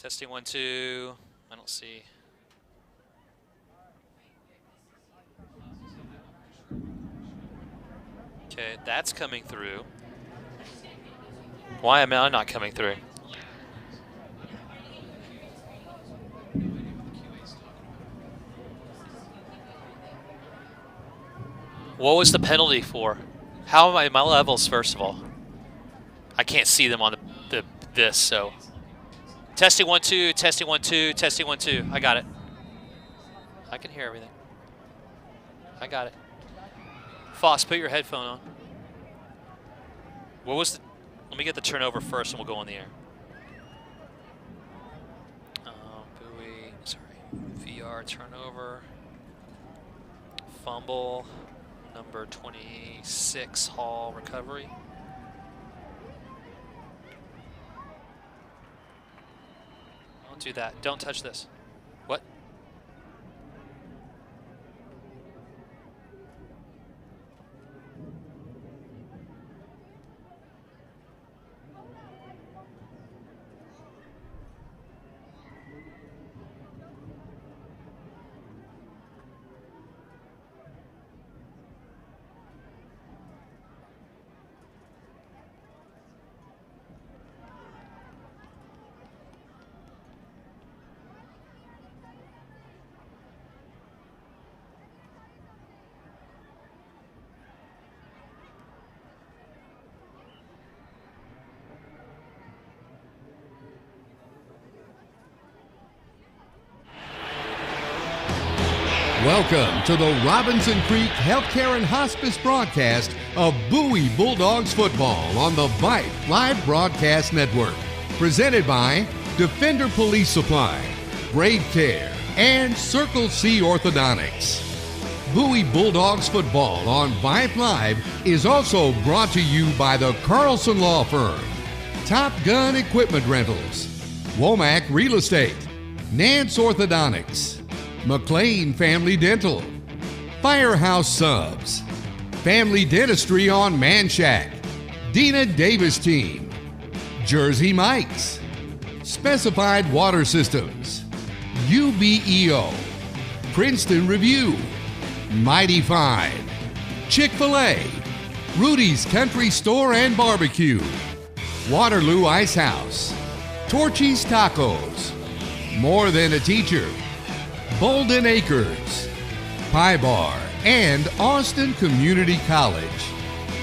Testing 1, 2. I don't see. Okay, that's coming through. Why am I not coming through? What was the penalty for? How am I my levels, first of all? I can't see them on this, so. Testing 1, 2, testing 1, 2, testing 1, 2. I got it. I can hear everything. I got it. Foss, put your headphone on. What was the... Let me get the turnover first and we'll go on the air. Bowie, sorry. VR turnover. Fumble. Number 26, Hall recovery. Don't do that. Don't touch this. What? Welcome to the Robinson Creek Healthcare and Hospice broadcast of Bowie Bulldogs football on the Vype Live Broadcast Network. Presented by Defender Police Supply, Brave Care, and Circle C Orthodontics. Bowie Bulldogs football on Vype Live is also brought to you by the Carlson Law Firm, Top Gun Equipment Rentals, Womack Real Estate, Nance Orthodontics, McLean Family Dental, Firehouse Subs, Family Dentistry on Manshack, Dina Davis Team, Jersey Mike's, Specified Water Systems, UBEO, Princeton Review, Mighty Fine, Chick-fil-A, Rudy's Country Store and Barbecue, Waterloo Ice House, Torchy's Tacos, More Than a Teacher, Bolden Acres, Pie Bar, and Austin Community College.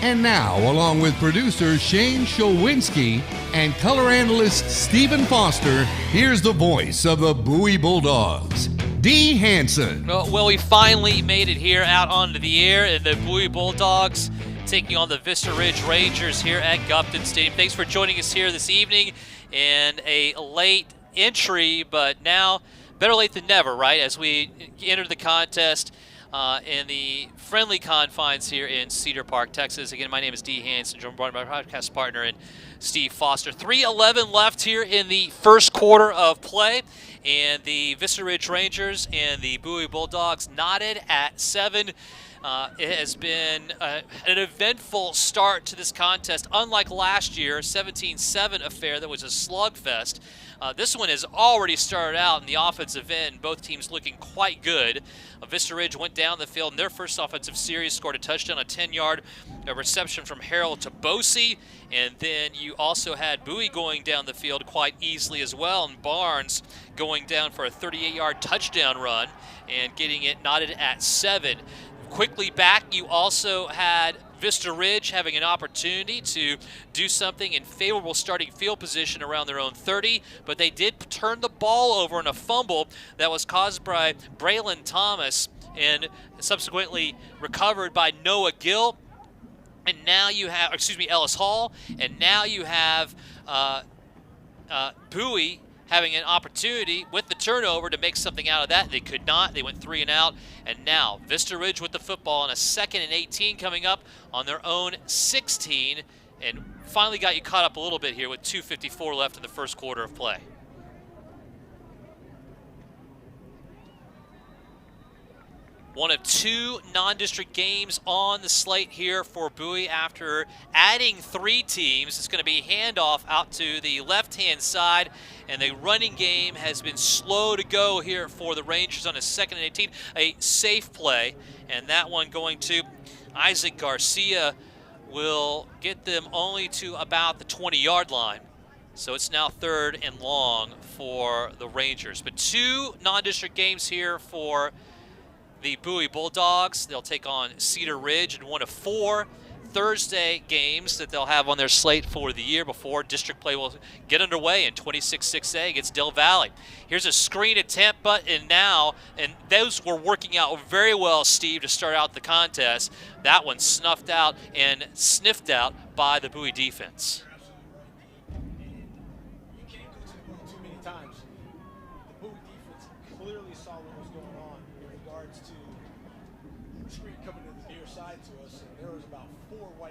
And now, along with producer Shane Shulwinski and color analyst Stephen Foster, here's the voice of the Bowie Bulldogs, Dee Hanson. Well, we finally made it here out onto the air, and the Bowie Bulldogs taking on the Vista Ridge Rangers here at Gupton Stadium. Thanks for joining us here this evening, and a late entry, but now better late than never, right? As we enter the contest in the friendly confines here in Cedar Park, Texas. Again, my name is Dee Hanson, joined by my podcast partner and Steve Foster. 3:11 left here in the first quarter of play, and the Vista Ridge Rangers and the Bowie Bulldogs knotted at 7. It has been an eventful start to this contest. Unlike last year, 17-7 affair that was a slugfest. This one has already started out in the offensive end, both teams looking quite good. Vista Ridge went down the field in their first offensive series, scored a touchdown, a 10-yard reception from Harold to Bowie, and then you also had Bowie going down the field quite easily as well, and Barnes going down for a 38-yard touchdown run and getting it knotted at 7. Quickly back, you also had Vista Ridge having an opportunity to do something in favorable starting field position around their own 30, but they did turn the ball over in a fumble that was caused by Braylon Thomas and subsequently recovered by Noah Gill. And now you have, Ellis Hall, and now you have Bowie having an opportunity with the turnover to make something out of that. They could not. They went 3 and out. And now Vista Ridge with the football on a 2nd and 18 coming up on their own 16. And finally got you caught up a little bit here with 2:54 left in the first quarter of play. One of 2 non-district games on the slate here for Bowie after adding 3 teams. It's going to be handoff out to the left-hand side, and the running game has been slow to go here for the Rangers on a 2nd and 18. A safe play, and that one going to Isaac Garcia will get them only to about the 20-yard line. So it's now 3rd and long for the Rangers. But 2 non-district games here for the Bowie Bulldogs. They'll take on Cedar Ridge in one of 4 Thursday games that they'll have on their slate for the year before district play will get underway in 26-6A against Del Valley. Here's a screen attempt, and those were working out very well, Steve, to start out the contest. That one snuffed out and sniffed out by the Bowie defense.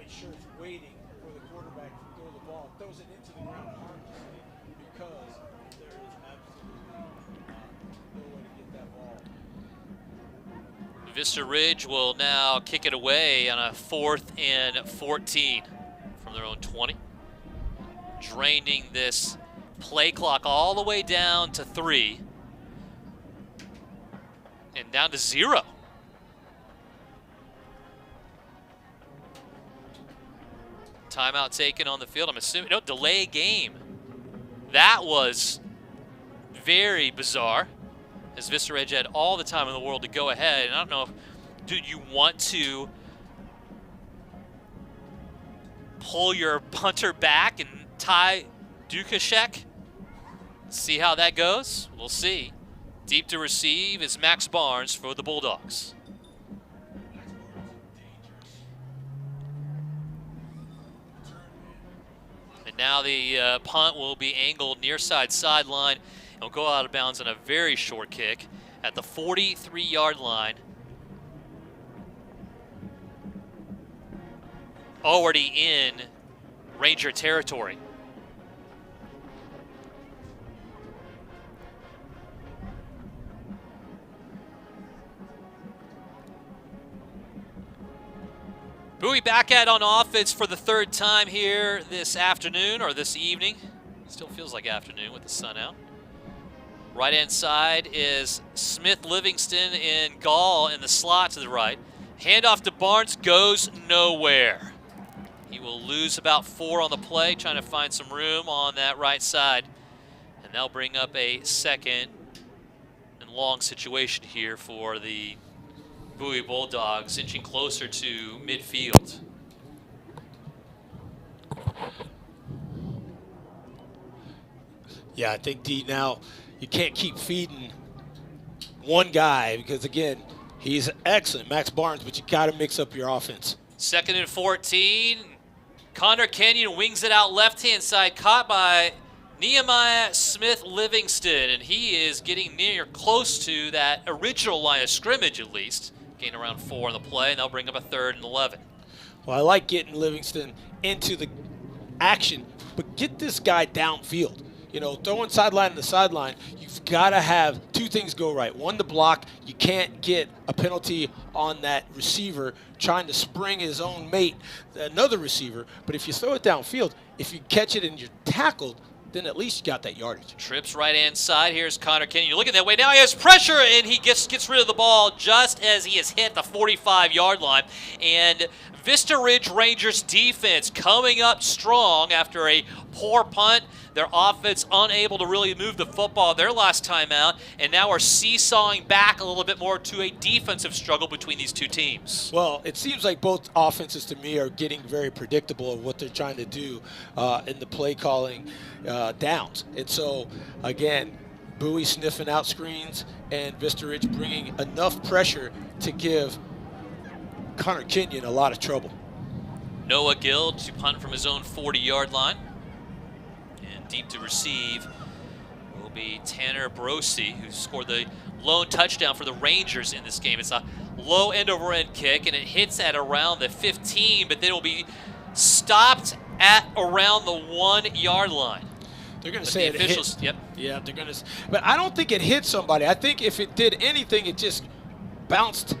Shirts waiting for the quarterback to throw the ball, throws it into the ground harmlessly because there is absolutely no way to get that ball. Vista Ridge will now kick it away on a 4th and 14 from their own 20. Draining this play clock all the way down to 3 and down to 0. Timeout taken on the field. I'm assuming, no, delay game. That was very bizarre, as Vista Ridge had all the time in the world to go ahead. And I don't know, do you want to pull your punter back and tie Dukashek? See how that goes? We'll see. Deep to receive is Max Barnes for the Bulldogs. Now the punt will be angled near sideline and will go out of bounds on a very short kick at the 43-yard line. Already in Ranger territory. Bowie back at on offense for the 3rd time here this afternoon, or this evening. Still feels like afternoon with the sun out. Right-hand side is Smith Livingston and Gall in the slot to the right. Handoff to Barnes goes nowhere. He will lose about 4 on the play, trying to find some room on that right side. And they'll bring up a 2nd and long situation here for the Bowie Bulldogs, inching closer to midfield. Yeah, I think, D, now you can't keep feeding one guy because, again, he's excellent, Max Barnes, but you got to mix up your offense. 2nd and 14. Connor Kenyon wings it out left-hand side, caught by Nehemiah Smith Livingston, and he is getting near close to that original line of scrimmage at least. Gain around 4 on the play, and they'll bring up a 3rd and 11. Well, I like getting Livingston into the action, but get this guy downfield. You know, throwing sideline to sideline, you've got to have 2 things go right. One, the block. You can't get a penalty on that receiver trying to spring his own mate, another receiver. But if you throw it downfield, if you catch it and you're tackled, then at least you got that yardage. Trips right-hand side. Here's Connor Kenyon. You're looking that way. Now he has pressure, and he gets rid of the ball just as he has hit the 45-yard line. And Vista Ridge Rangers defense coming up strong after a poor punt. Their offense unable to really move the football their last time out, and now we're seesawing back a little bit more to a defensive struggle between these 2 teams. Well, it seems like both offenses to me are getting very predictable of what they're trying to do in the play calling downs. And so, again, Bowie sniffing out screens and Vista Ridge bringing enough pressure to give Connor Kenyon a lot of trouble. Noah Gill to punt from his own 40-yard line. And deep to receive will be Tanner Brosi, who scored the lone touchdown for the Rangers in this game. It's a low end-over-end kick, and it hits at around the 15, but then it will be stopped at around the 1-yard line. They're going to say the it officials, hit. Yep. Yeah, they're going to. But I don't think it hit somebody. I think if it did anything, it just bounced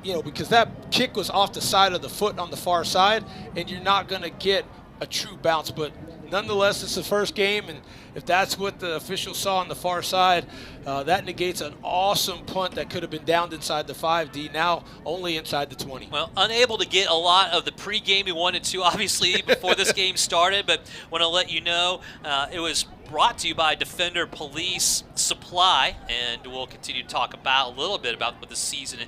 because that kick was off the side of the foot on the far side, and you're not going to get a true bounce. But nonetheless, it's the first game, and if that's what the officials saw on the far side, that negates an awesome punt that could have been downed inside the 5D, now only inside the 20. Well, unable to get a lot of the pregame we wanted to, obviously, before this game started, but want to let you know it was brought to you by Defender Police Supply, and we'll continue to talk about a little bit about what the season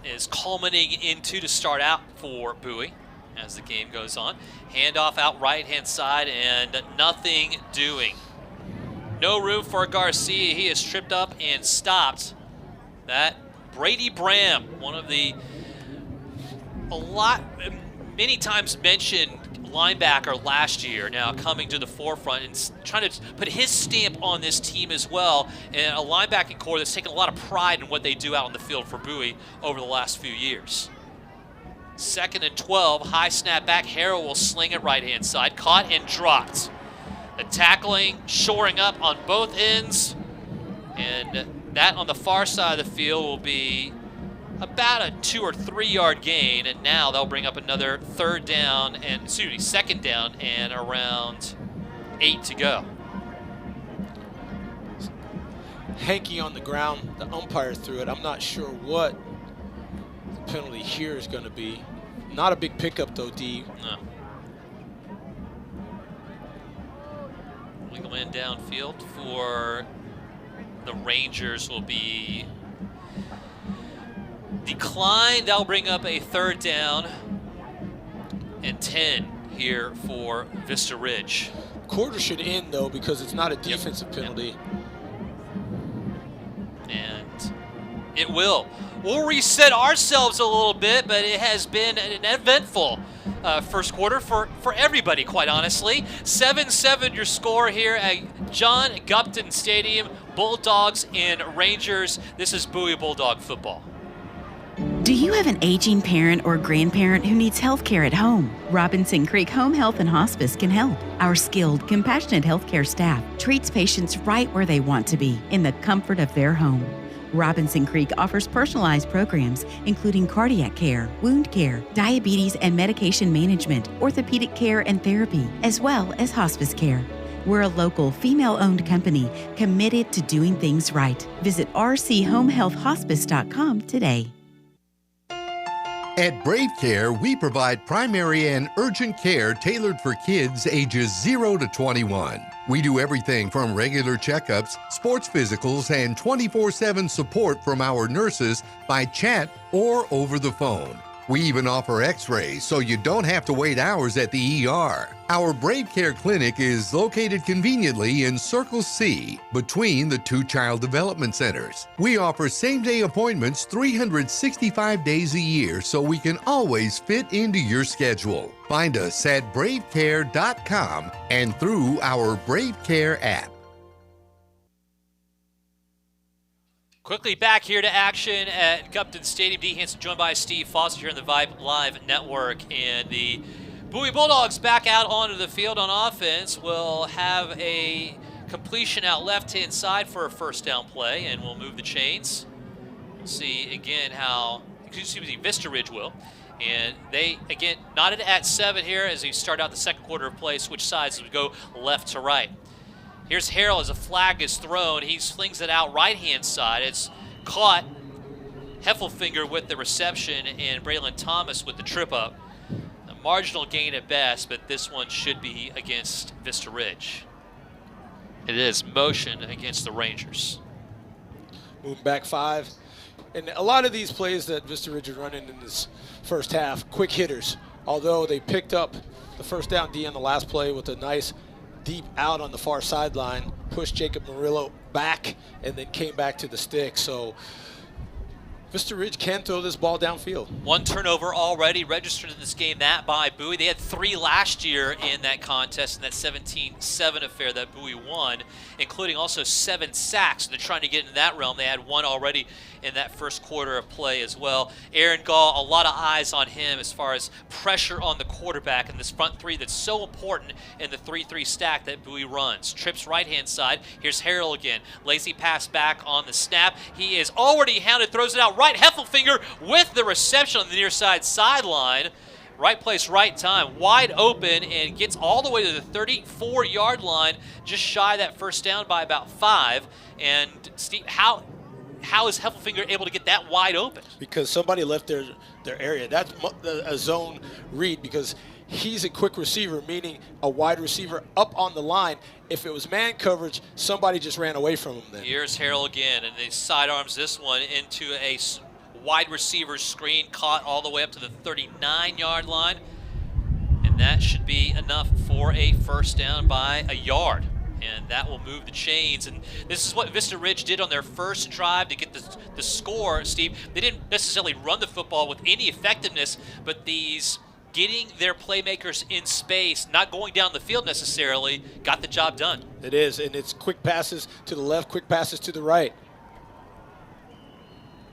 is culminating into to start out for Bowie as the game goes on. Handoff out right-hand side, and nothing doing. No room for Garcia. He is tripped up and stopped. That Brady Bram, one of the many times mentioned linebacker last year, now coming to the forefront and trying to put his stamp on this team as well, and a linebacking core that's taken a lot of pride in what they do out on the field for Bowie over the last few years. 2nd and 12, high snap back. Harrell will sling it right-hand side. Caught and dropped. The tackling shoring up on both ends. And that on the far side of the field will be about a 2 or 3 yard gain. And now they'll bring up another 2nd down and around 8 to go. Hanky on the ground, the umpire threw it. I'm not sure what the penalty here is going to be. Not a big pickup though, D. No. Legal man downfield for the Rangers will be declined. That'll bring up a 3rd down and 10 here for Vista Ridge. Quarter should end though, because it's not a defensive penalty. And it will. We'll reset ourselves a little bit, but it has been an eventful first quarter for everybody, quite honestly. 7-7 your score here at John Gupton Stadium. Bulldogs and Rangers. This is Bowie Bulldog football. Do you have an aging parent or grandparent who needs health care at home? Robinson Creek Home Health and Hospice can help. Our skilled, compassionate healthcare staff treats patients right where they want to be, in the comfort of their home. Robinson Creek offers personalized programs including cardiac care, wound care, diabetes and medication management, orthopedic care and therapy, as well as hospice care. We're a local, female-owned company committed to doing things right. Visit rchomehealthhospice.com today. At Brave Care, we provide primary and urgent care tailored for kids ages 0 to 21. We do everything from regular checkups, sports physicals, and 24/7 support from our nurses by chat or over the phone. We even offer x-rays so you don't have to wait hours at the ER. Our Brave Care Clinic is located conveniently in Circle C between the 2 child development centers. We offer same-day appointments 365 days a year so we can always fit into your schedule. Find us at bravecare.com and through our Brave Care app. Quickly back here to action at Gupton Stadium. D. Hanson joined by Steve Foster here on the Vype Live Network. And the Bowie Bulldogs back out onto the field on offense. Will have a completion out left-hand side for a 1st down play, and we'll move the chains. See again how, Vista Ridge will. And they, again, knotted at 7 here as we start out the 2nd quarter of play. Switch sides as we go left to right. Here's Harrell as a flag is thrown. He slings it out right-hand side. It's caught. Heffelfinger with the reception and Braylon Thomas with the trip up. A marginal gain at best, but this one should be against Vista Ridge. It is motion against the Rangers. Move back 5. And a lot of these plays that Vista Ridge is running in this first half, quick hitters. Although they picked up the 1st down D on the last play with a nice deep out on the far sideline, pushed Jacob Murillo back, and then came back to the stick. So Vista Ridge can throw this ball downfield. 1 turnover already registered in this game, that by Bowie. They had 3 last year in that contest, in that 17-7 affair that Bowie won, including also 7 sacks. They're trying to get into that realm. They had 1 already in that first quarter of play as well. Aaron Gall, a lot of eyes on him as far as pressure on the quarterback in this front 3 that's so important in the 3-3 stack that Bowie runs. Trips right-hand side. Here's Harrell again. Lazy pass back on the snap. He is already hounded, throws it out right. Heffelfinger with the reception on the near side sideline. Right place, right time, wide open, and gets all the way to the 34-yard line, just shy of that first down by about 5. And Steve, how is Heffelfinger able to get that wide open? Because somebody left their area. That's a zone read because he's a quick receiver, meaning a wide receiver up on the line. If it was man coverage, somebody just ran away from him then. Here's Harrell again, and they sidearms this one into a wide receiver screen, caught all the way up to the 39-yard line. And that should be enough for a first down by a yard. And that will move the chains. And this is what Vista Ridge did on their first drive to get the score, Steve. They didn't necessarily run the football with any effectiveness, but these getting their playmakers in space, not going down the field necessarily, got the job done. It is, and it's quick passes to the left, quick passes to the right.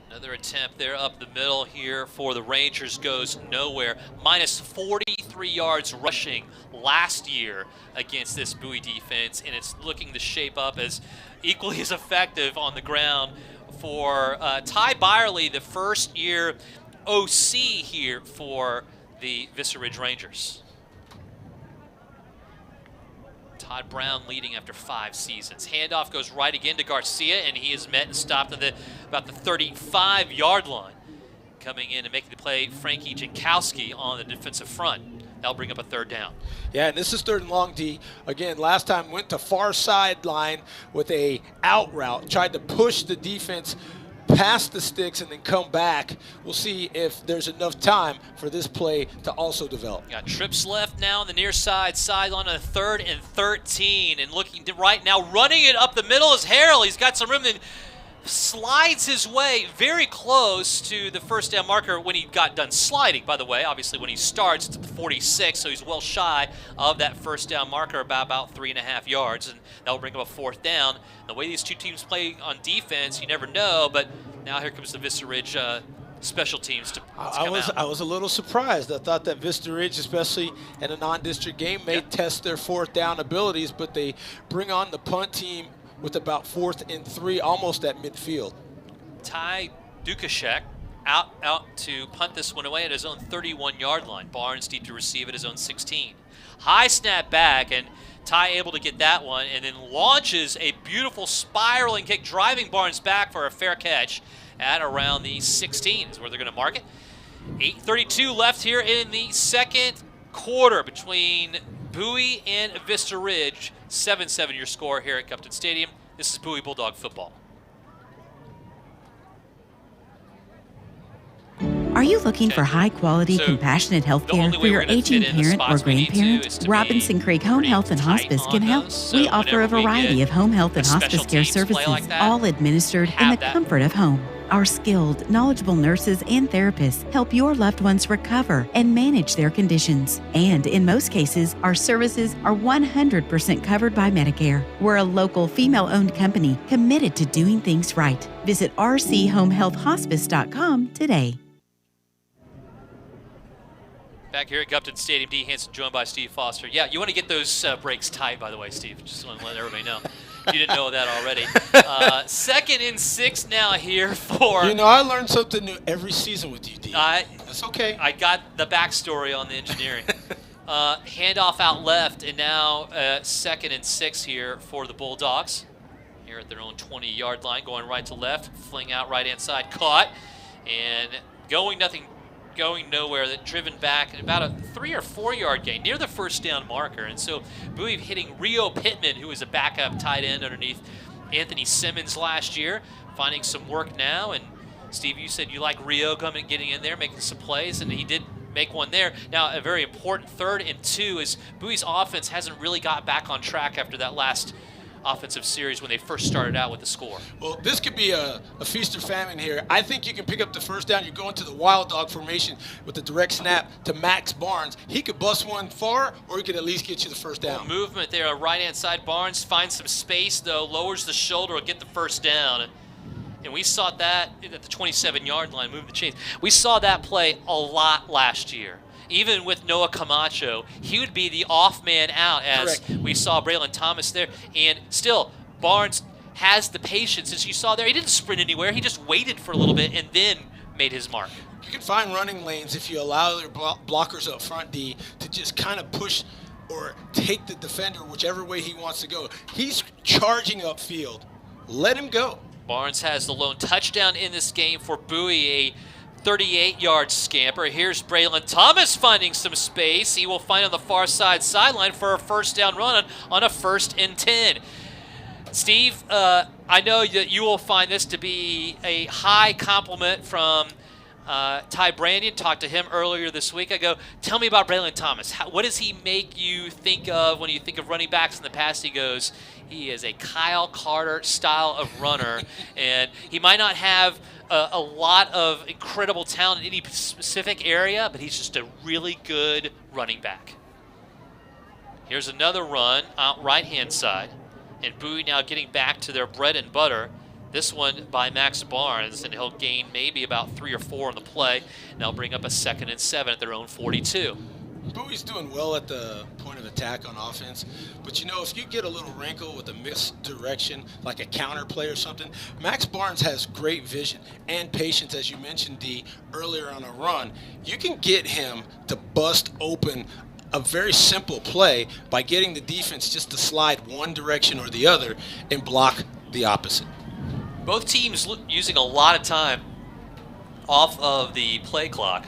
Another attempt there up the middle here for the Rangers goes nowhere. Minus 43 yards rushing last year against this Bowie defense, and it's looking to shape up as equally as effective on the ground for Ty Byerly, the first-year OC here for the Vista Ridge Rangers. Todd Brown leading after 5 seasons. Handoff goes right again to Garcia, and he is met and stopped at about the 35-yard line. Coming in and making the play, Frankie Jankowski on the defensive front. That'll bring up a third down. Yeah, and this is 3rd and long, D. Again, last time went to far sideline with a out route, tried to push the defense past the sticks and then come back. We'll see if there's enough time for this play to also develop. Got trips left now on the near side sideline on a 3rd and 13, and looking to right now, running it up the middle is Harrell. He's got some room, and slides his way very close to the first down marker when he got done sliding, by the way. Obviously, when he starts, it's at the 46, so he's well shy of that first down marker by about 3.5 yards, and that will bring up a 4th down. The way these two teams play on defense, you never know, but now here comes the Vista Ridge special teams to come out. I was a little surprised. I thought that Vista Ridge, especially in a non-district game, may test their 4th down abilities, but they bring on the punt team with about 4th and 3, almost at midfield. Ty Dukashek out to punt this one away at his own 31-yard line. Barnes deep to receive at his own 16. High snap back, and Ty able to get that one, and then launches a beautiful spiraling kick, driving Barnes back for a fair catch at around the 16 is where they're going to mark it. 8:32 left here in the second quarter between Bowie and Vista Ridge. 7-7 your score here at Gupton Stadium. This is Bowie Bulldog football. Are you looking for high-quality, compassionate health care for your aging parent or grandparent? Robinson Creek Home Health and Hospice can help. We offer a variety of home health and hospice care services, all administered in the comfort of home. Our skilled, knowledgeable nurses and therapists help your loved ones recover and manage their conditions. And in most cases, our services are 100% covered by Medicare. We're a local female-owned company committed to doing things right. Visit rchomehealthhospice.com today. Back here at Gupton Stadium, D. Hanson joined by Steve Foster. Yeah, you want to get those breaks tight, by the way, Steve. Just want to let everybody know. You didn't know that already. 2nd and 6 now here for... You know, I learn something new every season with you, D. That's okay. I got the backstory on the engineering. Handoff out left, and now 2nd and 6 here for the Bulldogs. Here at their own 20-yard line, going right to left, fling out right-hand side, caught, and going nowhere, that driven back about a 3 or 4 yard gain near the first down marker. And so Bowie hitting Rio Pittman, who was a backup tight end underneath Anthony Simmons last year, finding some work now. And Steve, you said you like Rio getting in there, making some plays, and he did make one there. Now, a very important 3rd and 2 is Bowie's offense hasn't really got back on track after that last offensive series when they first started out with the score. Well, this could be a feast or famine here. I think you can pick up the first down. You're going to the wild dog formation with the direct snap to Max Barnes. He could bust one far, or he could at least get you the first down. Well, movement there on right-hand side. Barnes finds some space, though, lowers the shoulder, will get the first down. And we saw that at the 27-yard line, move the chains. We saw that play a lot last year. Even with Noah Camacho, he would be the off man out, as we saw Braylon Thomas there. And still, Barnes has the patience. As you saw there, he didn't sprint anywhere. He just waited for a little bit and then made his mark. You can find running lanes if you allow their blockers up front, D, to just kind of push or take the defender whichever way he wants to go. He's charging upfield. Let him go. Barnes has the lone touchdown in this game for Bowie, a 38-yard scamper. Here's Braylon Thomas finding some space. He will find on the far sideline for a first down run on a 1st and 10. Steve, I know that you will find this to be a high compliment from Ty Brandon. Talked to him earlier this week. I go, tell me about Braylon Thomas. What does he make you think of when you think of running backs in the past? He goes, he is a Kyle Carter style of runner, and he might not have a lot of incredible talent in any specific area, but he's just a really good running back. Here's another run out right-hand side, and Bowie now getting back to their bread and butter. This one by Max Barnes, and he'll gain maybe about 3 or 4 on the play, and they'll bring up a 2nd and 7 at their own 42. Bowie's doing well at the point of attack on offense, but you know, if you get a little wrinkle with a misdirection, like a counter play or something, Max Barnes has great vision and patience, as you mentioned, D, earlier on a run. You can get him to bust open a very simple play by getting the defense just to slide one direction or the other and block the opposite. Both teams using a lot of time off of the play clock.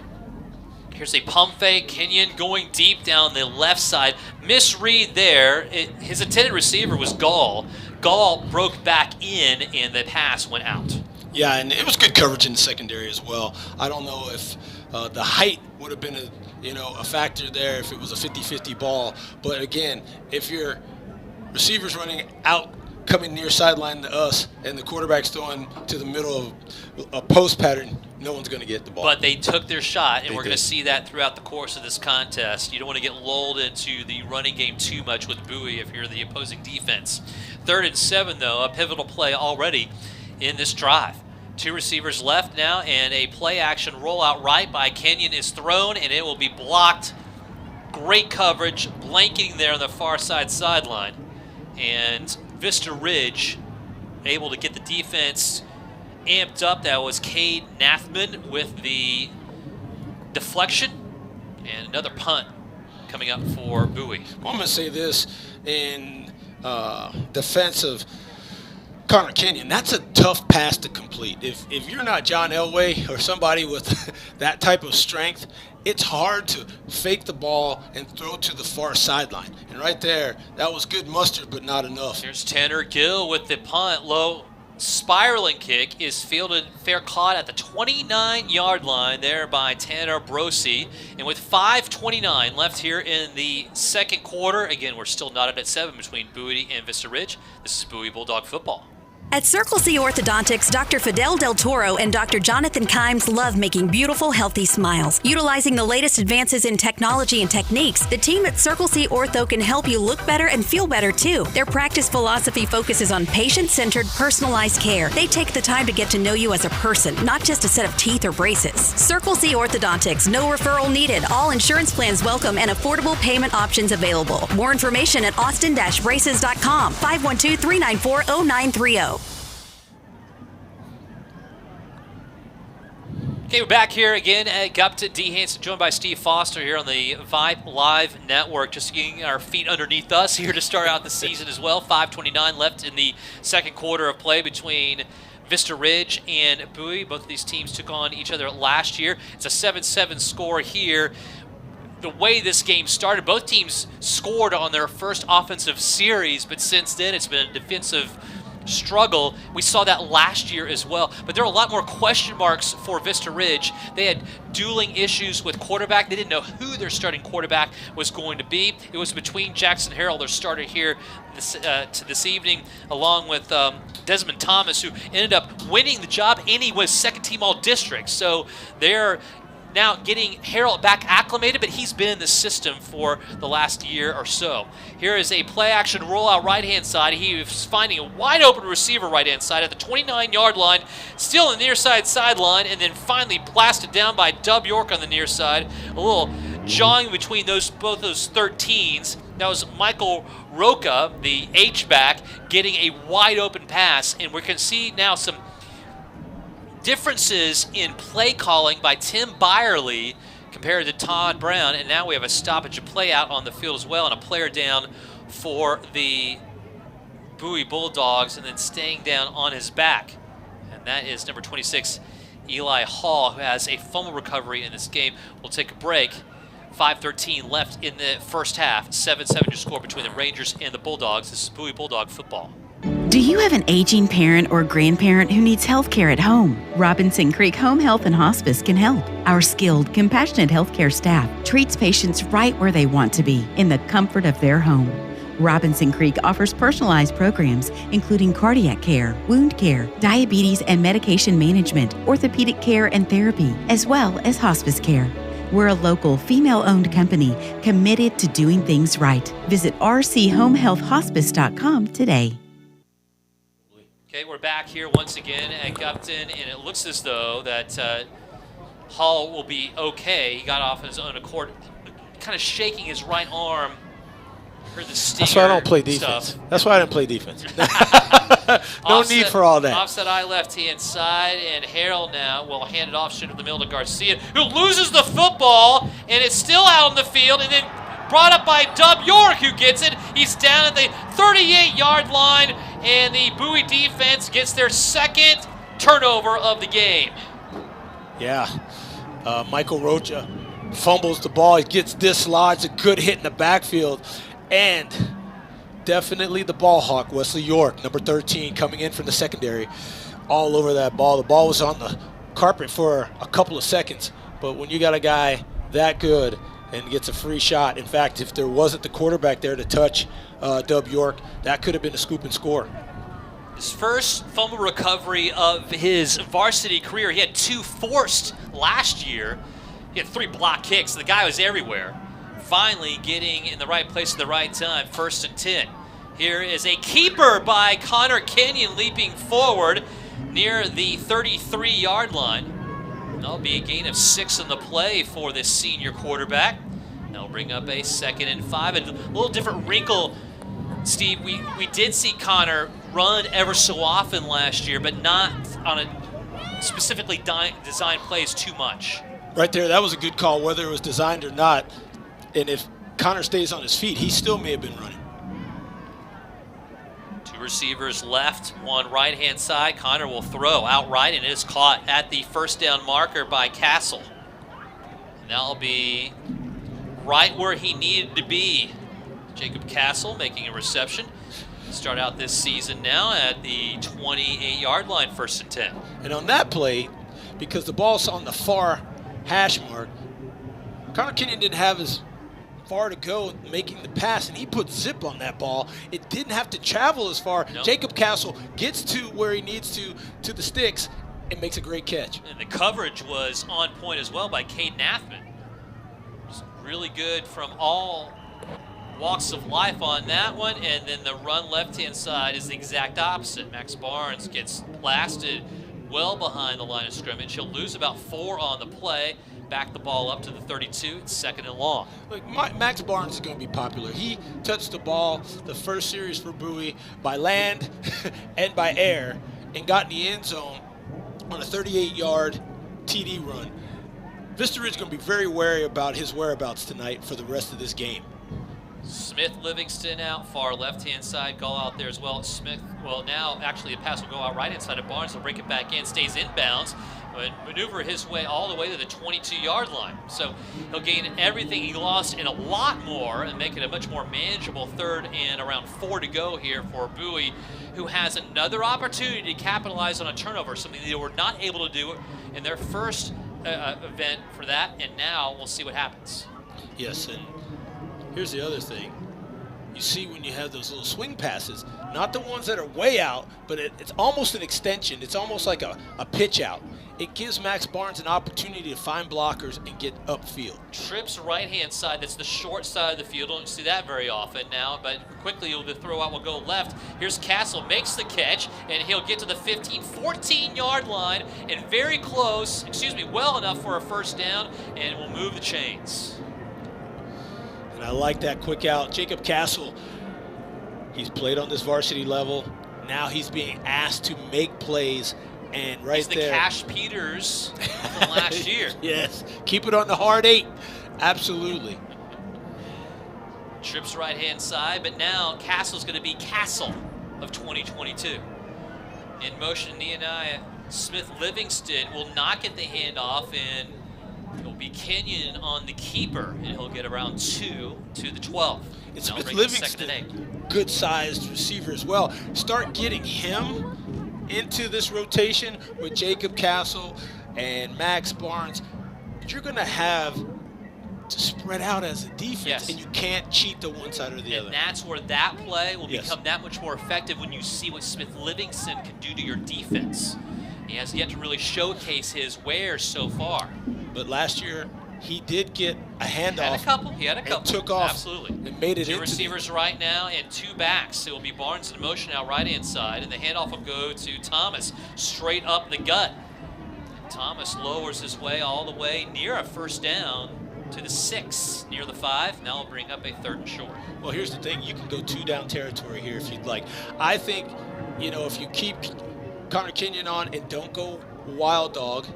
Here's a pump fake. Kenyon going deep down the left side. Misread there. His intended receiver was Gall. Gall broke back in, and the pass went out. Yeah, and it was good coverage in the secondary as well. I don't know if the height would have been a factor there if it was a 50-50 ball. But again, if your receiver's running out, coming near sideline to us, and the quarterback's throwing to the middle of a post pattern, no one's going to get the ball. But they took their shot, and we're going to see that throughout the course of this contest. You don't want to get lulled into the running game too much with Bowie if you're the opposing defense. 3rd and 7, though, a pivotal play already in this drive. 2 receivers left now, and a play-action rollout right by Kenyon is thrown, and it will be blocked. Great coverage, blanketing there on the far sideline. And Vista Ridge able to get the defense amped up. That was Cade Nathman with the deflection, and another punt coming up for Bowie. I'm going to say this in defense of Connor Kenyon. That's a tough pass to complete. If you're not John Elway or somebody with that type of strength, it's hard to fake the ball and throw to the far sideline. And right there, that was good mustard, but not enough. Here's Tanner Gill with the punt. Low spiraling kick is fielded fair caught at the 29-yard line there by Tanner Brosi. And with 5:29 left here in the second quarter, again, we're still knotted at 7 between Bowie and Vista Ridge. This is Bowie Bulldog football. At Circle C Orthodontics, Dr. Fidel Del Toro and Dr. Jonathan Kimes love making beautiful, healthy smiles. Utilizing the latest advances in technology and techniques, the team at Circle C Ortho can help you look better and feel better, too. Their practice philosophy focuses on patient-centered, personalized care. They take the time to get to know you as a person, not just a set of teeth or braces. Circle C Orthodontics, no referral needed. All insurance plans welcome and affordable payment options available. More information at austin-braces.com, 512-394-0930. Okay, we're back here again at Gupta. D. Hanson joined by Steve Foster here on the Vype Live Network. Just getting our feet underneath us here to start out the season as well. 5:29 left in the second quarter of play between Vista Ridge and Bowie. Both of these teams took on each other last year. It's a 7-7 score here. The way this game started, both teams scored on their first offensive series, but since then it's been a defensive struggle. We saw that last year as well, but there are a lot more question marks for Vista Ridge. They had dueling issues with quarterback. They didn't know who their starting quarterback was going to be. It was between Jackson Harrell, their starter here this evening, along with Desmond Thomas, who ended up winning the job, and he was second team all district. So they're now getting Harold back acclimated, but he's been in the system for the last year or so. Here is a play-action rollout right-hand side. He is finding a wide-open receiver right-hand side at the 29-yard line, still in the near side sideline, and then finally blasted down by Dub York on the near side. A little jawing between both those 13s. That was Michael Roca, the H-back, getting a wide open pass, and we can see now some differences in play calling by Tim Byerly compared to Todd Brown, and now we have a stoppage of play out on the field as well, and a player down for the Bowie Bulldogs, and then staying down on his back. And that is number 26, Eli Hall, who has a fumble recovery in this game. We'll take a break. 5:13 left in the first half. 7-7 your score between the Rangers and the Bulldogs. This is Bowie Bulldog football. Do you have an aging parent or grandparent who needs health care at home? Robinson Creek Home Health and Hospice can help. Our skilled, compassionate healthcare staff treats patients right where they want to be, in the comfort of their home. Robinson Creek offers personalized programs including cardiac care, wound care, diabetes and medication management, orthopedic care and therapy, as well as hospice care. We're a local, female-owned company committed to doing things right. Visit rchomehealthhospice.com today. Okay, we're back here once again at Gupton, and it looks as though that Hall will be okay. He got off on his own accord, kind of shaking his right arm. Heard the stinger. That's why I don't play defense. Stuff. That's why I didn't play defense. No need for all that. Offset eye left-hand side, and Harrell now will hand it off straight to the middle to Garcia, who loses the football, and it's still out on the field, and then brought up by Dub York, who gets it. He's down at the 38-yard line, and the Bowie defense gets their second turnover of the game. Yeah. Michael Rocha fumbles the ball. He gets dislodged. A good hit in the backfield. And definitely the ball hawk, Wesley York, number 13, coming in from the secondary, all over that ball. The ball was on the carpet for a couple of seconds, but when you got a guy that good and gets a free shot, in fact, if there wasn't the quarterback there to touch Dub York, that could have been a scoop and score. His first fumble recovery of his varsity career. He had 2 forced last year. He had 3 block kicks. The guy was everywhere. Finally getting in the right place at the right time, 1st and 10. Here is a keeper by Connor Kenyon leaping forward near the 33-yard line. That'll be a gain of 6 in the play for this senior quarterback. That'll bring up a 2nd and 5. And a little different wrinkle, Steve. We did see Connor run ever so often last year, but not on a specifically designed plays too much. Right there, that was a good call, whether it was designed or not. And if Connor stays on his feet, he still may have been running. 2 receivers left, 1 right-hand side. Connor will throw outright, and it is caught at the first down marker by Castle. And that'll be right where he needed to be. Jacob Castle making a reception. Start out this season now at the 28-yard line, 1st and 10. And on that play, because the ball's on the far hash mark, Connor Kenyon didn't have as far to go making the pass, and he put zip on that ball. It didn't have to travel as far. Nope. Jacob Castle gets to where he needs to the sticks, and makes a great catch. And the coverage was on point as well by Cade Nathman. Just really good from all walks of life on that one, and then the run left-hand side is the exact opposite. Max Barnes gets blasted well behind the line of scrimmage. He'll lose about 4 on the play. Back the ball up to the 32. It's 2nd and long. Look, Max Barnes is going to be popular. He touched the ball the first series for Bowie by land and by air and got in the end zone on a 38-yard TD run. Vista Ridge is going to be very wary about his whereabouts tonight for the rest of this game. Smith Livingston out, far left-hand side, goal out there as well. Smith, well, now actually a pass will go out right-hand side of Barnes. He'll break it back in, stays inbounds, and maneuver his way all the way to the 22-yard line. So he'll gain everything he lost and a lot more and make it a much more manageable 3rd and around 4 to go here for Bowie, who has another opportunity to capitalize on a turnover, something they were not able to do in their first event for that, and now we'll see what happens. Yes, and here's the other thing. You see when you have those little swing passes, not the ones that are way out, but it's almost an extension. It's almost like a pitch out. It gives Max Barnes an opportunity to find blockers and get upfield. Trips right-hand side. That's the short side of the field. Don't see that very often now, but quickly the throw out will go left. Here's Castle, makes the catch, and he'll get to the 15, 14-yard line, and very close, well enough for a 1st down, and will move the chains. And I like that quick out. Jacob Castle, he's played on this varsity level. Now he's being asked to make plays. And right he's the there. Cash Peters from last year. Yes. Keep it on the hard 8. Absolutely. Trips right-hand side, but now Castle's going to be Castle of 2022. In motion, Nehemiah Smith-Livingston will not get the handoff, and it will be Kenyon on the keeper, and he'll get around 2 to the 12. It's Now Smith-Livingston, good-sized receiver as well. Start getting him into this rotation with Jacob Castle and Max Barnes. You're going to have to spread out as a defense, and you can't cheat to one side or the other. And that's where that play will become that much more effective when you see what Smith-Livingston can do to your defense. He has yet to really showcase his wares so far. But last year, he did get a handoff. He had a couple. And took off. Absolutely. And made it 2 into receivers right now and 2 backs. It will be Barnes in motion now right-hand side, and the handoff will go to Thomas straight up the gut. Thomas lowers his way all the way near a first down to the 6, near the 5. Now we'll bring up a 3rd and short. Well, here's the thing. You can go 2 down territory here if you'd like. I think, if you keep Connor Kenyon on and don't go wild dog,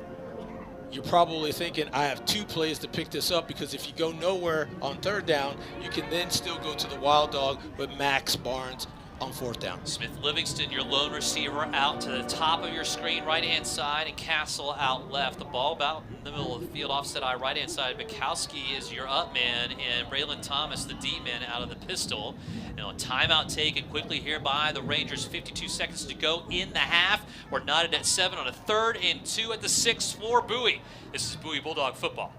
you're probably thinking, I have 2 plays to pick this up, because if you go nowhere on 3rd down, you can then still go to the wild dog with Max Barnes on 4th down. Smith-Livingston, your lone receiver, out to the top of your screen, right-hand side, and Castle out left. The ball about in the middle of the field, offset eye, right-hand side. Bukowski is your up man, and Braylon Thomas, the deep man, out of the pistol. Now a timeout taken quickly here by the Rangers. 52 seconds to go in the half. We're knotted at 7 on a 3rd and 2 at the 6 for Bowie. This is Bowie Bulldog football.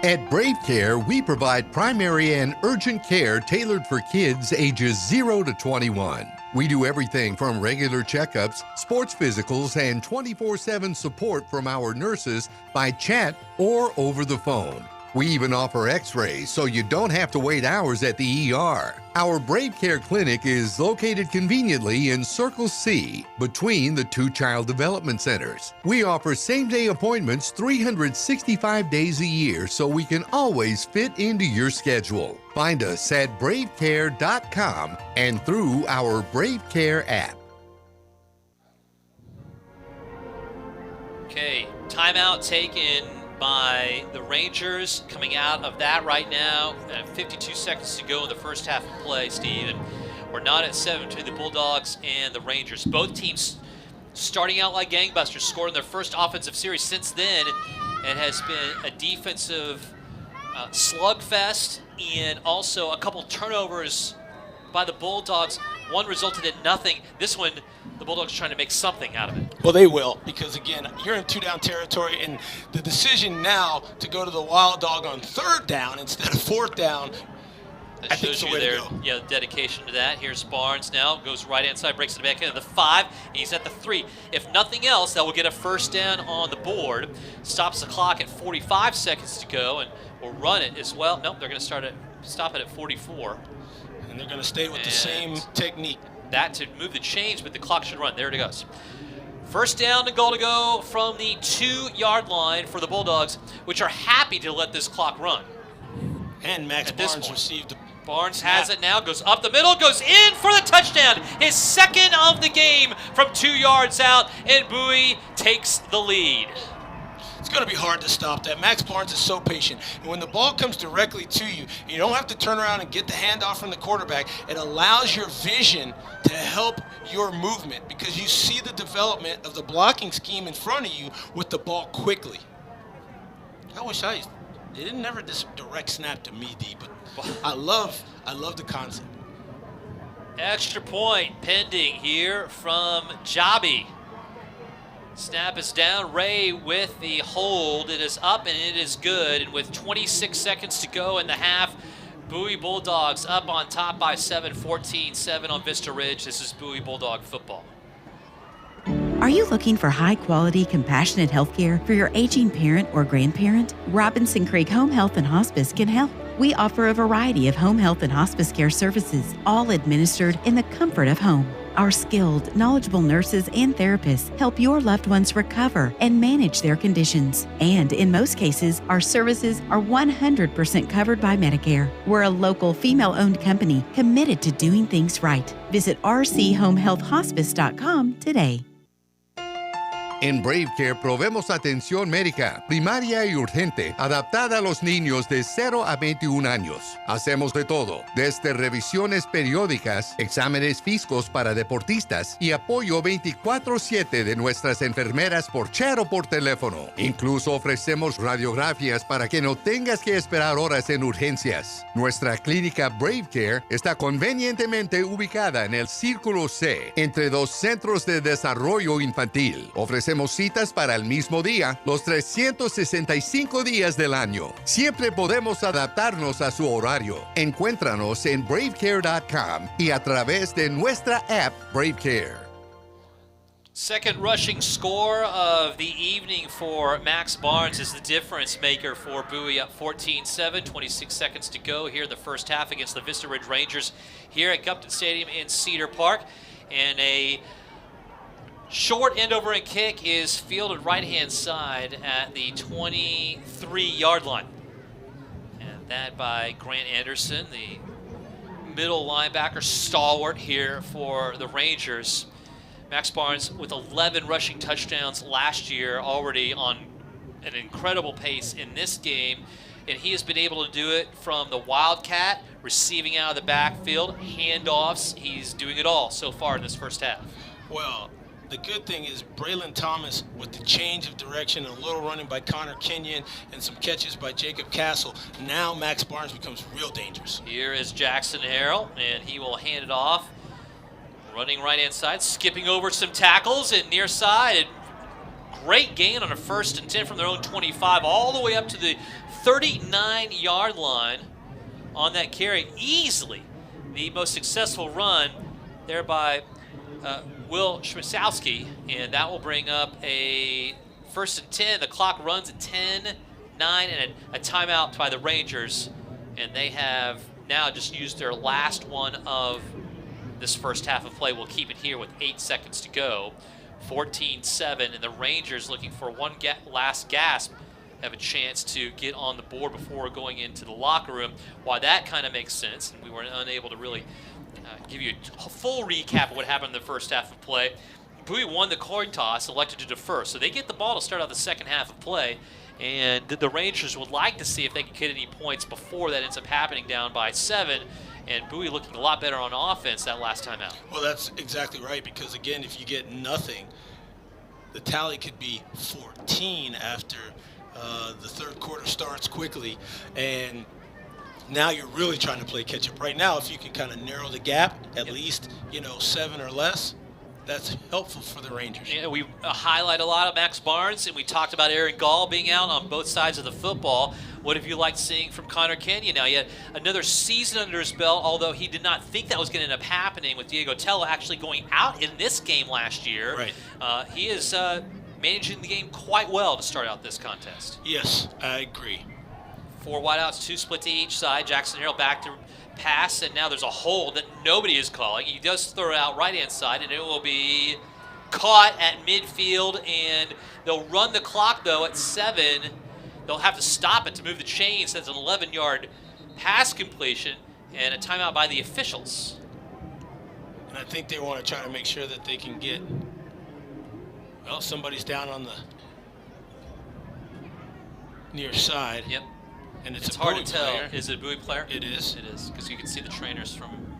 At Brave Care, we provide primary and urgent care tailored for kids ages 0 to 21. We do everything from regular checkups, sports physicals, and 24/7 support from our nurses by chat or over the phone. We even offer x-rays so you don't have to wait hours at the ER. Our Brave Care Clinic is located conveniently in Circle C between the 2 child development centers. We offer same-day appointments 365 days a year so we can always fit into your schedule. Find us at bravecare.com and through our Brave Care app. Okay, timeout taken by the Rangers. Coming out of that right now, 52 seconds to go in the first half of play, Steve. And we're not at 7 between the Bulldogs and the Rangers. Both teams starting out like gangbusters, scoring their first offensive series since then. It has been a defensive slugfest, and also a couple turnovers by the Bulldogs. One resulted in nothing. This one, the Bulldogs trying to make something out of it. Well, they will, because again, you're in 2 down territory, and the decision now to go to the wild dog on 3rd down instead of 4th down, that shows you their dedication to that. Here's Barnes now, goes right-hand side, breaks it back into the 5, and he's at the 3. If nothing else, that will get a first down on the board. Stops the clock at 45 seconds to go, and will run it as well. Nope, they're going to stop it at 44. And they're going to stay with the same technique. That to move the chains, but the clock should run. There it goes. First down and goal to go from the 2-yard line for the Bulldogs, which are happy to let this clock run. And Max Barnes received the Barnes has it now, goes up the middle, goes in for the touchdown. His 2nd of the game from 2 yards out, and Bowie takes the lead. It's going to be hard to stop that. Max Barnes is so patient. And when the ball comes directly to you, you don't have to turn around and get the handoff from the quarterback. It allows your vision to help your movement, because you see the development of the blocking scheme in front of you with the ball quickly. I wish they didn't never just direct snap to me, D, but I love the concept. Extra point pending here from Jobby. Snap is down. Ray with the hold. It is up and it is good. And with 26 seconds to go in the half, Bowie Bulldogs up on top by 7, 14-7 on Vista Ridge. This is Bowie Bulldog football. Are you looking for high-quality, compassionate health care for your aging parent or grandparent? Robinson Creek Home Health and Hospice can help. We offer a variety of home health and hospice care services, all administered in the comfort of home. Our skilled, knowledgeable nurses and therapists help your loved ones recover and manage their conditions. And in most cases, our services are 100% covered by Medicare. We're a local female-owned company committed to doing things right. Visit rchomehealthhospice.com today. En Brave Care provemos atención médica, primaria y urgente, adaptada a los niños de 0 a 21 años. Hacemos de todo, desde revisiones periódicas, exámenes físicos para deportistas y apoyo 24/7 de nuestras enfermeras por chat o por teléfono. Incluso ofrecemos radiografías para que no tengas que esperar horas en urgencias. Nuestra clínica Brave Care está convenientemente ubicada en el Círculo C, entre 2 centros de desarrollo infantil. Ofrecemos citas para el mismo día, los 365 días del año. Siempre podemos adaptarnos a su horario. Encuéntranos en bravecare.com y a través de nuestra app Brave Care. Second rushing score of the evening for Max Barnes is the difference maker for Bowie, up 14-7, 26 seconds to go here in the first half against the Vista Ridge Rangers here at Gupton Stadium in Cedar Park. And a short end-over-end kick is fielded right-hand side at the 23-yard line. And that by Grant Anderson, the middle linebacker stalwart here for the Rangers. Max Barnes with 11 rushing touchdowns last year, already on an incredible pace in this game. And he has been able to do it from the Wildcat, receiving out of the backfield, handoffs. He's doing it all so far in this first half. Well, the good thing is Braylon Thomas, with the change of direction and a little running by Connor Kenyon and some catches by Jacob Castle, now Max Barnes becomes real dangerous. Here is Jackson Harrell, and he will hand it off. Running right-hand side, skipping over some tackles and near side. And great gain on a 1st and 10 from their own 25, all the way up to the 39-yard line on that carry. Easily the most successful run there by Will Schmisowski, and that will bring up a 1st and 10. The clock runs at 10-9 and a timeout by the Rangers, and they have now just used their last one of this first half of play. We'll keep it here with 8 seconds to go. 14-7, and the Rangers, looking for one last gasp, have a chance to get on the board before going into the locker room. Why that kind of makes sense, and we were unable to really give you a full recap of what happened in the first half of play. Bowie won the coin toss, elected to defer, so they get the ball to start out the second half of play, and the Rangers would like to see if they can get any points before that ends up happening, down by 7, and Bowie looking a lot better on offense that last time out. Well, that's exactly right, because again, if you get nothing, the tally could be 14 after the third quarter starts quickly, and now you're really trying to play catch-up. Right now, if you can kind of narrow the gap, at least, 7 or less, that's helpful for the Rangers. Yeah, we highlight a lot of Max Barnes, and we talked about Aaron Gall being out on both sides of the football. What have you liked seeing from Connor Kenyon now? He had another season under his belt, although he did not think that was going to end up happening with Diego Tello actually going out in this game last year. Right. He is managing the game quite well to start out this contest. Yes, I agree. 4 wideouts, 2 split to each side. Jackson Harrell back to pass, and now there's a hold that nobody is calling. He does throw it out right-hand side, and it will be caught at midfield, and they'll run the clock, though, at 7. They'll have to stop it to move the chains. That's an 11-yard pass completion and a timeout by the officials. And I think they want to try to make sure that they can get, well, somebody's down on the near side. Yep. And it's hard to tell. Player. Is it a Bowie player? It is. It is, because you can see the trainers from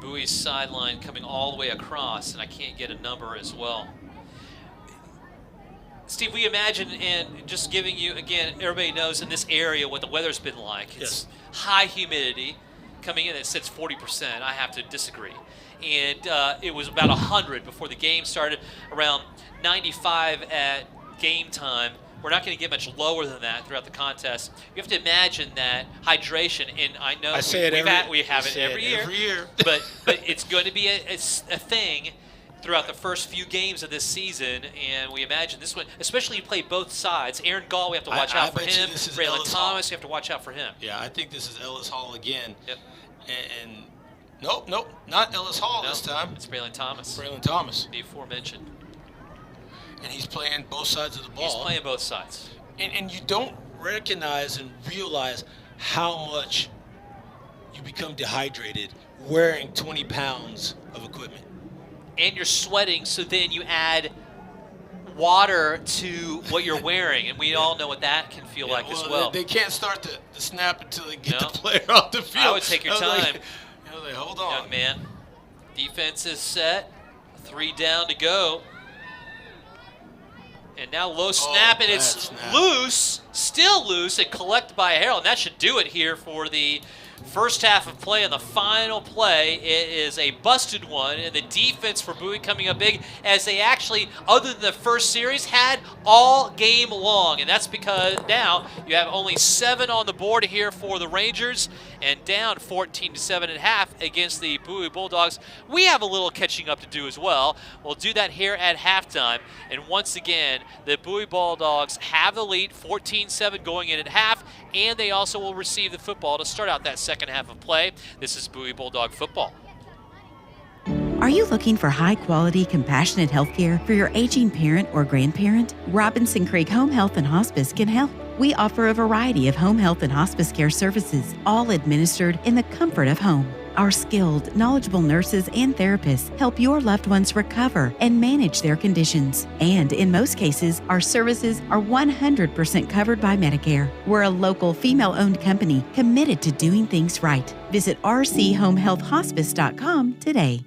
Bowie's sideline coming all the way across, and I can't get a number as well. Steve, we imagine, and just giving you, again, everybody knows in this area what the weather's been like. It's high humidity. Coming in, it says 40%. I have to disagree. And it was about 100 before the game started, around 95 at game time. We're not going to get much lower than that throughout the contest. You have to imagine that hydration, and I know we have it every year. but it's going to be a thing throughout the first few games of this season, and we imagine this one, especially you play both sides. Aaron Gall, we have to watch out for him. Braylon Thomas, you have to watch out for him. Yeah, I think this is Ellis Hall again. Yep. And Nope, not Ellis Hall this time. It's Braylon Thomas. Braylon Thomas. The aforementioned. And he's playing both sides of the ball. He's playing both sides. And you don't recognize and realize how much you become dehydrated wearing 20 pounds of equipment. And you're sweating, so then you add water to what you're wearing, and we all know what that can feel like as well. They can't start the snap until they get the player off the field. I would take your time. Hold on. Young man. Defense is set. 3 down to go. And now low snap, and it's loose, still loose, and collected by Harold. And that should do it here for the first half of play. On the final play, it is a busted one, and the defense for Bowie coming up big, as they actually, other than the first series, had all game long. And that's because now you have only 7 on the board here for the Rangers, and down 14-7 at half against the Bowie Bulldogs. We have a little catching up to do as well. We'll do that here at halftime. And once again, the Bowie Bulldogs have the lead, 14-7 going in at half, and they also will receive the football to start out that second half of play. This is Bowie Bulldog football. Are you looking for high-quality, compassionate health care for your aging parent or grandparent? Robinson Creek Home Health and Hospice can help. We offer a variety of home health and hospice care services, all administered in the comfort of home. Our skilled, knowledgeable nurses and therapists help your loved ones recover and manage their conditions. And in most cases, our services are 100% covered by Medicare. We're a local, female-owned company committed to doing things right. Visit rchomehealthhospice.com today.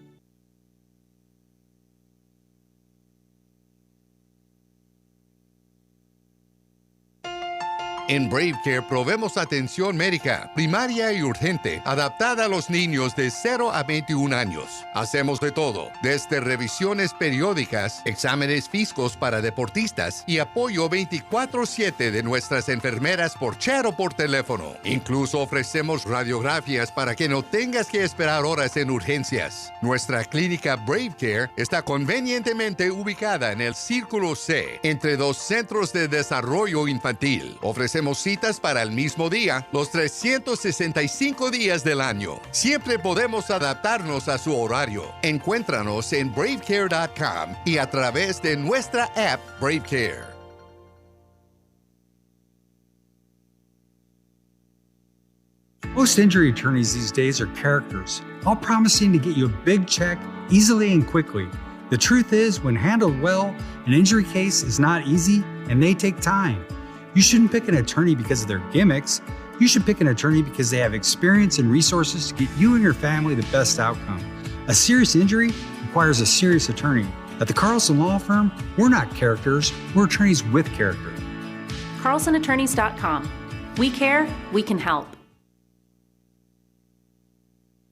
En Brave Care provemos atención médica, primaria y urgente, adaptada a los niños de 0 a 21 años. Hacemos de todo, desde revisiones periódicas, exámenes físicos para deportistas y apoyo 24/7 de nuestras enfermeras por chat o por teléfono. Incluso ofrecemos radiografías para que no tengas que esperar horas en urgencias. Nuestra clínica Brave Care está convenientemente ubicada en el Círculo C, entre 2 centros de desarrollo infantil. Ofrecemos citas para el mismo día, los 365 días del año. Siempre podemos adaptarnos a su horario. Encuéntranos en bravecare.com y a través de nuestra app Brave Care. Most injury attorneys these days are characters, all promising to get you a big check easily and quickly. The truth is, when handled well, an injury case is not easy and they take time. You shouldn't pick an attorney because of their gimmicks. You should pick an attorney because they have experience and resources to get you and your family the best outcome. A serious injury requires a serious attorney. At the Carlson Law Firm, we're not characters, we're attorneys with character. CarlsonAttorneys.com. We care, we can help.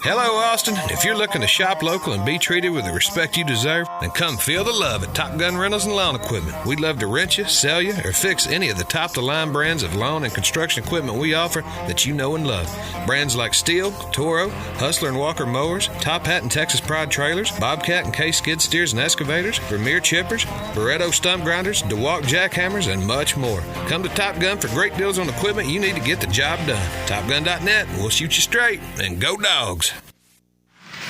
Hello, Austin. If you're looking to shop local and be treated with the respect you deserve, then come feel the love at Top Gun Rentals and Lawn Equipment. We'd love to rent you, sell you, or fix any of the top-of-the-line brands of lawn and construction equipment we offer that you know and love. Brands like Steel, Toro, Hustler and Walker mowers, Top Hat and Texas Pride trailers, Bobcat and Case skid steers and excavators, Vermeer chippers, Barretto stump grinders, DeWalk jackhammers, and much more. Come to Top Gun for great deals on equipment you need to get the job done. TopGun.net, and we'll shoot you straight. And go Dogs!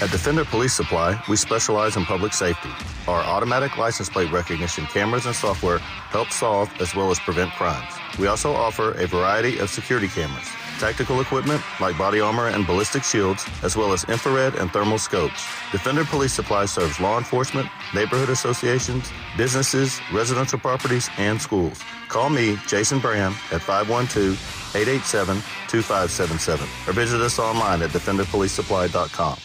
At Defender Police Supply, we specialize in public safety. Our automatic license plate recognition cameras and software help solve as well as prevent crimes. We also offer a variety of security cameras, tactical equipment like body armor and ballistic shields, as well as infrared and thermal scopes. Defender Police Supply serves law enforcement, neighborhood associations, businesses, residential properties, and schools. Call me, Jason Bram, at 512-887-2577 or visit us online at defenderpolicesupply.com.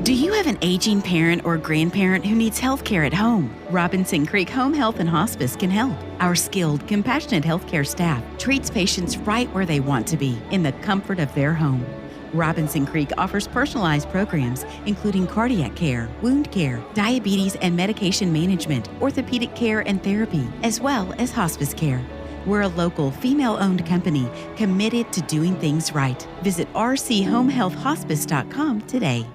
Do you have an aging parent or grandparent who needs health care at home? Robinson Creek Home Health and Hospice can help. Our skilled, compassionate healthcare staff treats patients right where they want to be, in the comfort of their home. Robinson Creek offers personalized programs including cardiac care, wound care, diabetes and medication management, orthopedic care and therapy, as well as hospice care. We're a local, female-owned company committed to doing things right. Visit rchomehealthhospice.com today.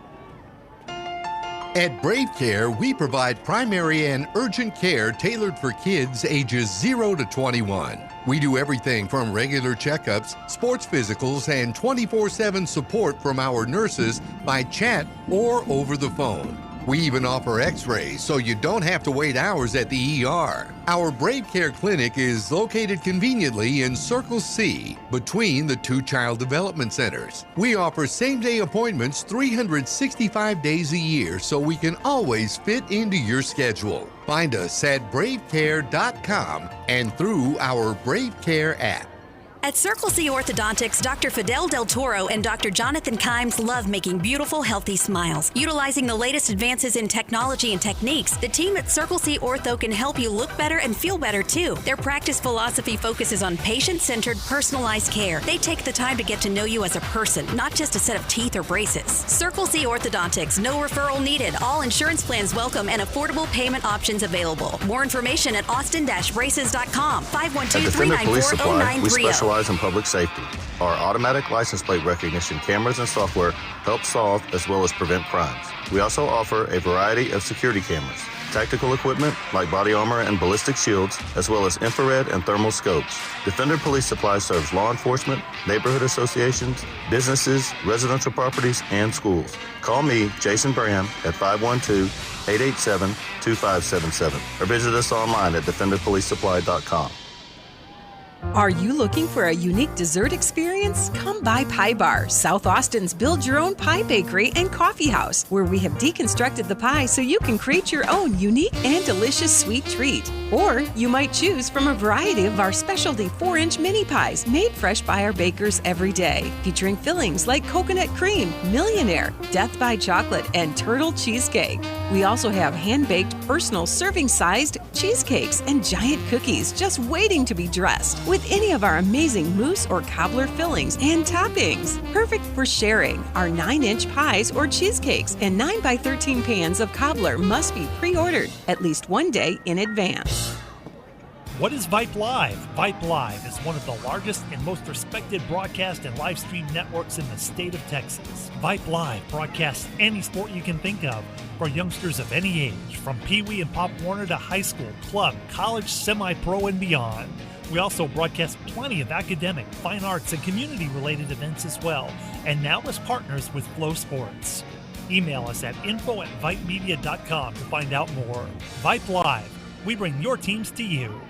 At Brave Care, we provide primary and urgent care tailored for kids ages 0 to 21. We do everything from regular checkups, sports physicals, and 24/7 support from our nurses by chat or over the phone. We even offer x-rays so you don't have to wait hours at the ER. Our Brave Care Clinic is located conveniently in Circle C between the two child development centers. We offer same-day appointments 365 days a year so we can always fit into your schedule. Find us at bravecare.com and through our Brave Care app. At Circle C Orthodontics, Dr. Fidel Del Toro and Dr. Jonathan Kimes love making beautiful, healthy smiles. Utilizing the latest advances in technology and techniques, the team at Circle C Ortho can help you look better and feel better too. Their practice philosophy focuses on patient-centered, personalized care. They take the time to get to know you as a person, not just a set of teeth or braces. Circle C Orthodontics, no referral needed. All insurance plans welcome and affordable payment options available. More information at austin-braces.com. 512-394-0930. In public safety. Our automatic license plate recognition cameras and software help solve as well as prevent crimes. We also offer a variety of security cameras, tactical equipment like body armor and ballistic shields, as well as infrared and thermal scopes. Defender Police Supply serves law enforcement, neighborhood associations, businesses, residential properties, and schools. Call me, Jason Bram, at 512-887-2577 or visit us online at defenderpolicesupply.com. Are you looking for a unique dessert experience? Come by Pie Bar, South Austin's build-your-own pie bakery and coffee house, where we have deconstructed the pie so you can create your own unique and delicious sweet treat. Or you might choose from a variety of our specialty 4-inch mini pies made fresh by our bakers every day, featuring fillings like coconut cream, millionaire, death by chocolate, and turtle cheesecake. We also have hand-baked, personal serving-sized cheesecakes and giant cookies just waiting to be dressed with any of our amazing mousse or cobbler fillings and toppings. Perfect for sharing. Our 9-inch pies or cheesecakes and 9x13 pans of cobbler must be pre-ordered at least one day in advance. What is Vype Live? Vype Live is one of the largest and most respected broadcast and live stream networks in the state of Texas. Vype Live broadcasts any sport you can think of for youngsters of any age, from Pee Wee and Pop Warner to high school, club, college, semi-pro, and beyond. We also broadcast plenty of academic, fine arts, and community-related events as well, and now as partners with Flow Sports. Email us at info@vypemedia.com to find out more. Vype Live. We bring your teams to you.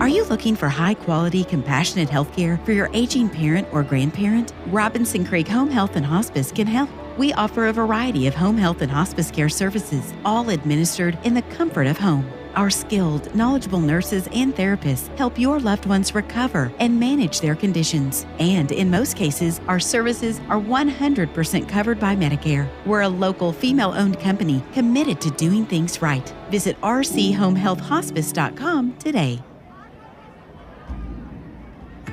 Are you looking for high-quality, compassionate healthcare for your aging parent or grandparent? Robinson Creek Home Health and Hospice can help. We offer a variety of home health and hospice care services, all administered in the comfort of home. Our skilled, knowledgeable nurses and therapists help your loved ones recover and manage their conditions. And in most cases, our services are 100% covered by Medicare. We're a local, female-owned company committed to doing things right. Visit rchomehealthhospice.com today.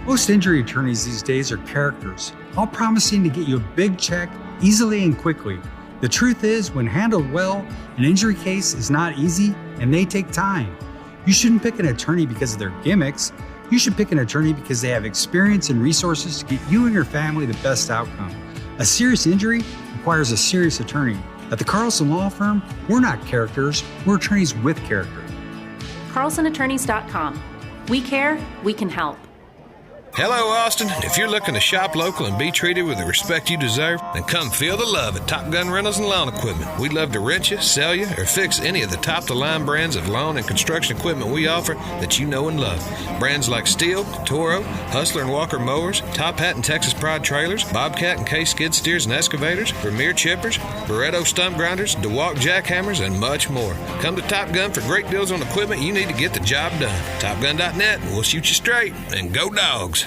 Most injury attorneys these days are characters, all promising to get you a big check easily and quickly. The truth is, when handled well, an injury case is not easy and they take time. You shouldn't pick an attorney because of their gimmicks. You should pick an attorney because they have experience and resources to get you and your family the best outcome. A serious injury requires a serious attorney. At the Carlson Law Firm, we're not characters, we're attorneys with character. CarlsonAttorneys.com. We care, we can help. Hello, Austin. If you're looking to shop local and be treated with the respect you deserve, then come feel the love at Top Gun Rentals and Lawn Equipment. We'd love to rent you, sell you, or fix any of the top-of-the-line brands of lawn and construction equipment we offer that you know and love. Brands like Steel, Toro, Hustler and Walker mowers, Top Hat and Texas Pride trailers, Bobcat and Case skid steers and excavators, Vermeer chippers, Barretto stump grinders, DeWalk jackhammers, and much more. Come to Top Gun for great deals on equipment you need to get the job done. TopGun.net, and we'll shoot you straight. And go Dogs!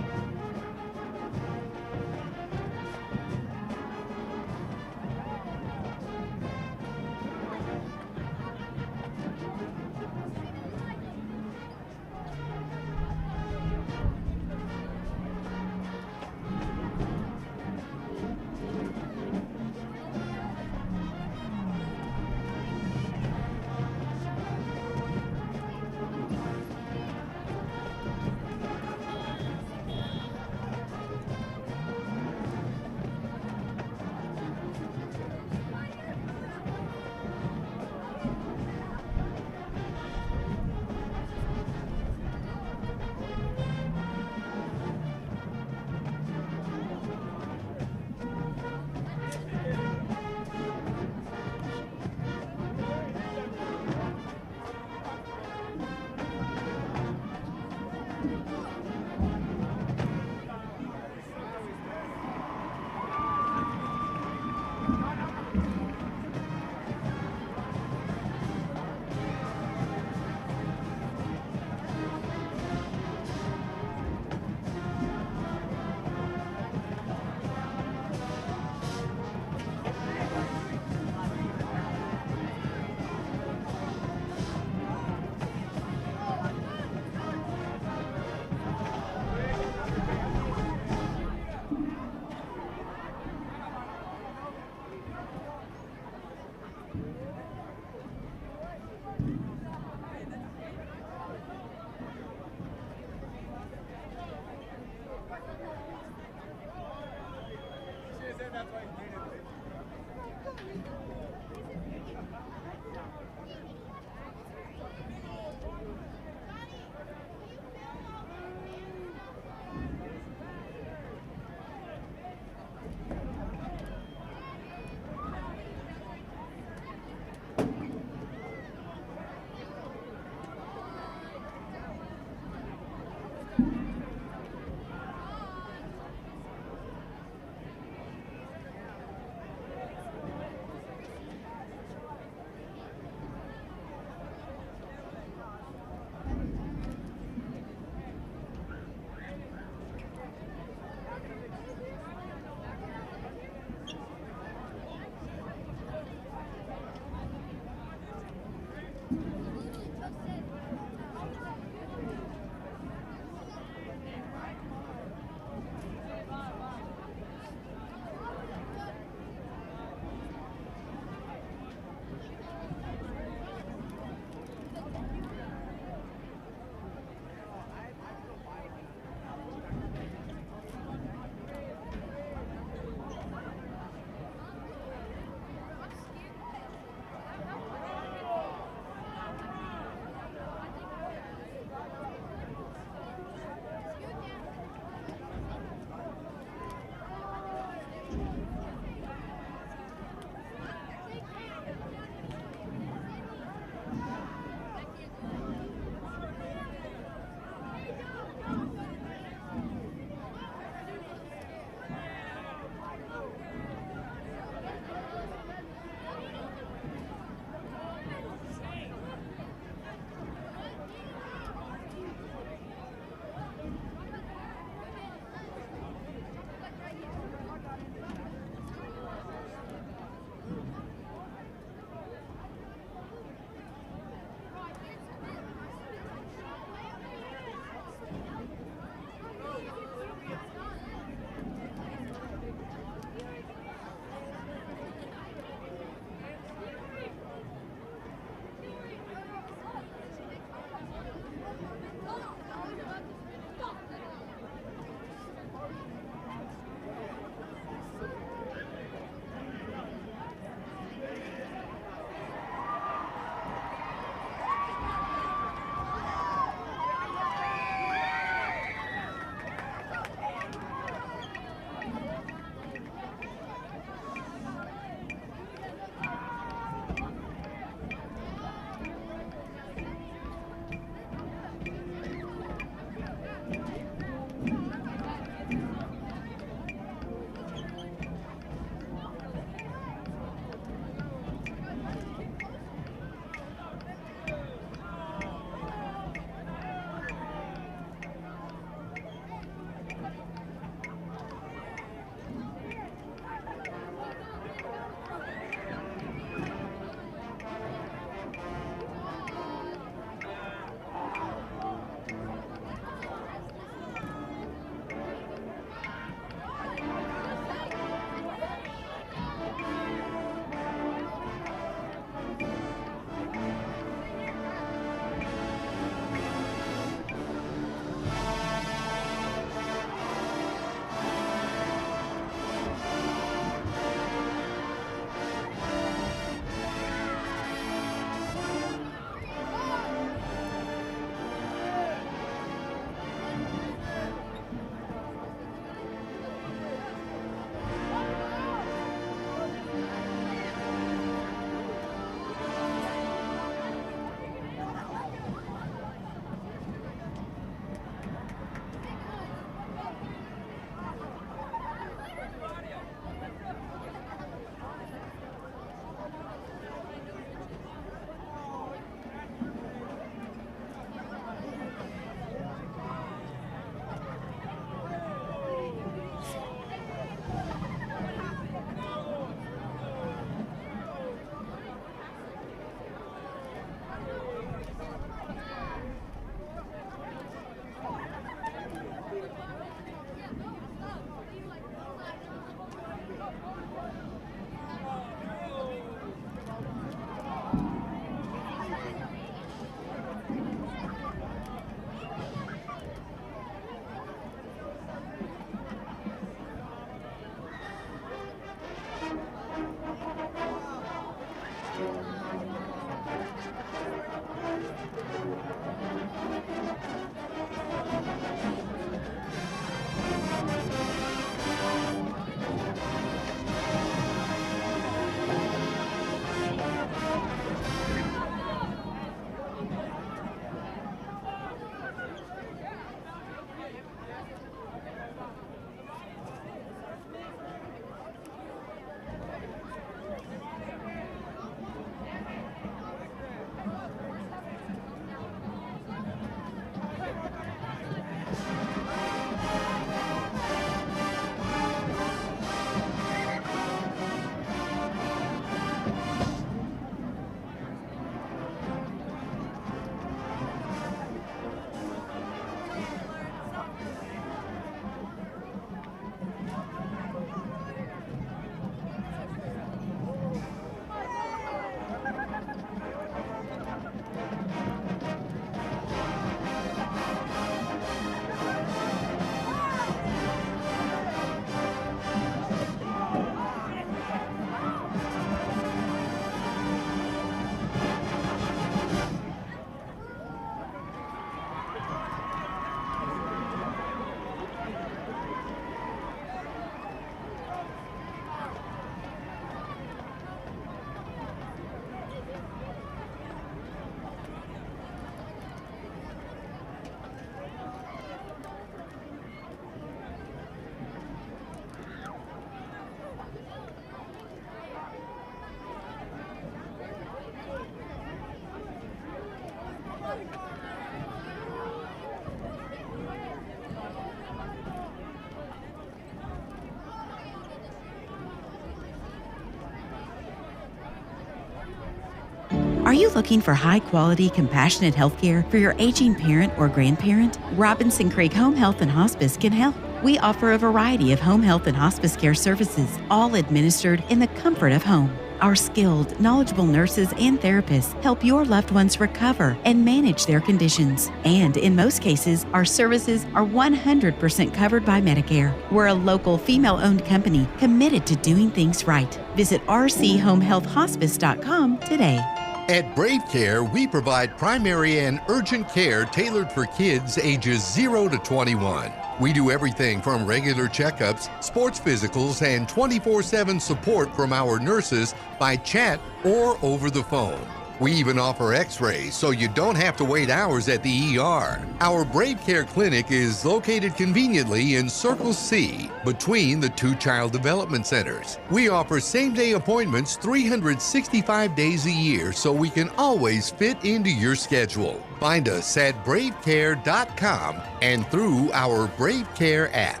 Are you looking for high-quality, compassionate health care for your aging parent or grandparent? Robinson Creek Home Health and Hospice can help. We offer a variety of home health and hospice care services, all administered in the comfort of home. Our skilled, knowledgeable nurses and therapists help your loved ones recover and manage their conditions. And in most cases, our services are 100% covered by Medicare. We're a local, female-owned company committed to doing things right. Visit rchomehealthhospice.com today. At Brave Care, we provide primary and urgent care tailored for kids ages 0 to 21. We do everything from regular checkups, sports physicals, and 24/7 support from our nurses by chat or over the phone. We even offer x-rays so you don't have to wait hours at the ER. Our Brave Care Clinic is located conveniently in Circle C between the two child development centers. We offer same-day appointments 365 days a year so we can always fit into your schedule. Find us at bravecare.com and through our Brave Care app.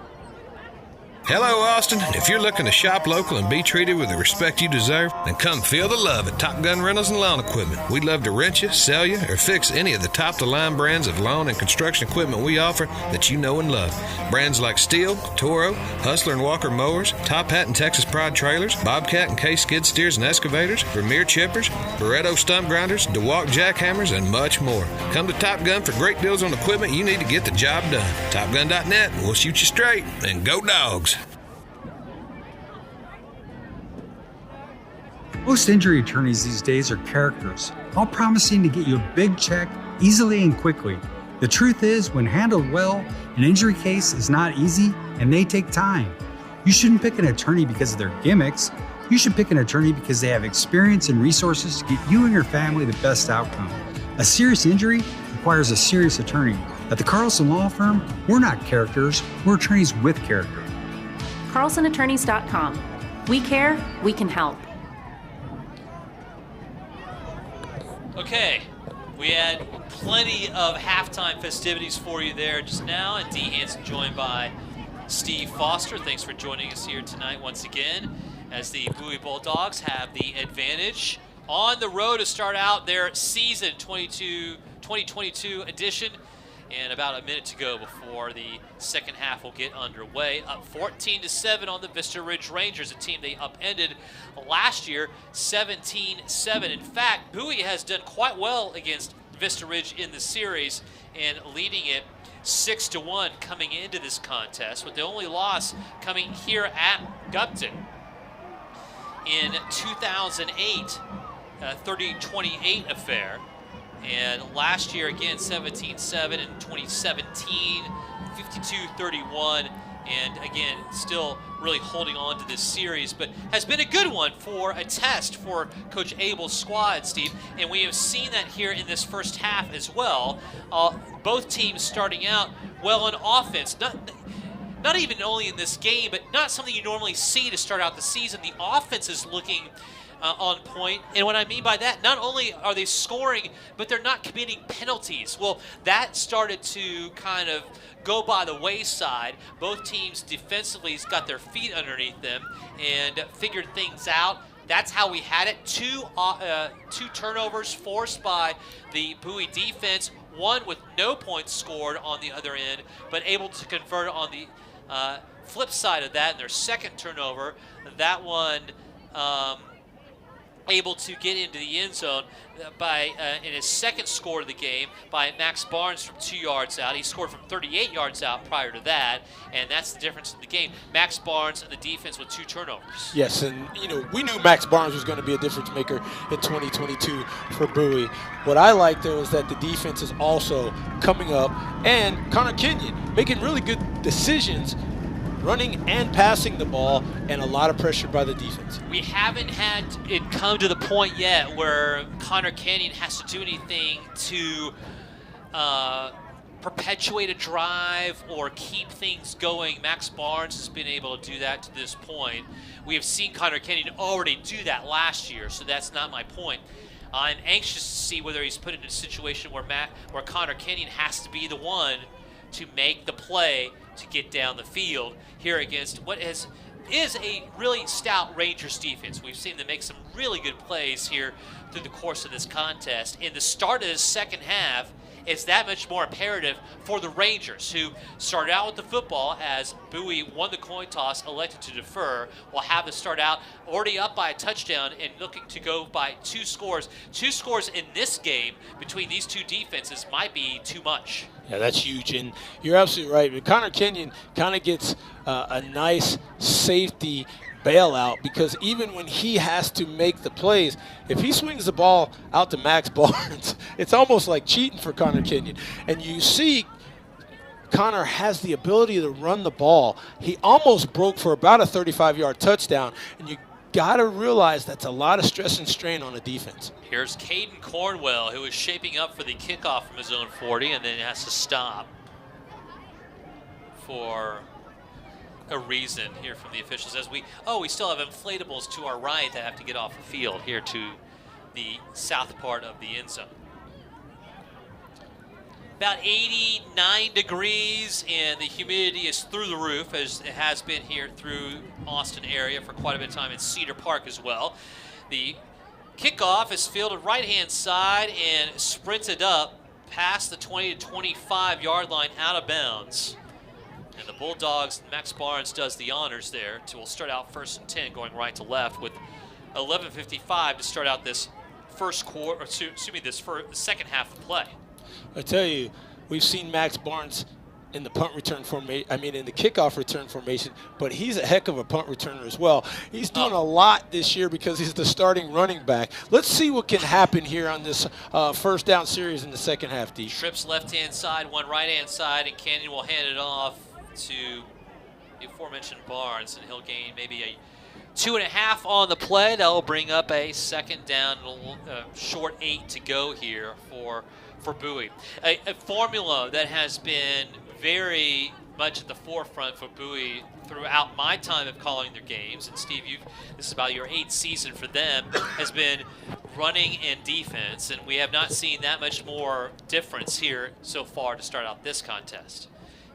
Hello, Austin. If you're looking to shop local and be treated with the respect you deserve, then come feel the love at Top Gun Rentals and Lawn Equipment. We'd love to rent you, sell you, or fix any of the top-of-the-line brands of lawn and construction equipment we offer that you know and love. Brands like Steel, Toro, Hustler and Walker mowers, Top Hat and Texas Pride trailers, Bobcat and Case skid steers and excavators, Vermeer chippers, Barretto stump grinders, DeWalk jackhammers, and much more. Come to Top Gun for great deals on equipment you need to get the job done. TopGun.net, and we'll shoot you straight. And go Dogs! Most injury attorneys these days are characters, all promising to get you a big check easily and quickly. The truth is, when handled well, an injury case is not easy and they take time. You shouldn't pick an attorney because of their gimmicks. You should pick an attorney because they have experience and resources to get you and your family the best outcome. A serious injury requires a serious attorney. At the Carlson Law Firm, we're not characters, we're attorneys with character. CarlsonAttorneys.com. We care, we can help. Okay, we had plenty of halftime festivities for you there just now, and Dee Hanson joined by Steve Foster. Thanks for joining us here tonight once again, as the Bowie Bulldogs have the advantage on the road to start out their season 2022 edition. And about a minute to go before the second half will get underway. Up 14-7 on the Vista Ridge Rangers, a team they upended last year, 17-7. In fact, Bowie has done quite well against Vista Ridge in the series and leading it 6-1 coming into this contest, with the only loss coming here at Gupton in 2008, 30-28 affair. And last year, again, 17-7. In 2017, 52-31. And again, still really holding on to this series, but has been a good one for a test for Coach Abel's squad, Steve. And we have seen that here in this first half as well. Both teams starting out well on offense. Not even only in this game, but not something you normally see to start out the season. The offense is looking on point. And what I mean by that, not only are they scoring, but they're not committing penalties. Well, that started to kind of go by the wayside. Both teams defensively got their feet underneath them and figured things out. That's how we had it. Two turnovers forced by the Bowie defense, one with no points scored on the other end, but able to convert on the flip side of that in their second turnover. That one able to get into the end zone by in his second score of the game by Max Barnes from 2 yards out. He scored from 38 yards out prior to that, and that's the difference in the game. Max Barnes and the defense with 2 turnovers. Yes, and we knew Max Barnes was going to be a difference maker in 2022 for Bowie. What I like, though, is that the defense is also coming up, and Connor Kenyon making really good decisions, running and passing the ball, and a lot of pressure by the defense. We haven't had it come to the point yet where Connor Kenyon has to do anything to perpetuate a drive or keep things going. Max Barnes has been able to do that to this point. We have seen Connor Kenyon already do that last year, so that's not my point. I'm anxious to see whether he's put in a situation where Connor Kenyon has to be the one to make the play to get down the field here against what has is a really stout Rangers defense. We've seen them make some really good plays here through the course of this contest. In the start of the second half, it's that much more imperative for the Rangers, who started out with the football as Bowie won the coin toss, elected to defer. Will have to start out already up by a touchdown and looking to go by 2 scores. 2 scores in this game between these two defenses might be too much. Yeah, that's huge, and you're absolutely right. But Connor Kenyon kind of gets a nice safety bailout, because even when he has to make the plays, if he swings the ball out to Max Barnes, it's almost like cheating for Connor Kenyon. And you see Connor has the ability to run the ball. He almost broke for about a 35-yard touchdown, and you got to realize that's a lot of stress and strain on a defense. Here's Caden Cornwell, who is shaping up for the kickoff from his own 40, and then has to stop for a reason here from the officials, as we still have inflatables to our right that have to get off the field here to the south part of the end zone. About 89 degrees, and the humidity is through the roof, as it has been here through Austin area for quite a bit of time in Cedar Park as well. The kickoff is fielded right-hand side and sprinted up past the 20 to 25-yard line out of bounds. And the Bulldogs, Max Barnes does the honors there. We'll start out 1st and 10, going right to left with 11:55 to start out this second half of play. I tell you, we've seen Max Barnes in the punt return formation, in the kickoff return formation, but he's a heck of a punt returner as well. He's doing a lot this year because he's the starting running back. Let's see what can happen here on this first down series in the second half, D. Trips left-hand side, one right-hand side, and Canyon will hand it off to the aforementioned Barnes, and he'll gain maybe a 2.5 on the play. That will bring up a second down, short 8 to go here for Bowie. A formula that has been very much at the forefront for Bowie throughout my time of calling their games, and Steve, this is about your 8th season for them, has been running and defense, and we have not seen that much more difference here so far to start out this contest.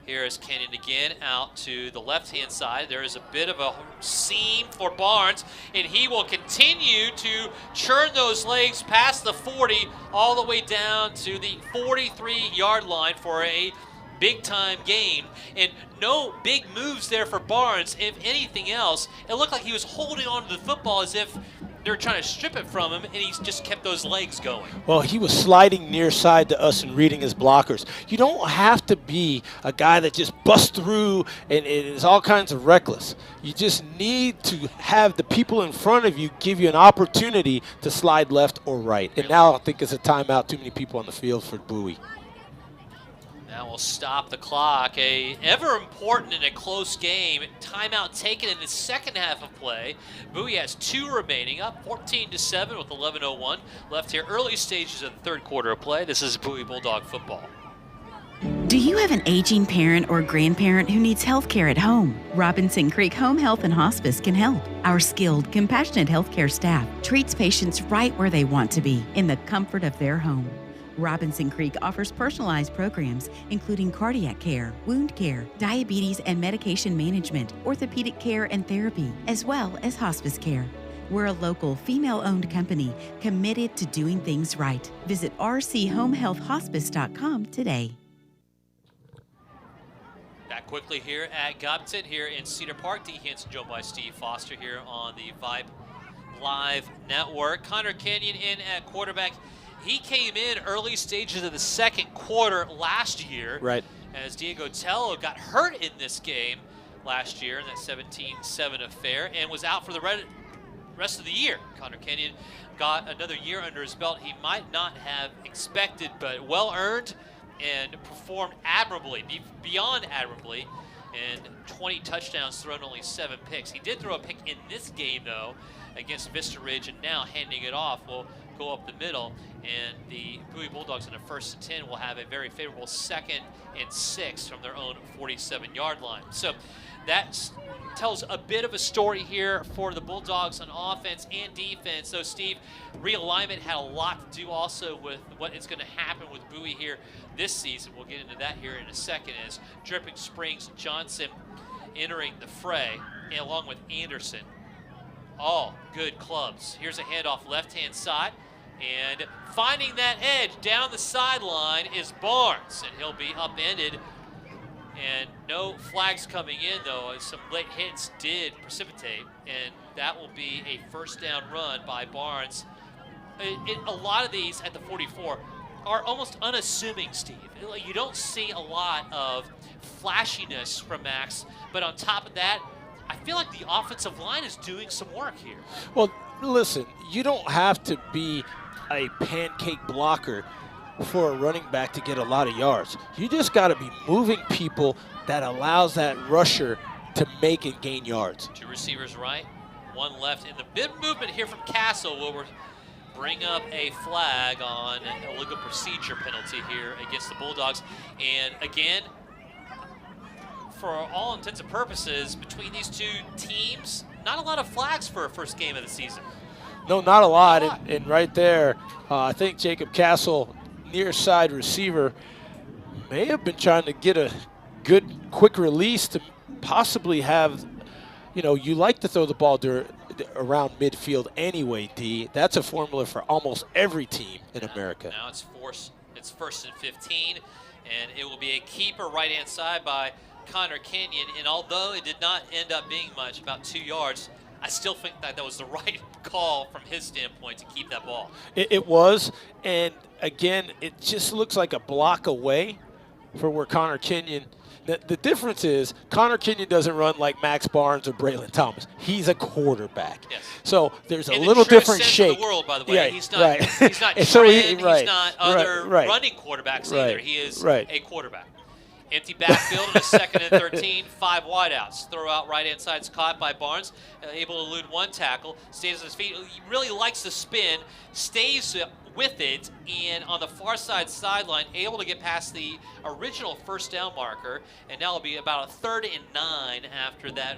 Here is Kenyon again out to the left-hand side. There is a bit of a seam for Barnes, and he will continue to churn those legs past the 40 all the way down to the 43-yard line for a big-time gain. And no big moves there for Barnes. If anything else, it looked like he was holding on to the football as if they were trying to strip it from him, and he's just kept those legs going. Well, he was sliding near side to us and reading his blockers. You don't have to be a guy that just busts through and is all kinds of reckless. You just need to have the people in front of you give you an opportunity to slide left or right. And now I think it's a timeout. Too many people on the field for Bowie. Now we'll stop the clock. A ever important in a close game. Timeout taken in the second half of play. Bowie has 2 remaining, up 14-7 with 11:01 left here. Early stages of the third quarter of play. This is Bowie Bulldog football. Do you have an aging parent or grandparent who needs health care at home? Robinson Creek Home Health and Hospice can help. Our skilled, compassionate healthcare staff treats patients right where they want to be, in the comfort of their home. Robinson Creek offers personalized programs including cardiac care, wound care, diabetes and medication management, orthopedic care and therapy, as well as hospice care. We're a local, female-owned company committed to doing things right. Visit rchomehealthhospice.com today. Back quickly here at Gobson here in Cedar Park. D. Hanson joined by Steve Foster here on the Vype Live Network. Connor Kenyon in at quarterback. He came in early stages of the second quarter last year, right, as Diego Tello got hurt in this game last year in that 17-7 affair and was out for the rest of the year. Connor Kenyon got another year under his belt he might not have expected, but well earned and performed admirably, beyond admirably, and 20 touchdowns thrown, only 7 picks. He did throw a pick in this game, though, against Vista Ridge, and now handing it off will go up the middle, and the Bowie Bulldogs in a 1st and 10 will have a very favorable 2nd and 6 from their own 47-yard line. So that tells a bit of a story here for the Bulldogs on offense and defense. So Steve, realignment had a lot to do also with what is going to happen with Bowie here this season. We'll get into that here in a second as Dripping Springs Johnson entering the fray. along with Anderson. All good clubs. Here's a handoff left-hand side. And finding that edge down the sideline is Barnes, and he'll be upended. And no flags coming in, though, as some late hits did precipitate. And that will be a first down run by Barnes. A lot of these at the 44 are almost unassuming, Steve. You don't see a lot of flashiness from Max, but on top of that, I feel like the offensive line is doing some work here. Well, listen, you don't have to be a pancake blocker for a running back to get a lot of yards. You just got to be moving people that allows that rusher to make and gain yards. 2 receivers right, 1 left. In the big movement here from Castle will bring up a flag on an illegal procedure penalty here against the Bulldogs. And again, for all intents and purposes, between these 2 teams, not a lot of flags for a first game of the season. No, not a lot. And right there, I think Jacob Castle, near side receiver, may have been trying to get a good quick release to possibly have, you like to throw the ball around midfield anyway, D. That's a formula for almost every team in America. Now it's first and 15, and it will be a keeper right-hand side by Connor Kenyon. And although it did not end up being much, about 2 yards, I still think that was the right call from his standpoint to keep that ball. It was, and again, it just looks like a block away for where Connor Kenyon. The difference is Connor Kenyon doesn't run like Max Barnes or Braylon Thomas. He's a quarterback. Yes. So there's a in little the truest different sense shape. of the world, by the way. Yeah, he's not. right. He's not So Trent, right, he's not other right. running quarterbacks Right. either. He is Right. a quarterback. Empty backfield in a 2nd and 13, 5 wideouts. Throw out right-hand side is caught by Barnes, able to elude 1 tackle, stays on his feet. He really likes the spin, stays with it, and on the far sideline, able to get past the original first down marker, and now it'll be about a 3rd and 9 after that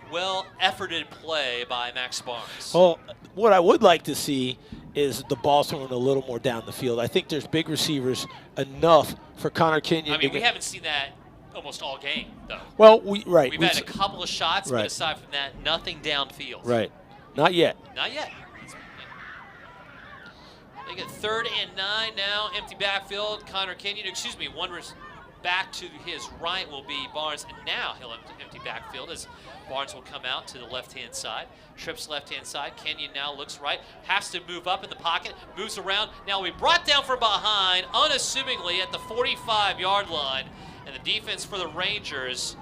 well-efforted play by Max Barnes. Well, what I would like to see is the ball thrown a little more down the field. I think there's big receivers enough for Connor Kenyon. I mean, we haven't seen that almost all game, though. Well, we've had a couple of shots, but aside from that, nothing downfield. Right. Not yet. Not yet. They get 3rd and 9 now. Empty backfield. Connor Kenyon, one back to his right will be Barnes, and now he'll have empty backfield as Barnes will come out to the left-hand side. Trips left-hand side. Kenyon now looks right. Has to move up in the pocket. Moves around. Now we brought down from behind, unassumingly at the 45-yard line. And the defense for the Rangers,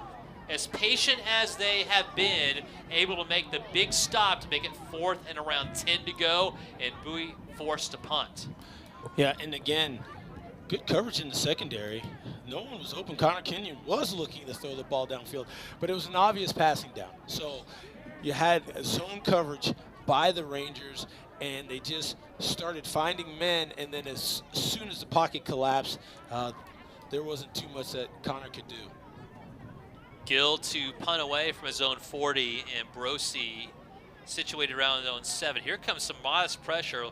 as patient as they have been, able to make the big stop to make it 4th and around 10 to go, and Bowie forced to punt. Yeah, and again, good coverage in the secondary. No one was open. Connor Kenyon was looking to throw the ball downfield, but it was an obvious passing down. So you had a zone coverage by the Rangers, and they just started finding men, and then as soon as the pocket collapsed, there wasn't too much that Connor could do. Gill to punt away from his own 40, and Brosi situated around his own 7. Here comes some modest pressure.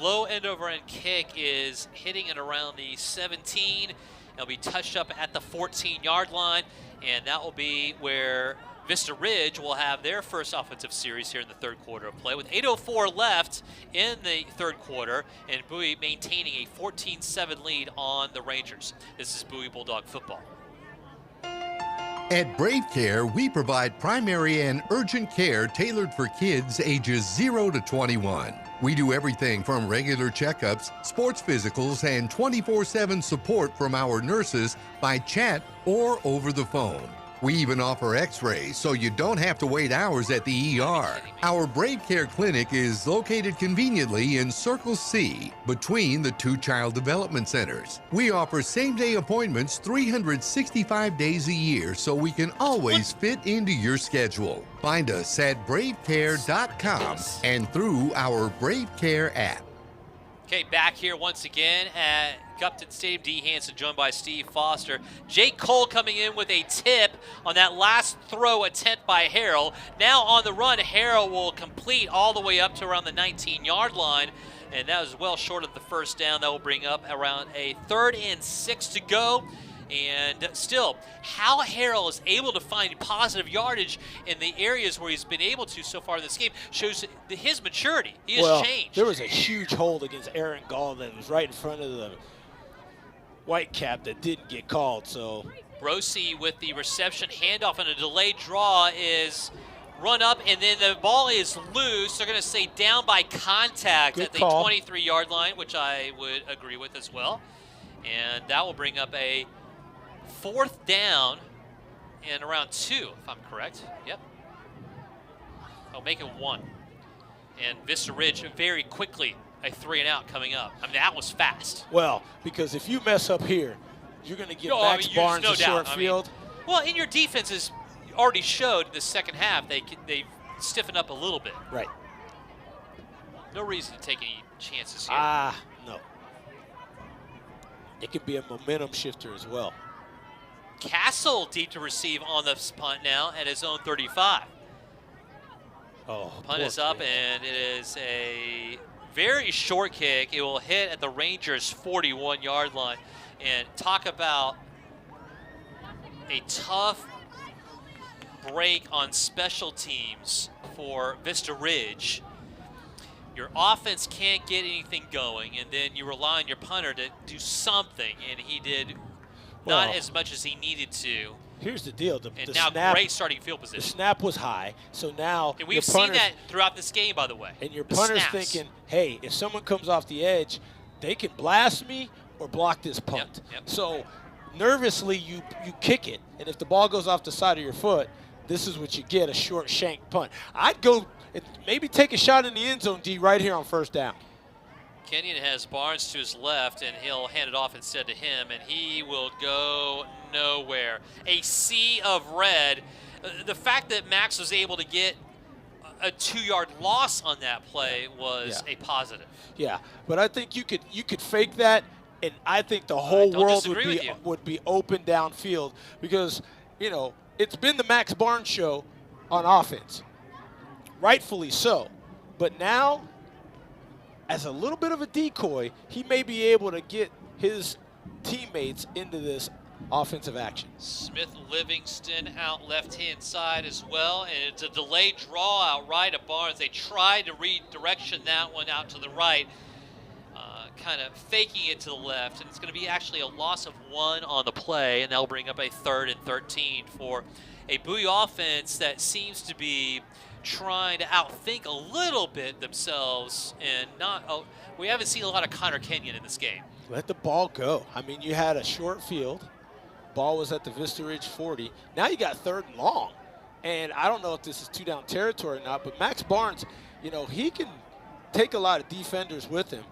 Low end over end kick is hitting it around the 17. It'll be touched up at the 14-yard line, and that will be where Vista Ridge will have their first offensive series here in the 3rd quarter of play with 8:04 left in the 3rd quarter, and Bowie maintaining a 14-7 lead on the Rangers. This is Bowie Bulldog football. At Brave Care, we provide primary and urgent care tailored for kids ages 0 to 21. We do everything from regular checkups, sports physicals, and 24/7 support from our nurses by chat or over the phone. We even offer x-rays so you don't have to wait hours at the ER. Our Brave Care Clinic is located conveniently in Circle C between the 2 child development centers. We offer same-day appointments 365 days a year so we can always fit into your schedule. Find us at bravecare.com and through our Brave Care app. Okay, back here once again at Gupton Stadium. D. Hanson joined by Steve Foster. Jake Cole coming in with a tip on that last throw attempt by Harrell. Now on the run, Harrell will complete all the way up to around the 19-yard line, and that was well short of the first down. That will bring up around a 3rd and 6 to go. And still, how Harrell is able to find positive yardage in the areas where he's been able to so far in this game shows his maturity. He has changed. There was a huge hold against Aaron Gall that was right in front of the white cap that didn't get called. So Brosi with the reception, handoff, and a delayed draw is run up, and then the ball is loose. They're going to say down by contact at the 23-yard line, which I would agree with as well. And that will bring up a 4th down and around 2, if I'm correct. Yep. I'll make it 1. And Vista Ridge very quickly a 3-and-out coming up. I mean, that was fast. Well, because if you mess up here, you're going to get Max Barnes a short field. Well, in your defenses already showed in the second half they stiffened up a little bit. Right. No reason to take any chances here. No. It could be a momentum shifter as well. Castle deep to receive on the punt now at his own 35. Punt is up, and it is a very short kick. It will hit at the Rangers' 41-yard line. And talk about a tough break on special teams for Vista Ridge. Your offense can't get anything going, and then you rely on your punter to do something, and he did not as much as he needed to. Here's the deal. Great starting field position. The snap was high, so now and we've seen that throughout this game, by the way. And your punter's thinking, hey, if someone comes off the edge, they can blast me or block this punt. Yep. So nervously, you kick it, and if the ball goes off the side of your foot, this is what you get, a short shank punt. I'd go and maybe take a shot in the end zone, D, right here on 1st down. Kenyon has Barnes to his left, and he'll hand it off instead to him, and he will go nowhere. A sea of red. The fact that Max was able to get a 2-yard loss on that play was a positive. Yeah, but I think you could fake that, and I think the whole world would be open downfield because, you know, it's been the Max Barnes show on offense, rightfully so. But now, as a little bit of a decoy, he may be able to get his teammates into this offensive action. Smith Livingston out left-hand side as well, and it's a delayed draw out right of Barnes. They tried to redirection that one out to the right, kind of faking it to the left, and it's going to be actually a loss of 1 on the play, and that'll bring up a 3rd and 13 for a Bowie offense that seems to be trying to outthink a little bit themselves, and we haven't seen a lot of Connor Kenyon in this game. Let the ball go. I mean, you had a short field. Ball was at the Vista Ridge 40. Now you got 3rd and long, and I don't know if this is 2-down territory or not, but Max Barnes, you know, he can take a lot of defenders with him.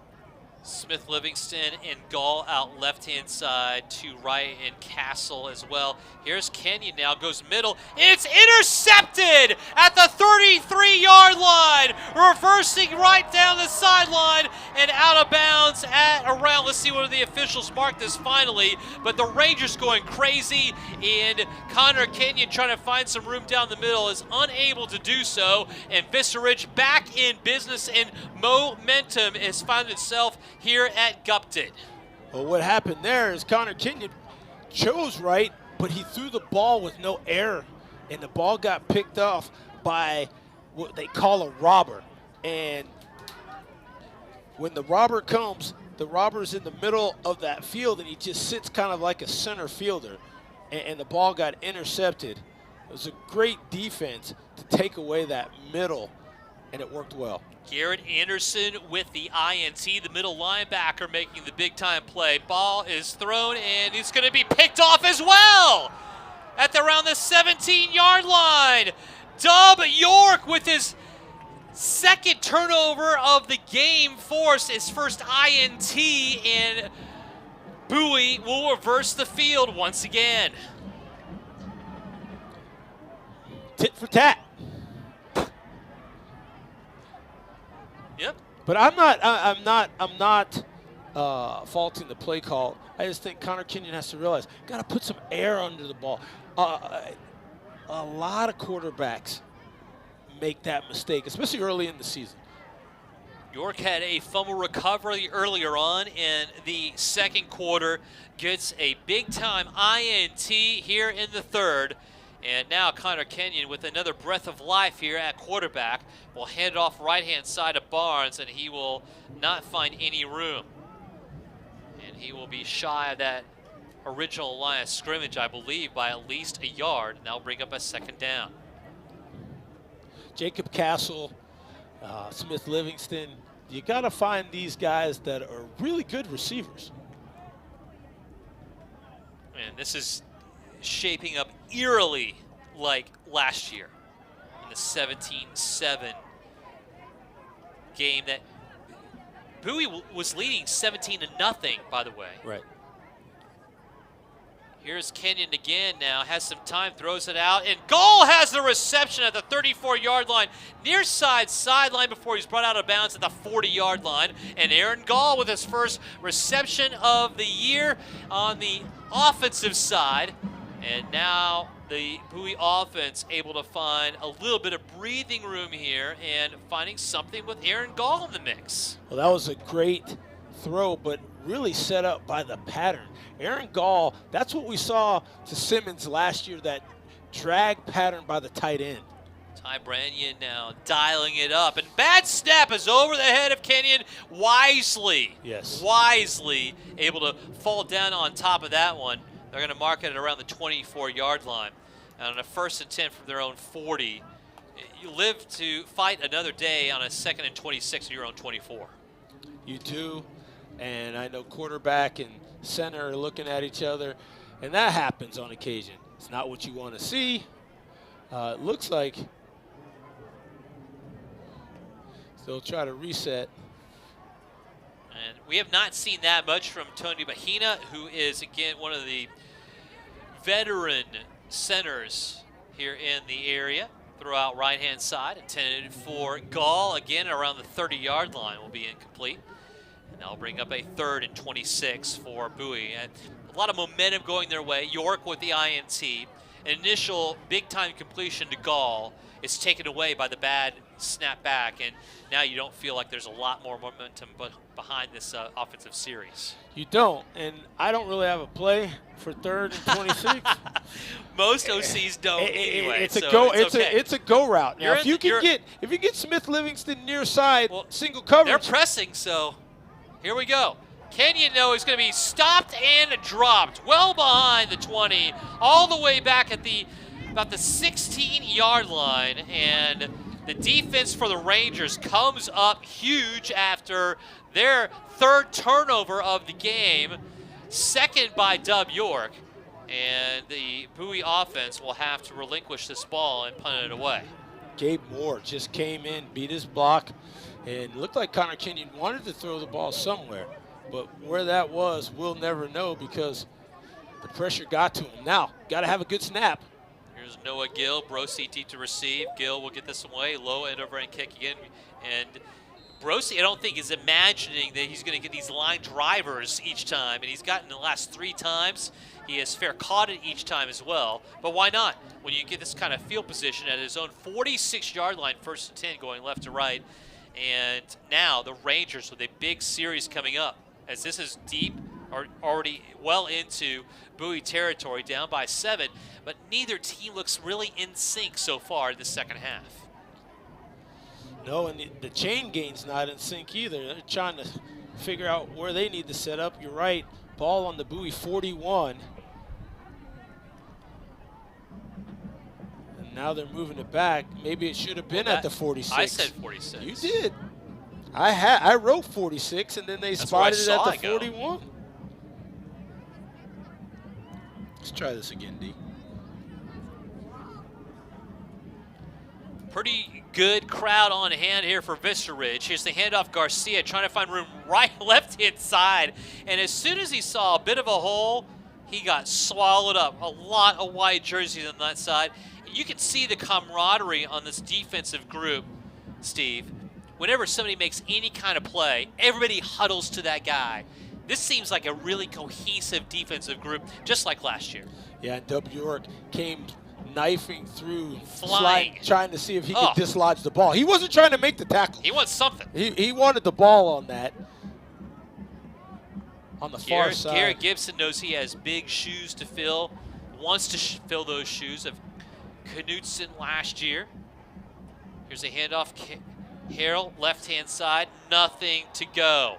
Smith Livingston and Gall out left-hand side to right, and Castle as well. Here's Kenyon now, goes middle. It's intercepted at the 33-yard line, reversing right down the sideline and out of bounds at around, let's see what the officials mark this finally, but the Rangers going crazy, and Connor Kenyon trying to find some room down the middle is unable to do so, and Vista Ridge back in business, and momentum has found itself here at Gupton. Well, what happened there is Connor Kenyon chose right, but he threw the ball with no error, and the ball got picked off by what they call a robber. And when the robber comes, the robber's in the middle of that field, and he just sits kind of like a center fielder, and the ball got intercepted. It was a great defense to take away that middle, and it worked well. Garrett Anderson with the INT, the middle linebacker making the big-time play. Ball is thrown, and it's going to be picked off as well at around the 17-yard line. Dub York with his 2nd turnover of the game forced his first INT, and Bowie will reverse the field once again. Tit for tat. Yep. But I'm not faulting the play call. I just think Connor Kenyon has to realize, got to put some air under the ball. A lot of quarterbacks make that mistake, especially early in the season. York had a fumble recovery earlier on in the second quarter, gets a big-time INT here in the third, and now Connor Kenyon with another breath of life here at quarterback will hand it off right-hand side of Barnes, and he will not find any room. And he will be shy of that original line of scrimmage, I believe, by at least a yard, and that'll bring up a second down. Jacob Castle, Smith Livingston, you got to find these guys that are really good receivers. And this is shaping up eerily like last year in the 17-7 game that Bowie was leading 17-0, by the way. Right. Here's Kenyon again now, has some time, throws it out, and Gall has the reception at the 34-yard line, near side sideline before he's brought out of bounds at the 40-yard line. And Aaron Gall with his first reception of the year on the offensive side. And now the Bowie offense able to find a little bit of breathing room here and finding something with Aaron Gall in the mix. Well, that was a great throw, but really set up by the pattern. Aaron Gall, that's what we saw to Simmons last year, that drag pattern by the tight end. Ty Branyan now dialing it up, and bad snap is over the head of Kenyon. Wisely able to fall down on top of that one. They're going to mark it around the 24-yard line. And on a 1st and 10 from their own 40, you live to fight another day on a 2nd and 26 of your own 24. You do, and I know quarterback and center are looking at each other, and that happens on occasion. It's not what you want to see. It looks like they'll try to reset. And we have not seen that much from Tony Mahina, who is, again, one of the veteran centers here in the area. Throw out right-hand side, intended for Gall, again around the 30-yard line, will be incomplete. And that'll bring up a 3rd and 26 for Bowie. And a lot of momentum going their way. York with the INT. An initial big-time completion to Gall is taken away by the bad snap back, and now you don't feel like there's a lot more momentum behind this offensive series. You don't, and I don't really have a play for 3rd and 26. Most OCs don't anyway. It's a so go. It's a go route. Now, if you get Smith Livingston near side, single coverage. They're pressing, so here we go. Kenyon, though, is going to be stopped and dropped well behind the 20, all the way back at about the 16-yard line, and the defense for the Rangers comes up huge after their 3rd turnover of the game, 2nd by Dub York, and the Bowie offense will have to relinquish this ball and punt it away. Gabe Moore just came in, beat his block, and looked like Connor Kenyon wanted to throw the ball somewhere, but where that was, we'll never know because the pressure got to him. Now, got to have a good snap. Here's Noah Gill, Brosi deep to receive. Gill will get this away, low end over and kick again. And Brosi, I don't think, is imagining that he's going to get these line drivers each time, and he's gotten the last 3 times. He has fair caught it each time as well, but why not? When you get this kind of field position at his own 46-yard line, 1st and 10 going left to right, and now the Rangers with a big series coming up, as this is deep or already well into Bowie territory, down by 7, but neither team looks really in sync so far in the second half. No, and the chain game's not in sync either. They're trying to figure out where they need to set up. You're right, ball on the Bowie 41. And now they're moving it back. Maybe it should have been at the 46. I said 46. You did. I wrote 46, and then they spotted it at the 41. Let's try this again, D. Pretty good crowd on hand here for Vista Ridge. Here's the handoff. Garcia trying to find room right, left-hand side. And as soon as he saw a bit of a hole, he got swallowed up. A lot of white jerseys on that side. You can see the camaraderie on this defensive group, Steve. Whenever somebody makes any kind of play, everybody huddles to that guy. This seems like a really cohesive defensive group, just like last year. Yeah, and Dub York came knifing through, flying, trying to see if he could dislodge the ball. He wasn't trying to make the tackle. He wants something. He wanted the ball on that. On the far side. Garrett Gibson knows he has big shoes to fill, wants to fill those shoes of Knutson last year. Here's a handoff. Harrell, left-hand side, nothing to go.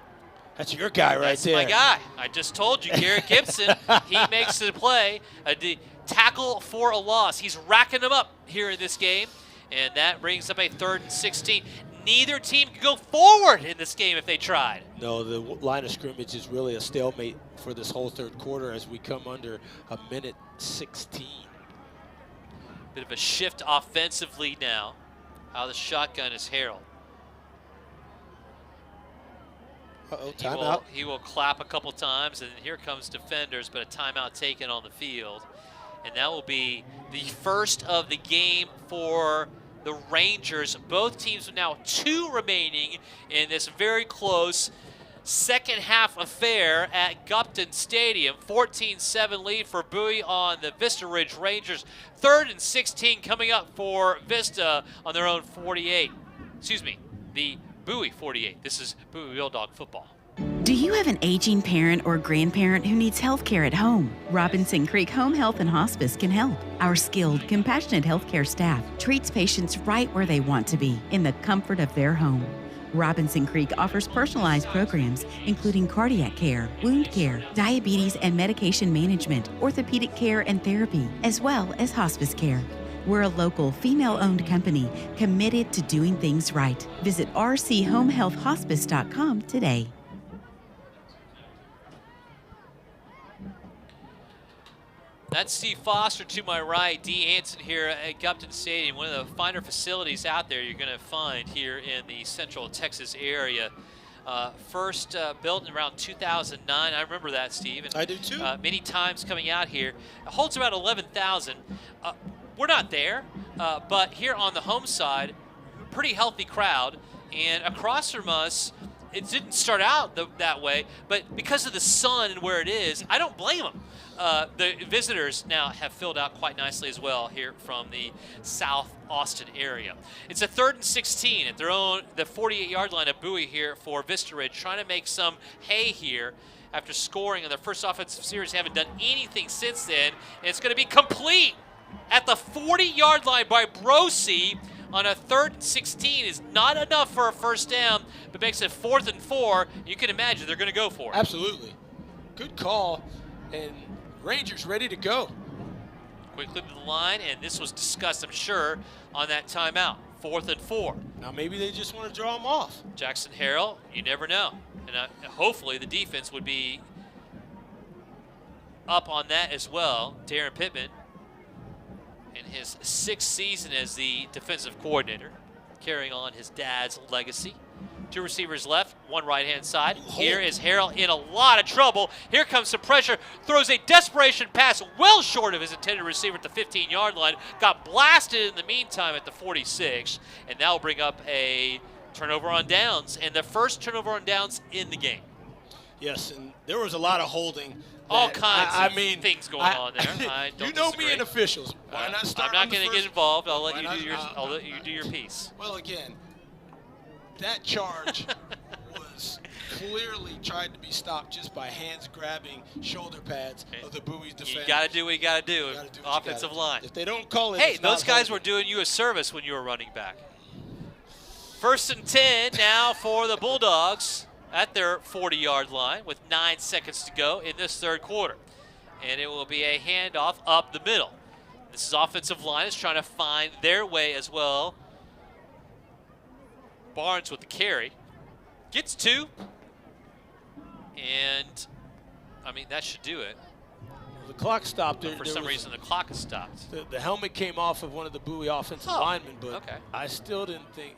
That's your guy right there. That's my guy. I just told you, Garrett Gibson, he makes the play. The tackle for a loss. He's racking them up here in this game, and that brings up a 3rd and 16. Neither team can go forward in this game if they tried. No, the line of scrimmage is really a stalemate for this whole 3rd quarter as we come under a minute 16. Bit of a shift offensively now. Out of the shotgun is Harrell. Timeout. He will clap a couple times, and here comes defenders, but a timeout taken on the field. And that will be the first of the game for the Rangers. Both teams have now 2 remaining in this very close second half affair at Gupton Stadium. 14-7 lead for Bowie on the Vista Ridge Rangers. 3rd and 16 coming up for Vista on their own 48. Excuse me, the Bowie 48. This is Bowie Bulldog football. Do you have an aging parent or grandparent who needs health care at home? Robinson Creek Home Health and Hospice can help. Our skilled, compassionate healthcare staff treats patients right where they want to be, in the comfort of their home. Robinson Creek offers personalized programs, including cardiac care, wound care, diabetes and medication management, orthopedic care and therapy, as well as hospice care. We're a local, female-owned company committed to doing things right. Visit rchomehealthhospice.com today. That's Steve Foster to my right. Dee Hansen here at Gupton Stadium, one of the finer facilities out there you're going to find here in the Central Texas area. First built in around 2009. I remember that, Steve. And, I do too. Many times coming out here. It holds about 11,000. We're not there, but here on the home side, pretty healthy crowd. And across from us, it didn't start out that way, but because of the sun and where it is, I don't blame them. The visitors now have filled out quite nicely as well here from the South Austin area. It's a 3rd and 16 at their own, the 48-yard line of Bowie here for Vista Ridge, trying to make some hay here after scoring in their first offensive series. They haven't done anything since then, and it's going to be complete at the 40-yard line by Brosi on a 3rd and 16 is not enough for a first down, but makes it 4th and 4. You can imagine they're going to go for it. Absolutely. Good call, and Rangers ready to go. Quickly to the line, and this was discussed, I'm sure, on that timeout. 4th and 4. Now maybe they just want to draw them off. Jackson Harrell, you never know. And hopefully the defense would be up on that as well. Darren Pittman, in his 6th season as the defensive coordinator, carrying on his dad's legacy. 2 receivers left, 1 right-hand side. Here is Harrell in a lot of trouble. Here comes some pressure. Throws a desperation pass well short of his intended receiver at the 15-yard line. Got blasted in the meantime at the 46. And that will bring up a turnover on downs. And the first turnover on downs in the game. Yes, and there was a lot of holding. All kinds of things going on there. I don't you know disagree. me and officials. Why not start? I'm not going to get involved. I'll let I'll let you do your piece. Well, again, that charge was clearly tried to be stopped just by hands grabbing shoulder pads of the Bowie's defense. You got to do what you got to do. Offensive line. If they don't call it, hey, those guys were doing you a service when you were running back. 1st and 10 now for the Bulldogs at their 40-yard line with 9 seconds to go in this 3rd quarter. And it will be a handoff up the middle. This is offensive line is trying to find their way as well. Barnes with the carry. Gets 2. And, I mean, that should do it. The clock stopped. For some reason, the clock has stopped. The helmet came off of one of the Bowie offensive linemen, but okay. I still didn't think,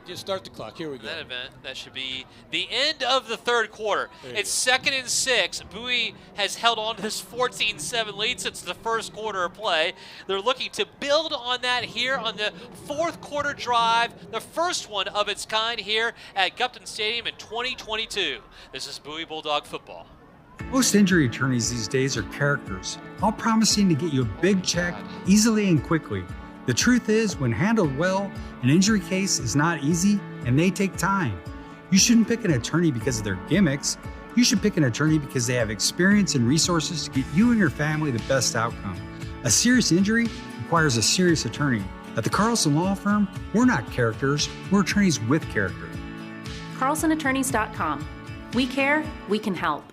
just start the clock. Here we go. That event, that should be the end of the 3rd quarter. It's 2nd and 6. Bowie has held on to this 14-7 lead since the 1st quarter of play. They're looking to build on that here on the 4th quarter drive, the first one of its kind here at Gupton Stadium in 2022. This is Bowie Bulldog football. Most injury attorneys these days are characters, all promising to get you a big check easily and quickly. The truth is, when handled well, an injury case is not easy and they take time. You shouldn't pick an attorney because of their gimmicks. You should pick an attorney because they have experience and resources to get you and your family the best outcome. A serious injury requires a serious attorney. At the Carlson Law Firm, we're not characters, we're attorneys with character. CarlsonAttorneys.com. We care, we can help.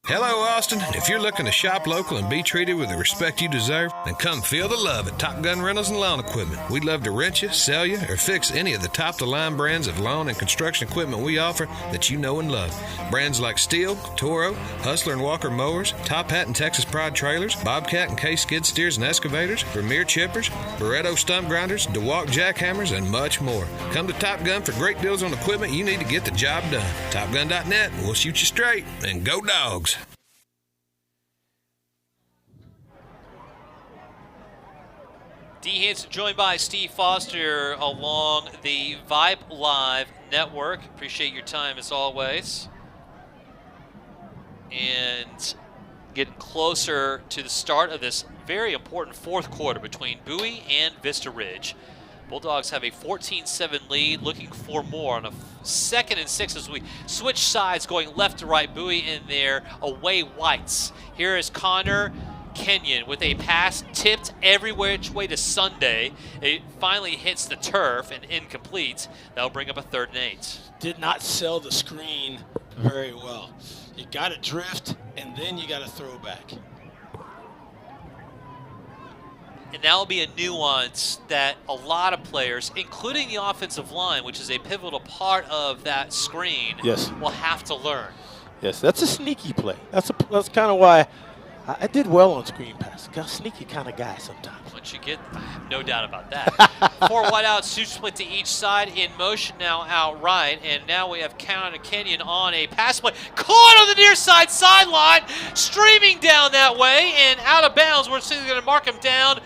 Hello, Austin. If you're looking to shop local and be treated with the respect you deserve, then come feel the love at Top Gun Rentals and Lawn Equipment. We'd love to rent you, sell you, or fix any of the top-of-the-line brands of lawn and construction equipment we offer that you know and love. Brands like Steel, Toro, Hustler and Walker mowers, Top Hat and Texas Pride trailers, Bobcat and Case skid steers and excavators, Vermeer chippers, Barretto stump grinders, DeWalk jackhammers, and much more. Come to Top Gun for great deals on equipment you need to get the job done. TopGun.net, and we'll shoot you straight. And go Dogs! D. Hanson joined by Steve Foster along the Vype Live network. Appreciate your time as always. And getting closer to the start of this very important fourth quarter between Bowie and Vista Ridge. Bulldogs have a 14-7 lead, looking for more on a 2nd and 6 as we switch sides going left to right. Bowie in their away whites. Here is Connor Kenyon with a pass tipped every which way to Sunday. It finally hits the turf and incomplete. That'll bring up a 3rd and 8. Did not sell the screen very well. You got to drift, and then you got to throw back. And that will be a nuance that a lot of players, including the offensive line, which is a pivotal part of that screen, yes, will have to learn. Yes, that's a sneaky play. That's kind of why I did well on screen pass. Got a sneaky kind of guy sometimes. Once you get, I have no doubt about that. 4 wideouts, 2 split to each side, in motion now outright, and now we have Connor Kenyon on a pass play. Caught on the near side sideline, streaming down that way, and out of bounds. We're still going to mark him down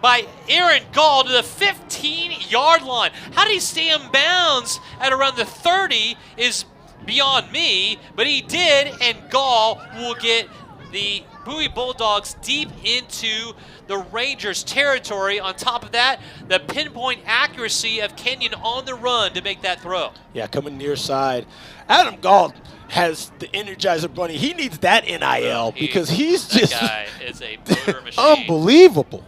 by Aaron Gall to the 15-yard line. How did he stay in bounds at around the 30 is beyond me, but he did, and Gall will get the Bowie Bulldogs deep into the Rangers' territory. On top of that, the pinpoint accuracy of Kenyon on the run to make that throw. Yeah, coming near side. Adam Gall has the Energizer Bunny. He needs that NIL because he's that just guy is a motor machine. Unbelievable.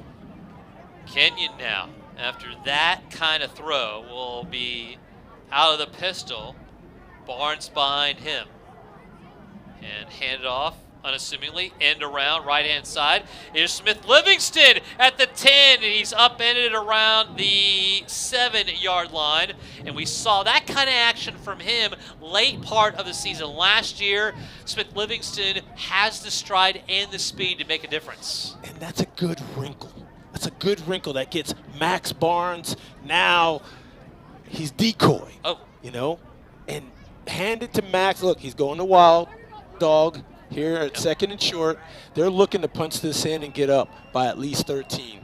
Kenyon now, after that kind of throw, will be out of the pistol. Barnes behind him. And hand it off unassumingly. End around, right-hand side. Here's Smith Livingston at the 10, and he's upended around the 7-yard line. And we saw that kind of action from him late part of the season last year. Smith Livingston has the stride and the speed to make a difference. And that's a good wrinkle. That's a good wrinkle that gets Max Barnes. Now he's decoy. Oh. You know? And hand it to Max. Look, he's going to wild dog here at 2nd and short. They're looking to punch this in and get up by at least 13.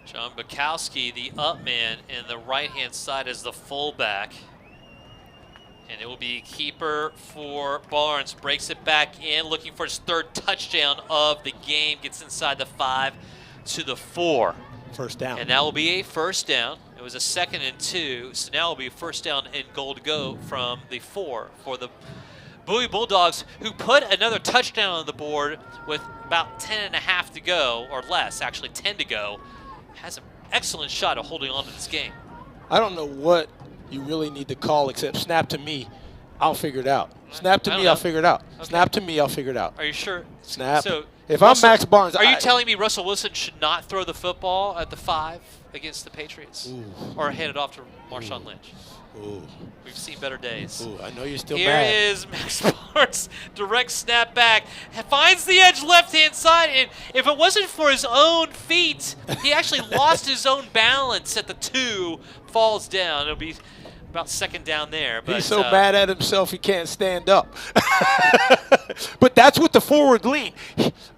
John Bukowski, the up man, in the right-hand side as the fullback. And it will be keeper for Barnes. Breaks it back in, looking for his 3rd touchdown of the game. Gets inside the 5 to the 4. First down. And that will be a first down. It was a 2nd and 2, so now it will be a first down and goal to go from the 4 for the Bowie Bulldogs, who put another touchdown on the board with about 10.5 to go, or less, actually 10 to go. Has an excellent shot of holding on to this game. I don't know what you really need to call except snap to me, I'll figure it out. Snap to me, I'll figure it out. Okay. Snap to me, I'll figure it out. Are you sure? Snap. So if I'm Max Barnes, are you telling me Russell Wilson should not throw the football at the 5 against the Patriots? Ooh. Or hand it off to Marshawn Lynch? Ooh. We've seen better days. Ooh, I know you're still Here mad. Here is Max Barnes, direct snap back. Finds the edge left-hand side, and if it wasn't for his own feet, he actually lost his own balance at the 2, falls down. It'll be about 2nd down there. But, he's so mad at himself he can't stand up. But that's what the forward lean.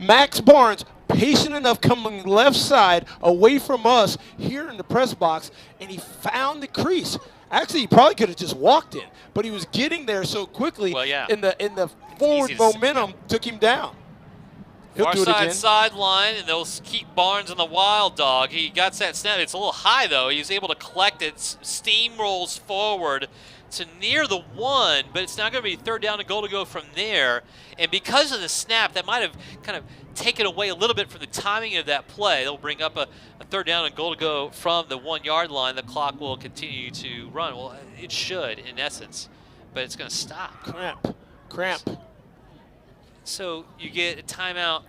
Max Barnes, patient enough coming left side away from us here in the press box, and he found the crease. Actually, he probably could have just walked in, but he was getting there so quickly. Well, yeah. In the forward momentum took him down. He'll Far do it side again. sideline, and they'll keep Barnes on the wild dog. He got that snap. It's a little high, though. He was able to collect it, steamrolls forward to near the 1, but it's not going to be third down and goal to go from there. And because of the snap, that might have kind of taken away a little bit from the timing of that play. They'll bring up a third down and goal to go from the 1 yard line. The clock will continue to run. Well, it should, in essence, but it's going to stop. Cramp. So you get a timeout.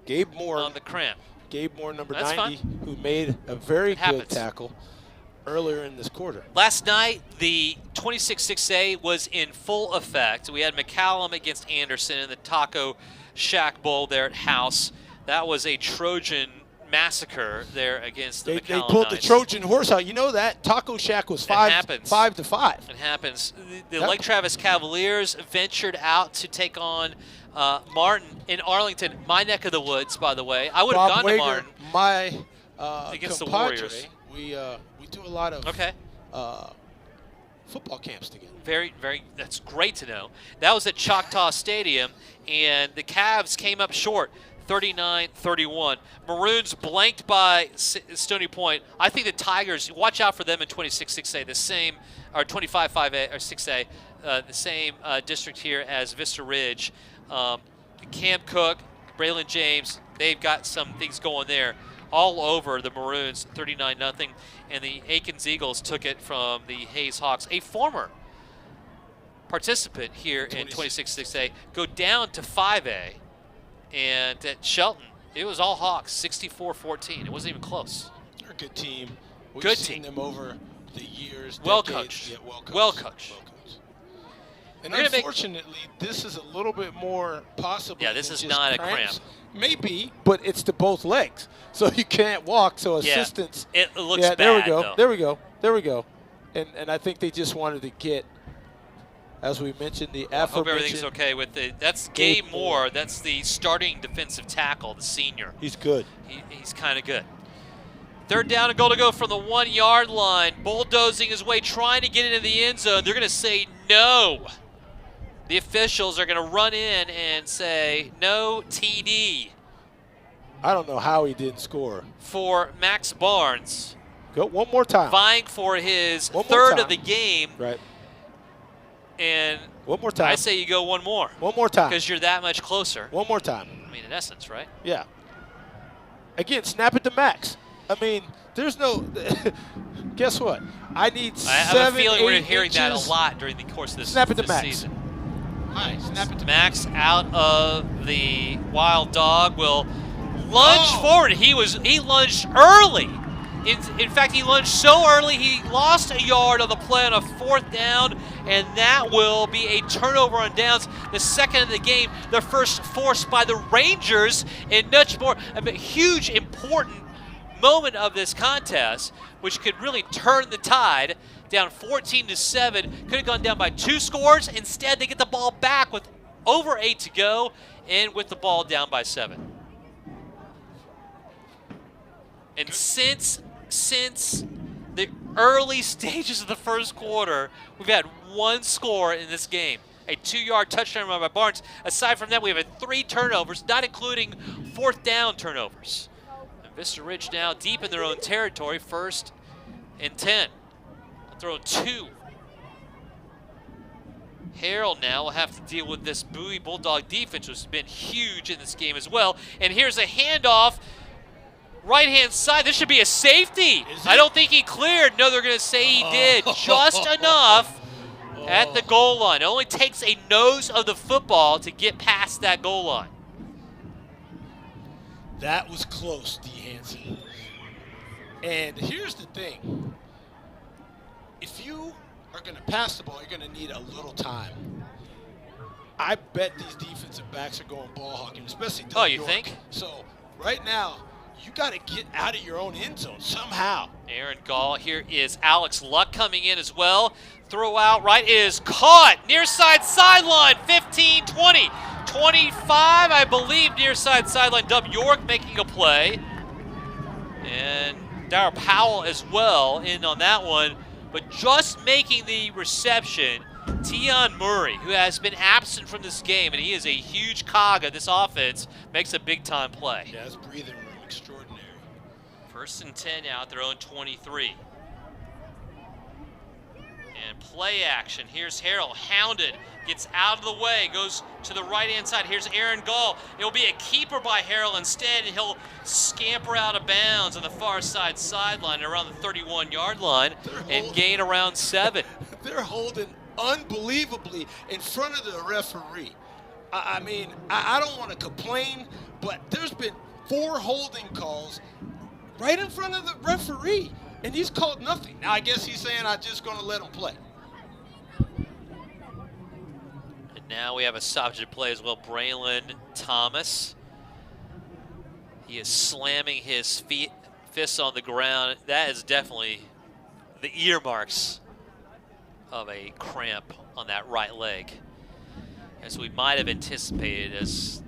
Gabe Moore on the cramp. Gabe Moore, number That's 90, fine. who made a very It good happens. tackle earlier in this quarter. Last night, the 26-6A was in full effect. We had McCallum against Anderson in the Taco Shack Bowl there at House. That was a Trojan massacre there against the They McCallum pulled Knights. the Trojan horse out. You know that Taco Shack was 5-5. It happens. The Yep. Lake Travis Cavaliers ventured out to take on Martin in Arlington, my neck of the woods, by the way. I would have gone to Martin. My against the compadre, Warriors. We do a lot of football camps together. Very. That's great to know. That was at Choctaw Stadium, and the Cavs came up short, 39-31. Maroons blanked by Stony Point. I think the Tigers, watch out for them in 26-6A, the same, or 25-5A or 6A, the same district here as Vista Ridge. Cam Cook, Braylon James, they've got some things going there. All over the Maroons, 39-0, and the Aikens Eagles took it from the Hayes Hawks. A former participant here in 26-6A go down to 5A, and at Shelton, it was all Hawks, 64-14. It wasn't even close. They're a good team. We've Good seen team. them over the years. Well decades. coached. Yeah, well Well coached. coached. And We're gonna make- unfortunately, this is a little bit more possible. Yeah, this than is just not a cramps. cramp. Maybe, but it's to both legs, so you can't walk. So Yeah, assistance. it looks yeah, there we bad, go. though. There we go. And I think they just wanted to get, as we mentioned, the I hope everything's aforementioned. okay with it. That's Gabe Moore. That's the starting defensive tackle, the senior. He's good. He's kind of good. Third down and goal to go from the 1 yard line. Bulldozing his way, trying to get into the end zone. They're going to say no. The officials are going to run in and say no TD I don't know how he didn't score. for Max Barnes. Go one more time. Vying for his One more third time. of the game. Right. And One more time. I say you go one more. One more time. Because you're that much closer. One more time. I mean, in essence, right? Yeah. Again, snap it to Max. I mean, there's no. Guess what? I need I have 7, a feeling we're 8 hearing that inches. a lot during the course of this, Snap it to this Max. season. Hi, snap it to Max out of the wild dog will lunge forward. He lunged early. In fact, he lunged so early he lost a yard on the play on a fourth down, and that will be a turnover on downs. The second of the game, the first forced by the Rangers, and much more a huge important moment of this contest, which could really turn the tide. Down 14-7, could have gone down by 2 scores. Instead, they get the ball back with over 8 to go, and with the ball down by 7. And since the early stages of the first quarter, we've had 1 score in this game. A 2-yard touchdown run by Barnes. Aside from that, we have had 3 turnovers, not including fourth down turnovers. And Vista Ridge now deep in their own territory, 1st and 10. Throw 2. Harold now will have to deal with this Bowie Bulldog defense, which has been huge in this game as well. And here's a handoff. Right-hand side, this should be a safety. I don't think he cleared. No, they're going to say he did. Just enough at the goal line. It only takes a nose of the football to get past that goal line. That was close, D. Hansen. And here's the thing. If you are going to pass the ball, you're going to need a little time. I bet these defensive backs are going ball hawking, especially Doug Oh, you York. think? So right now, you got to get out of your own end zone somehow. Aaron Gall. Here is Alex Luck coming in as well. Throw out right is caught. Near side sideline, 15, 20, 25, I believe, near side sideline. Dub York making a play. And Darryl Powell as well in on that one. But just making the reception, Tion Murray, who has been absent from this game, and he is a huge cog of this offense, makes a big-time play. Yeah, that's breathing room. Extraordinary. 1st and 10 now at their own 23. And play action. Here's Harrell, hounded, gets out of the way, goes to the right-hand side. Here's Aaron Gall. It'll be a keeper by Harrell instead, and he'll scamper out of bounds on the far side sideline around the 31-yard line and gain around 7. They're holding unbelievably in front of the referee. I mean, I don't want to complain, but there's been 4 holding calls right in front of the referee, and he's called nothing. Now, I guess he's saying I'm just going to let him play. And now we have a stoppage of play as well. Braylon Thomas. He is slamming his fists on the ground. That is definitely the earmarks of a cramp on that right leg, as we might have anticipated, as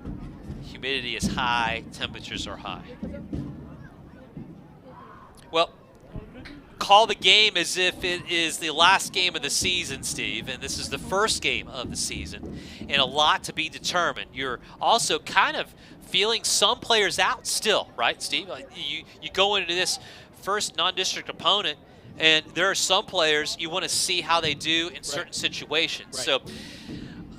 humidity is high, temperatures are high. Well, call the game as if it is the last game of the season, Steve, and this is the first game of the season, and a lot to be determined. You're also kind of feeling some players out still, right, Steve? You go into this first non-district opponent, and there are some players you want to see how they do in certain situations. Right.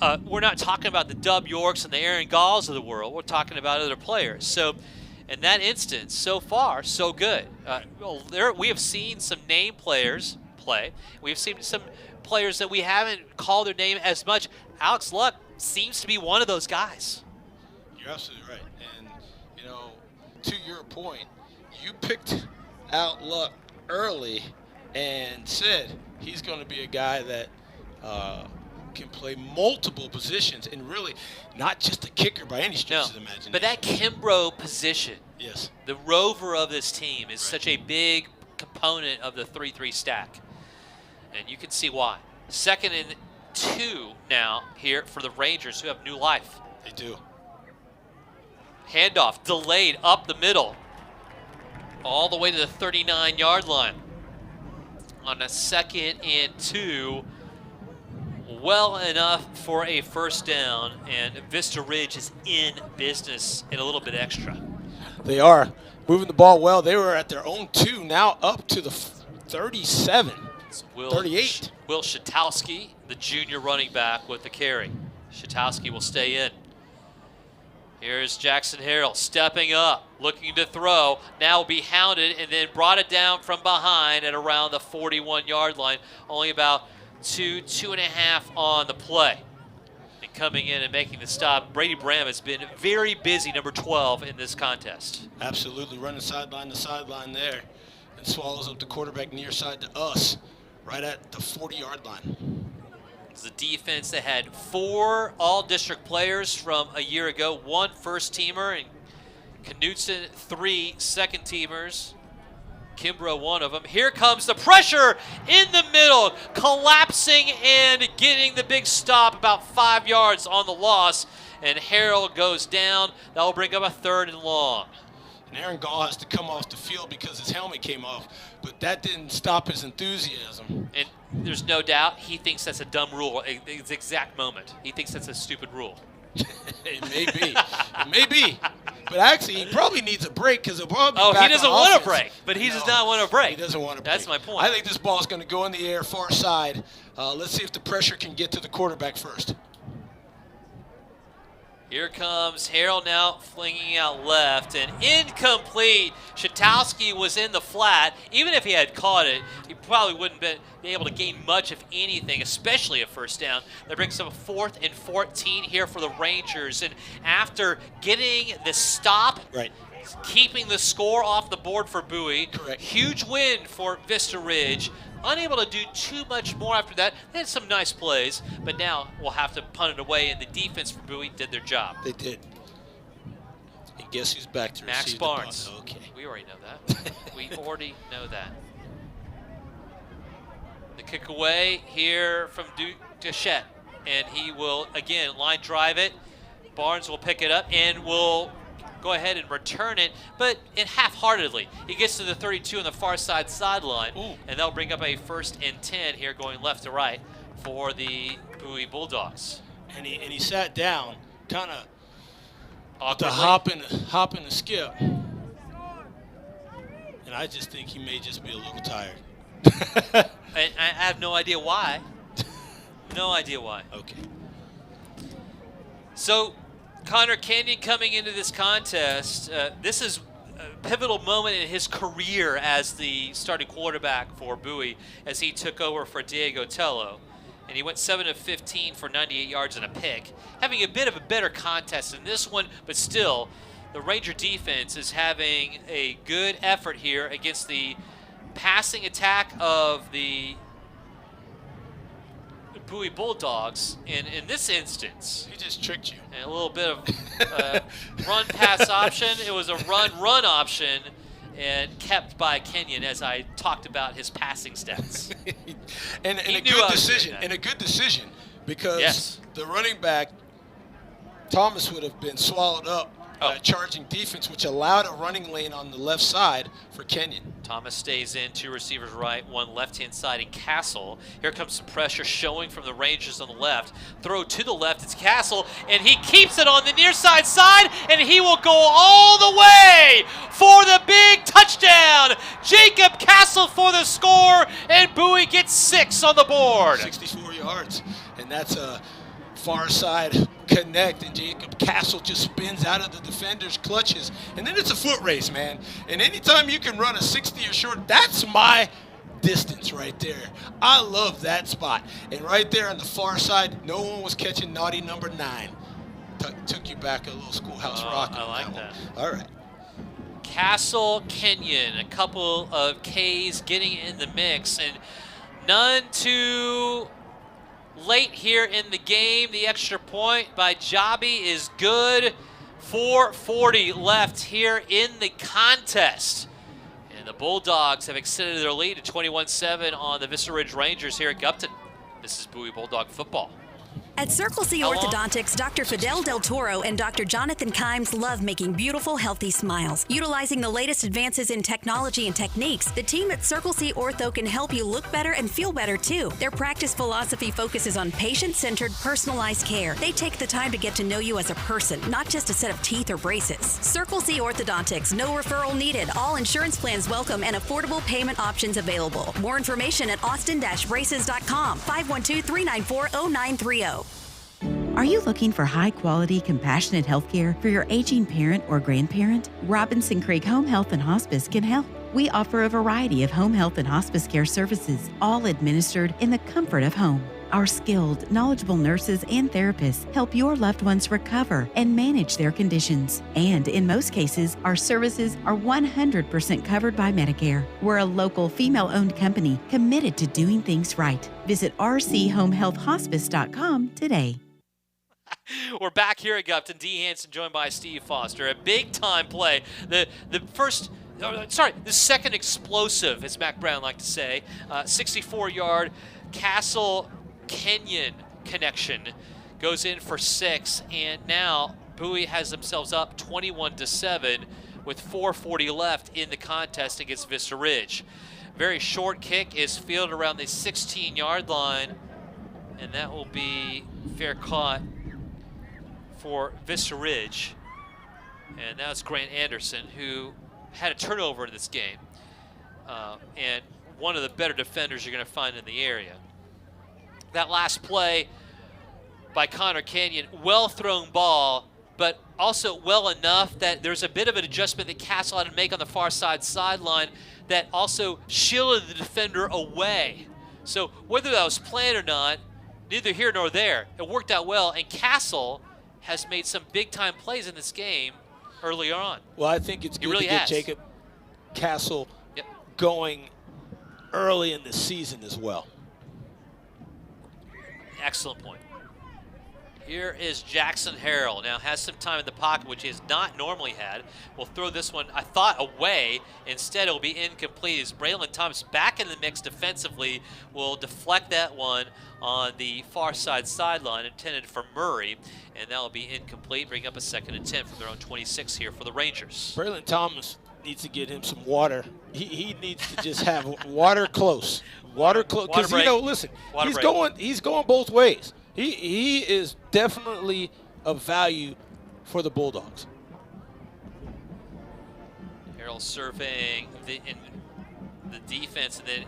So we're not talking about the Dub Yorks and the Aaron Galls of the world. We're talking about other players. So in that instance, so far, so good. We have seen some name players play. We've seen some players that we haven't called their name as much. Alex Luck seems to be one of those guys. You're absolutely right. And, you know, to your point, you picked out Luck early and said he's going to be a guy that can play multiple positions, and really not just a kicker by any stretch of the imagination. But that Kimbrough position, yes, the rover of this team, is such a big component of the 3-3 stack. And you can see why. 2nd and 2 now here for the Rangers, who have new life. They do. Handoff delayed up the middle, all the way to the 39-yard line. On a 2nd and 2, well enough for a first down, and Vista Ridge is in business and a little bit extra. They are moving the ball well. They were at their own 2, now up to the 37, 38. Will Shatowski, the junior running back, with the carry. Shatowski will stay in. Here's Jackson Harrell stepping up, looking to throw. Now will be hounded and then brought it down from behind at around the 41-yard line. Only about 2.5 on the play. And coming in and making the stop, Brady Bram has been very busy, number 12, in this contest. Absolutely, running sideline to sideline there, and swallows up the quarterback near side to us, right at the 40-yard line. It's the defense that had 4 all-district players from a year ago, 1 first-teamer, and Knutson 3 second-teamers. Kimbrough, one of them. Here comes the pressure in the middle, collapsing and getting the big stop about 5 yards on the loss, and Harrell goes down. That will bring up a 3rd and long. And Aaron Gall has to come off the field because his helmet came off, but that didn't stop his enthusiasm. And there's no doubt he thinks that's a dumb rule at the exact moment. He thinks that's a stupid rule. It may be. It may be. But actually, he probably needs a break because he'll probably be back he doesn't on want offense. a break, but he does not want a break. He doesn't want a break. That's my point. I think this ball is going to go in the air far side. Let's see if the pressure can get to the quarterback first. Here comes Harrell now flinging out left, and incomplete. Shatowski was in the flat. Even if he had caught it, he probably wouldn't be able to gain much, if anything, especially a first down. That brings up a 4th and 14 here for the Rangers. And after getting the stop, keeping the score off the board for Bowie, huge win for Vista Ridge. Unable to do too much more after that. They had some nice plays, but now we'll have to punt it away, and the defense for Bowie did their job. They did. And guess who's back to Max receive Barnes. the punt? Okay. We already know that. We already know that. The kick away here from Duchette, and he will, again, line drive it. Barnes will pick it up and will go ahead and return it, but half-heartedly. He gets to the 32 on the far side sideline, and they'll bring up a 1st and 10 here going left to right for the Bowie Bulldogs. And he sat down, kind of to hop and skip. And I just think he may just be a little tired. And I have no idea why. No idea why. Okay. So, Connor Kenyon coming into this contest, this is a pivotal moment in his career as the starting quarterback for Bowie as he took over for Diego Tello. And he went 7 of 15 for 98 yards and a pick, having a bit of a better contest in this one, but still, the Ranger defense is having a good effort here against the passing attack of the Bowie Bulldogs. And in this instance, he just tricked you. And a little bit of run-pass option. It was a run-run option, and kept by Kenyon, as I talked about his passing stats. and a good decision, because the running back Thomas would have been swallowed up by a charging defense, which allowed a running lane on the left side for Kenyon. Thomas stays in, 2 receivers right, 1 left-hand side, and Castle. Here comes some pressure showing from the Rangers on the left. Throw to the left, it's Castle, and he keeps it on the near side, and he will go all the way for the big touchdown. Jacob Castle for the score, and Bowie gets 6 on the board. 64 yards, and that's a far side connect, and Jacob Castle just spins out of the defender's clutches, and then it's a foot race, man. And anytime you can run a 60 or short, that's my distance right there. I love that spot. And right there on the far side, no one was catching naughty number 9. Took you back a little Schoolhouse Rock. I like that. All right. Castle, Kenyon, a couple of Ks getting in the mix, and none too late here in the game. The extra point by Jabi is good. 4:40 left here in the contest. And the Bulldogs have extended their lead to 21-7 on the Vista Ridge Rangers here at Gupton. This is Bowie Bulldog football. At Circle C Orthodontics, Dr. Fidel Del Toro and Dr. Jonathan Kimes love making beautiful, healthy smiles. Utilizing the latest advances in technology and techniques, the team at Circle C Ortho can help you look better and feel better too. Their practice philosophy focuses on patient-centered, personalized care. They take the time to get to know you as a person, not just a set of teeth or braces. Circle C Orthodontics, no referral needed, all insurance plans welcome, and affordable payment options available. More information at austin-braces.com, 512-394-0930. Are you looking for high-quality, compassionate health care for your aging parent or grandparent? Robinson Creek Home Health and Hospice can help. We offer a variety of home health and hospice care services, all administered in the comfort of home. Our skilled, knowledgeable nurses and therapists help your loved ones recover and manage their conditions. And in most cases, our services are 100% covered by Medicare. We're a local, female-owned company committed to doing things right. Visit rchomehealthhospice.com today. We're back here at Gupton. D. Hanson joined by Steve Foster. A big-time play. The second explosive, as Mac Brown liked to say. 64-yard Castle Kenyon connection goes in for 6, and now Bowie has themselves up 21-7 with 4:40 left in the contest against Vista Ridge. Very short kick is fielded around the 16-yard line, and that will be fair caught for Vista Ridge. And that's Grant Anderson, who had a turnover in this game, and one of the better defenders you're going to find in the area. That last play by Connor Kenyon, well-thrown ball, but also well enough that there's a bit of an adjustment that Castle had to make on the far side sideline that also shielded the defender away. So whether that was planned or not, neither here nor there. It worked out well, and Castle has made some big-time plays in this game early on. Well, I think it's good to get Jacob Castle going early in the season as well. Excellent point. Here is Jackson Harrell. Now has some time in the pocket, which he has not normally had. We'll throw this one, I thought, away. Instead, it'll be incomplete as Braylon Thomas back in the mix defensively will deflect that one on the far side sideline intended for Murray, and that will be incomplete, bring up a 2nd and 10 from their own 26 here for the Rangers. Braylon Thomas needs to get him some water. He needs to just have water close. Water close. Because, you know, listen, he's going both ways. He is definitely of value for the Bulldogs. Harrell surveying in the defense and then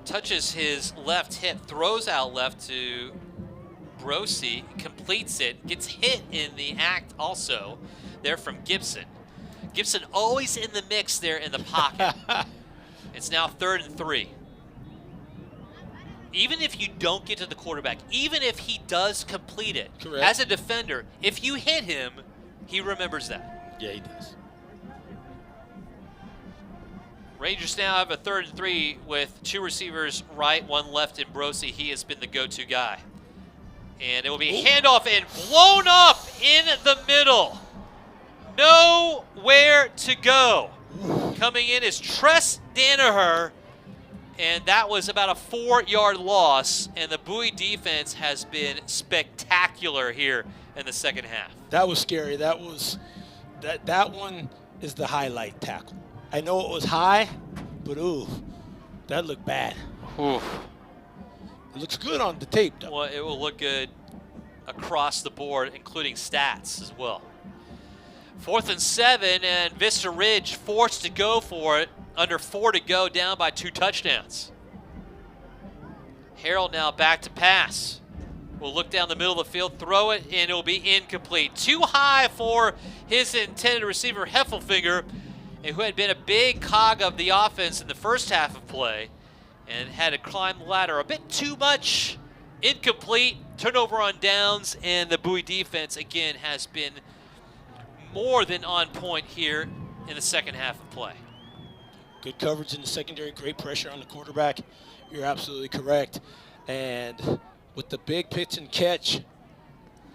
touches his left hip, throws out left to Brosi, completes it, gets hit in the act also there from Gibson. Gibson always in the mix there in the pocket. It's now 3rd and 3. Even if you don't get to the quarterback, even if he does complete it, correct, as a defender, if you hit him, he remembers that. Yeah, he does. Rangers now have a 3rd and 3 with 2 receivers right, 1 left in Brosi. He has been the go-to guy. And it will be a handoff and blown up in the middle. Nowhere to go. Coming in is Tress Danaher, and that was about a 4-yard loss, and the Bowie defense has been spectacular here in the second half. That was scary. That one is the highlight tackle. I know it was high, but ooh, that looked bad. Ooh. It looks good on the tape, though. Well, it will look good across the board, including stats as well. 4th and 7, and Vista Ridge forced to go for it. Under 4 to go, down by 2 touchdowns. Harrell now back to pass. Will look down the middle of the field, throw it, and it will be incomplete. Too high for his intended receiver, Heffelfinger, who had been a big cog of the offense in the first half of play and had to climb the ladder a bit too much. Incomplete, turnover on downs, and the Bowie defense, again, has been more than on point here in the second half of play. Good coverage in the secondary, great pressure on the quarterback. You're absolutely correct. And with the big pitch and catch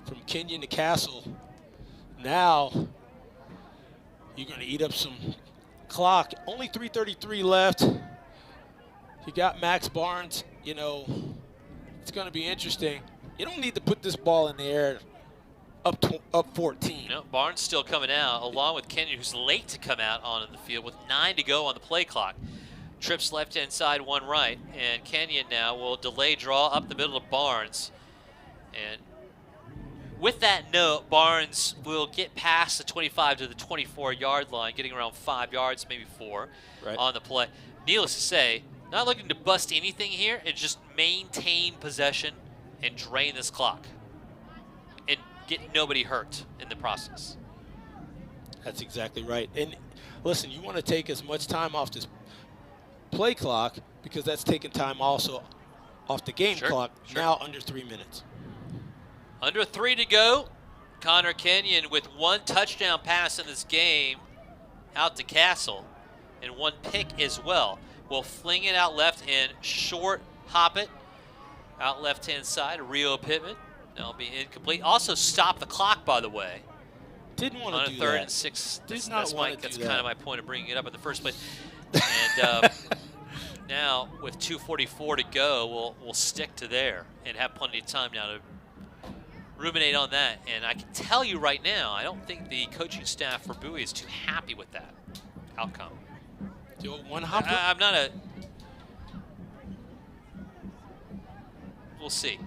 from Kenyon to Castle, now you're going to eat up some clock. Only 3:33 left. You got Max Barnes. You know, it's going to be interesting. You don't need to put this ball in the air up 14. No, Barnes still coming out, along with Kenyon, who's late to come out on the field with 9 to go on the play clock. Trips left-hand side, 1 right, and Kenyon now will delay draw up the middle of Barnes. And with that note, Barnes will get past the 25 to the 24-yard line, getting around 5 yards, maybe 4, on the play. Needless to say, not looking to bust anything here, and just maintain possession and drain this clock and get nobody hurt in the process. That's exactly right. And listen, you want to take as much time off this play clock because that's taking time also off the game clock. Now under 3 minutes. Under 3 to go. Connor Kenyon with 1 touchdown pass in this game out to Castle and 1 pick as well. Will fling it out left and short hop it out left-hand side. Rio Pittman. That'll be incomplete. Also stop the clock, by the way. Didn't want to do that. On a 3rd and 6. Did not want to do that. That's kind of my point of bringing it up in the first place. And now with 2:44 to go, we'll stick to there and have plenty of time now to ruminate on that. And I can tell you right now, I don't think the coaching staff for Bowie is too happy with that outcome. One hopper? I'm not a... We'll see.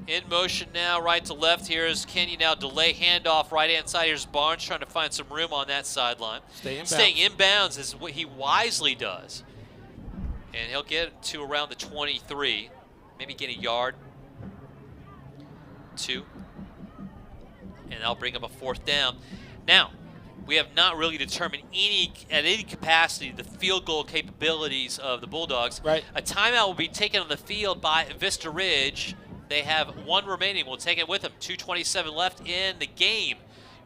In motion now, right to left. Here's Kenyon now, delay handoff, right-hand side. Here's Barnes trying to find some room on that sideline. Staying in bounds is what he wisely does. And he'll get to around the 23, maybe get a yard, 2. And that'll bring up a 4th down. Now, we have not really determined at any capacity the field goal capabilities of the Bulldogs. Right. A timeout will be taken on the field by Vista Ridge. They have 1 remaining. We'll take it with them. 2:27 left in the game.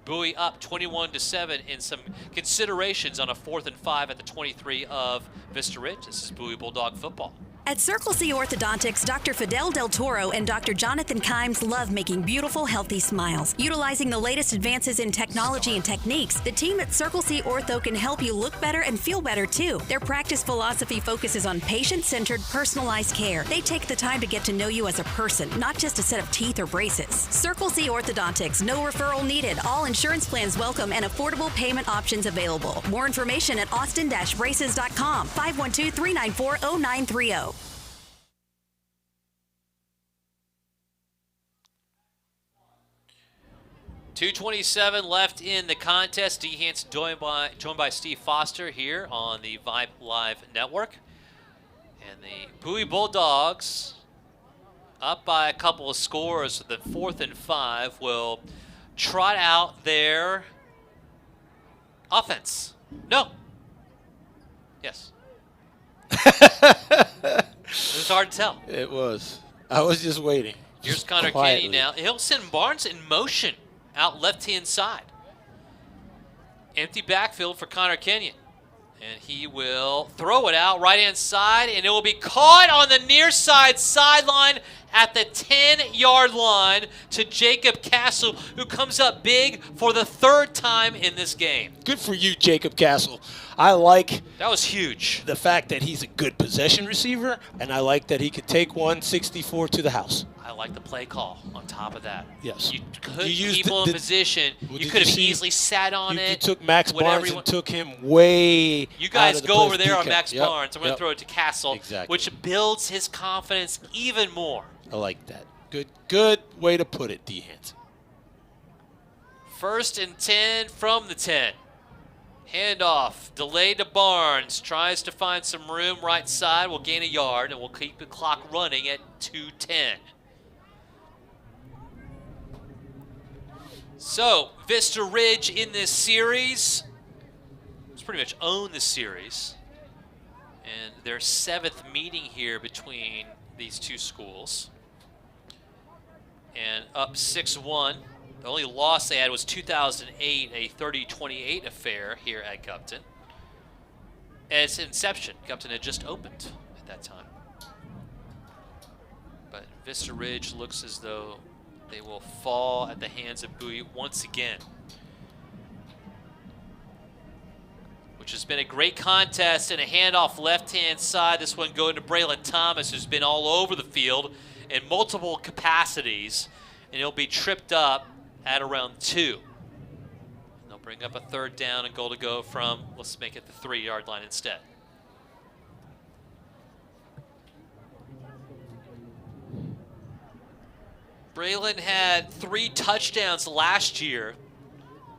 Bowie up 21-7 in some considerations on a 4th and 5 at the 23 of Vista Ridge. This is Bowie Bulldog football. At Circle C Orthodontics, Dr. Fidel Del Toro and Dr. Jonathan Kimes love making beautiful, healthy smiles. Utilizing the latest advances in technology and techniques, the team at Circle C Ortho can help you look better and feel better too. Their practice philosophy focuses on patient-centered, personalized care. They take the time to get to know you as a person, not just a set of teeth or braces. Circle C Orthodontics, no referral needed. All insurance plans welcome and affordable payment options available. More information at austin-braces.com, 512-394-0930. 2:27 left in the contest. Dehance joined by Steve Foster here on the Vype Live Network. And the Bowie Bulldogs, up by a couple of scores with the 4th and 5, will trot out their offense. No. Yes. It was hard to tell. It was. I was just waiting. Here's Connor Kenny now. He'll send Barnes in motion out left-hand side. Empty backfield for Connor Kenyon. And he will throw it out right-hand side, and it will be caught on the near side sideline at the 10-yard line to Jacob Castle, who comes up big for the 3rd time in this game. Good for you, Jacob Castle. I like that was huge. The fact that he's a good possession receiver, and I like that he could take 164 to the house. I like the play call on top of that. Yes. You could keep him in position. You could have easily sat on it. You took Max Barnes and took him way You guys out of go the over there on Max Yep. Barnes. I'm going to throw it to Castle, which builds his confidence even more. I like that. Good way to put it, Dehance. 1st and 10 from the 10. Handoff, delayed to Barnes. Tries to find some room right side. Will gain a yard, and we'll keep the clock running at 2:10. So, Vista Ridge in this series has pretty much owned this series. And their 7th meeting here between these two schools. And up 6-1. The only loss they had was 2008, a 30-28 affair here at Gupton. At its inception, Gupton had just opened at that time. But Vista Ridge looks as though they will fall at the hands of Bowie once again. Which has been a great contest, and a handoff left-hand side. This one going to Braylon Thomas, who's been all over the field in multiple capacities, and he'll be tripped up at around 2. And they'll bring up a 3rd down and goal to go from, let's make it the 3-yard line instead. Braylon had 3 touchdowns last year,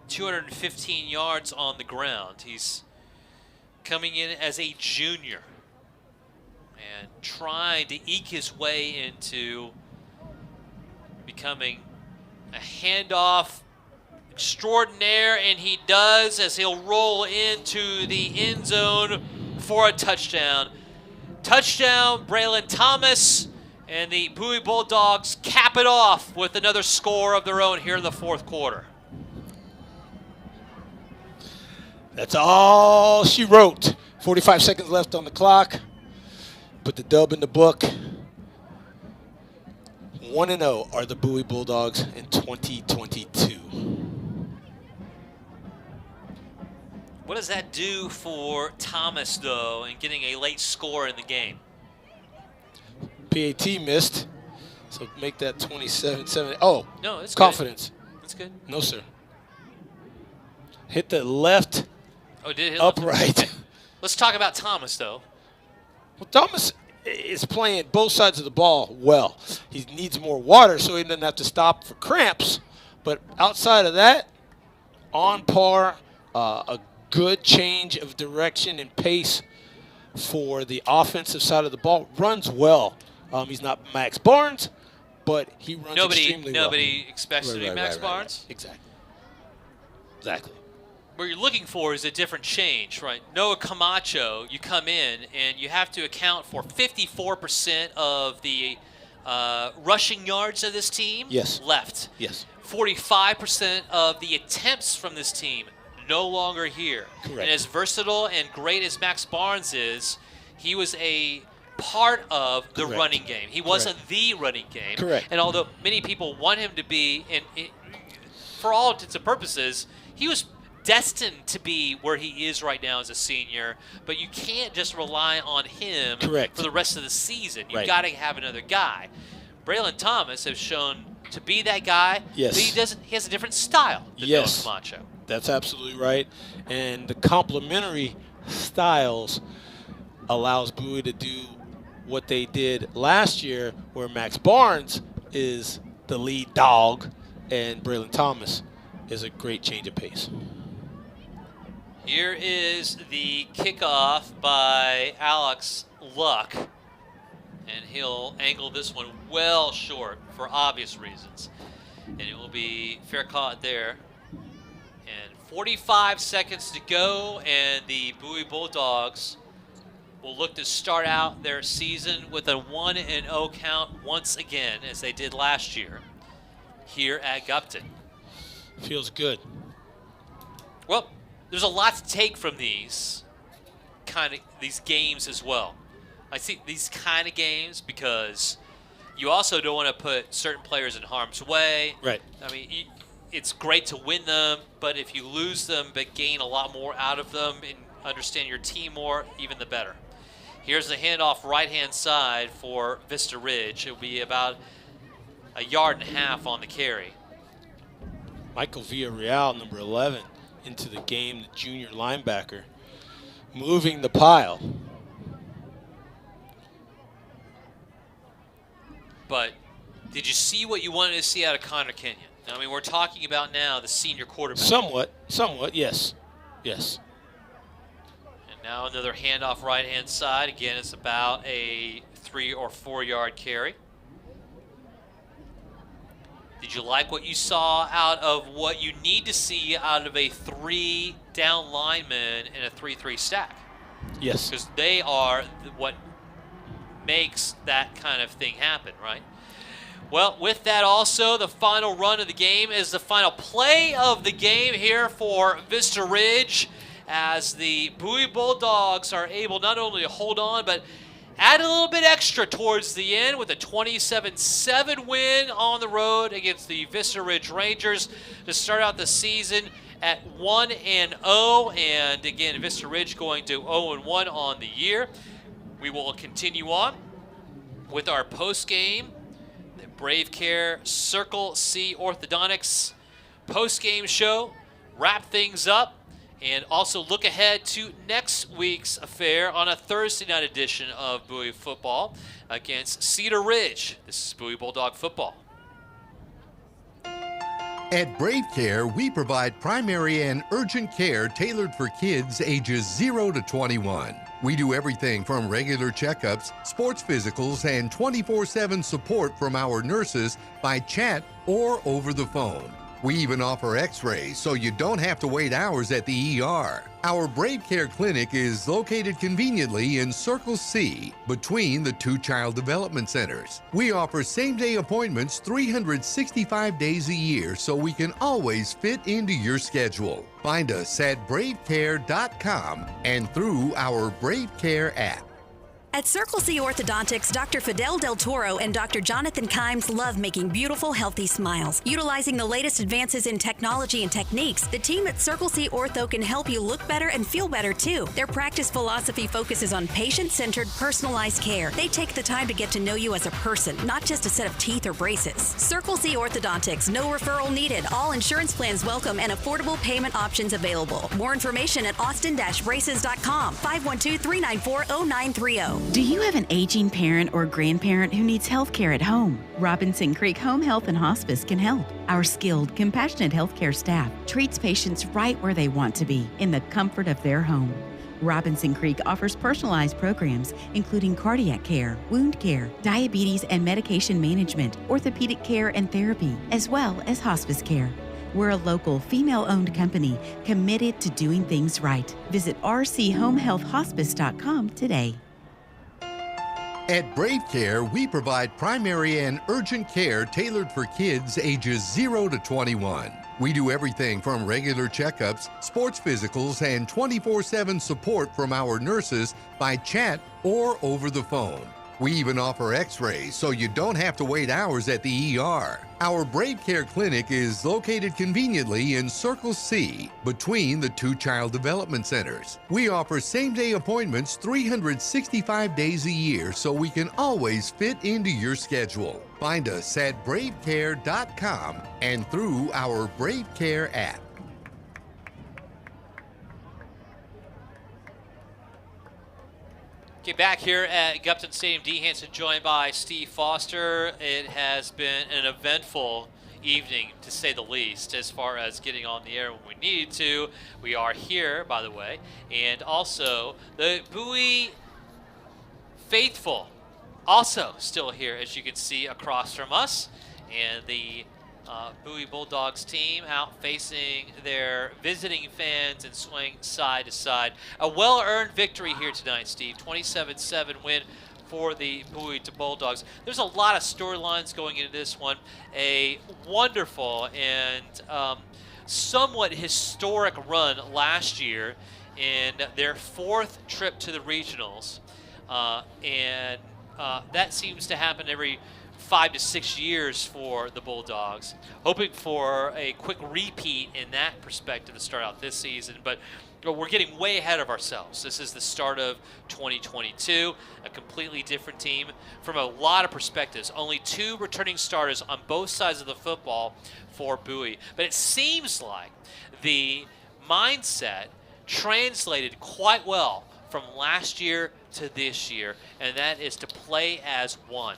215 yards on the ground. He's coming in as a junior and trying to eke his way into becoming a handoff extraordinaire, and he does, as he'll roll into the end zone for a touchdown. Touchdown, Braylon Thomas, and the Bowie Bulldogs cap it off with another score of their own here in the 4th quarter. That's all she wrote. 45 seconds left on the clock. Put the dub in the book. 1-0 are the Bowie Bulldogs in 2022. What does that do for Thomas, though, in getting a late score in the game? PAT missed, so make that 27-7. Oh, no, it's confidence. Good. That's good. No, sir. Hit the left upright. Let's talk about Thomas, though. Well, Thomas is playing both sides of the ball well. He needs more water so he doesn't have to stop for cramps. But outside of that, on par, a good change of direction and pace for the offensive side of the ball. Runs well. He's not Max Barnes, but he runs extremely well. Nobody expects to be Max Barnes. Exactly. What you're looking for is a different change, right? Noah Camacho, you come in and you have to account for 54% of the rushing yards of this team left. Yes. 45% of the attempts from this team no longer here. Correct. And as versatile and great as Max Barnes is, he was a part of the Correct. running game. He wasn't the running game. Correct. And although many people want him to be, for all intents and purposes, he was destined to be where he is right now as a senior, but you can't just rely on him Correct. for the rest of the season. You've Right. got to have another guy. Braylon Thomas has shown to be that guy, Yes. but he has a different style than Yes. Noah Camacho. That's absolutely right. And the complementary styles allows Bowie to do what they did last year, where Max Barnes is the lead dog and Braylon Thomas is a great change of pace. Here is the kickoff by Alex Luck, and he'll angle this one well short for obvious reasons. And it will be fair caught there. And 45 seconds to go, and the Bowie Bulldogs will look to start out their season with a 1-0 count once again, as they did last year here at Gupton. Feels good. Well, there's a lot to take from these games as well. I see these kind of games because you also don't want to put certain players in harm's way. Right. I mean, it's great to win them, but if you lose them but gain a lot more out of them and understand your team more, even the better. Here's the handoff right-hand side for Vista Ridge. It'll be about a yard and a half on the carry. Michael Villarreal, number 11, into the game, the junior linebacker, moving the pile. But did you see what you wanted to see out of Connor Kenyon? I mean, we're talking about now the senior quarterback. Somewhat, yes. Yes. And now another handoff right-hand side. Again, it's about a 3 or 4 yard carry. Did you like what you saw out of what you need to see out of a 3 down lineman in a 3-3 stack? Yes. Because they are what makes that kind of thing happen, right? Well, with that also, the final run of the game is the final play of the game here for Vista Ridge, as the Bowie Bulldogs are able not only to hold on, but add a little bit extra towards the end with a 27-7 win on the road against the Vista Ridge Rangers to start out the season at 1-0. And again, Vista Ridge going to 0-1 on the year. We will continue on with our post-game, the Brave Care Circle C Orthodontics post-game show, wrap things up, and also look ahead to next week's affair on a Thursday night edition of Bowie Football against Cedar Ridge. This is Bowie Bulldog Football. At Brave Care, we provide primary and urgent care tailored for kids ages 0 to 21. We do everything from regular checkups, sports physicals, and 24/7 support from our nurses by chat or over the phone. We even offer x-rays so you don't have to wait hours at the ER. Our Brave Care Clinic is located conveniently in Circle C between the 2 child development centers. We offer same-day appointments 365 days a year so we can always fit into your schedule. Find us at bravecare.com and through our Brave Care app. At Circle C Orthodontics, Dr. Fidel Del Toro and Dr. Jonathan Kimes love making beautiful, healthy smiles. Utilizing the latest advances in technology and techniques, the team at Circle C Ortho can help you look better and feel better too. Their practice philosophy focuses on patient-centered, personalized care. They take the time to get to know you as a person, not just a set of teeth or braces. Circle C Orthodontics, no referral needed. All insurance plans welcome and affordable payment options available. More information at austin-braces.com, 512-394-0930. Do you have an aging parent or grandparent who needs health care at home? Robinson Creek Home Health and Hospice can help. Our skilled, compassionate healthcare staff treats patients right where they want to be, in the comfort of their home. Robinson Creek offers personalized programs including cardiac care, wound care, diabetes and medication management, orthopedic care and therapy, as well as hospice care. We're a local, female-owned company committed to doing things right. Visit rchomehealthhospice.com today. At Brave Care, we provide primary and urgent care tailored for kids ages 0 to 21. We do everything from regular checkups, sports physicals, and 24/7 support from our nurses by chat or over the phone. We even offer x-rays so you don't have to wait hours at the ER. Our Brave Care Clinic is located conveniently in Circle C between the two child development centers. We offer same-day appointments 365 days a year so we can always fit into your schedule. Find us at bravecare.com and through our Brave Care app. Okay, back here at Gupton Stadium, D. Hanson joined by Steve Foster. It has been an eventful evening, to say the least, as far as getting on the air when we needed to. We are here, by the way, and also the Bowie faithful also still here, as you can see across from us, and the Bowie Bulldogs team out facing their visiting fans and swaying side to side. A well-earned victory here tonight, Steve. 27-7 win for the Bowie Bulldogs. There's a lot of storylines going into this one. A wonderful and somewhat historic run last year in their 4th trip to the regionals. And that seems to happen every 5 to 6 years for the Bulldogs. Hoping for a quick repeat in that perspective to start out this season, but we're getting way ahead of ourselves. This is the start of 2022, a completely different team from a lot of perspectives. Only 2 returning starters on both sides of the football for Bowie. But it seems like the mindset translated quite well from last year to this year, and that is to play as one.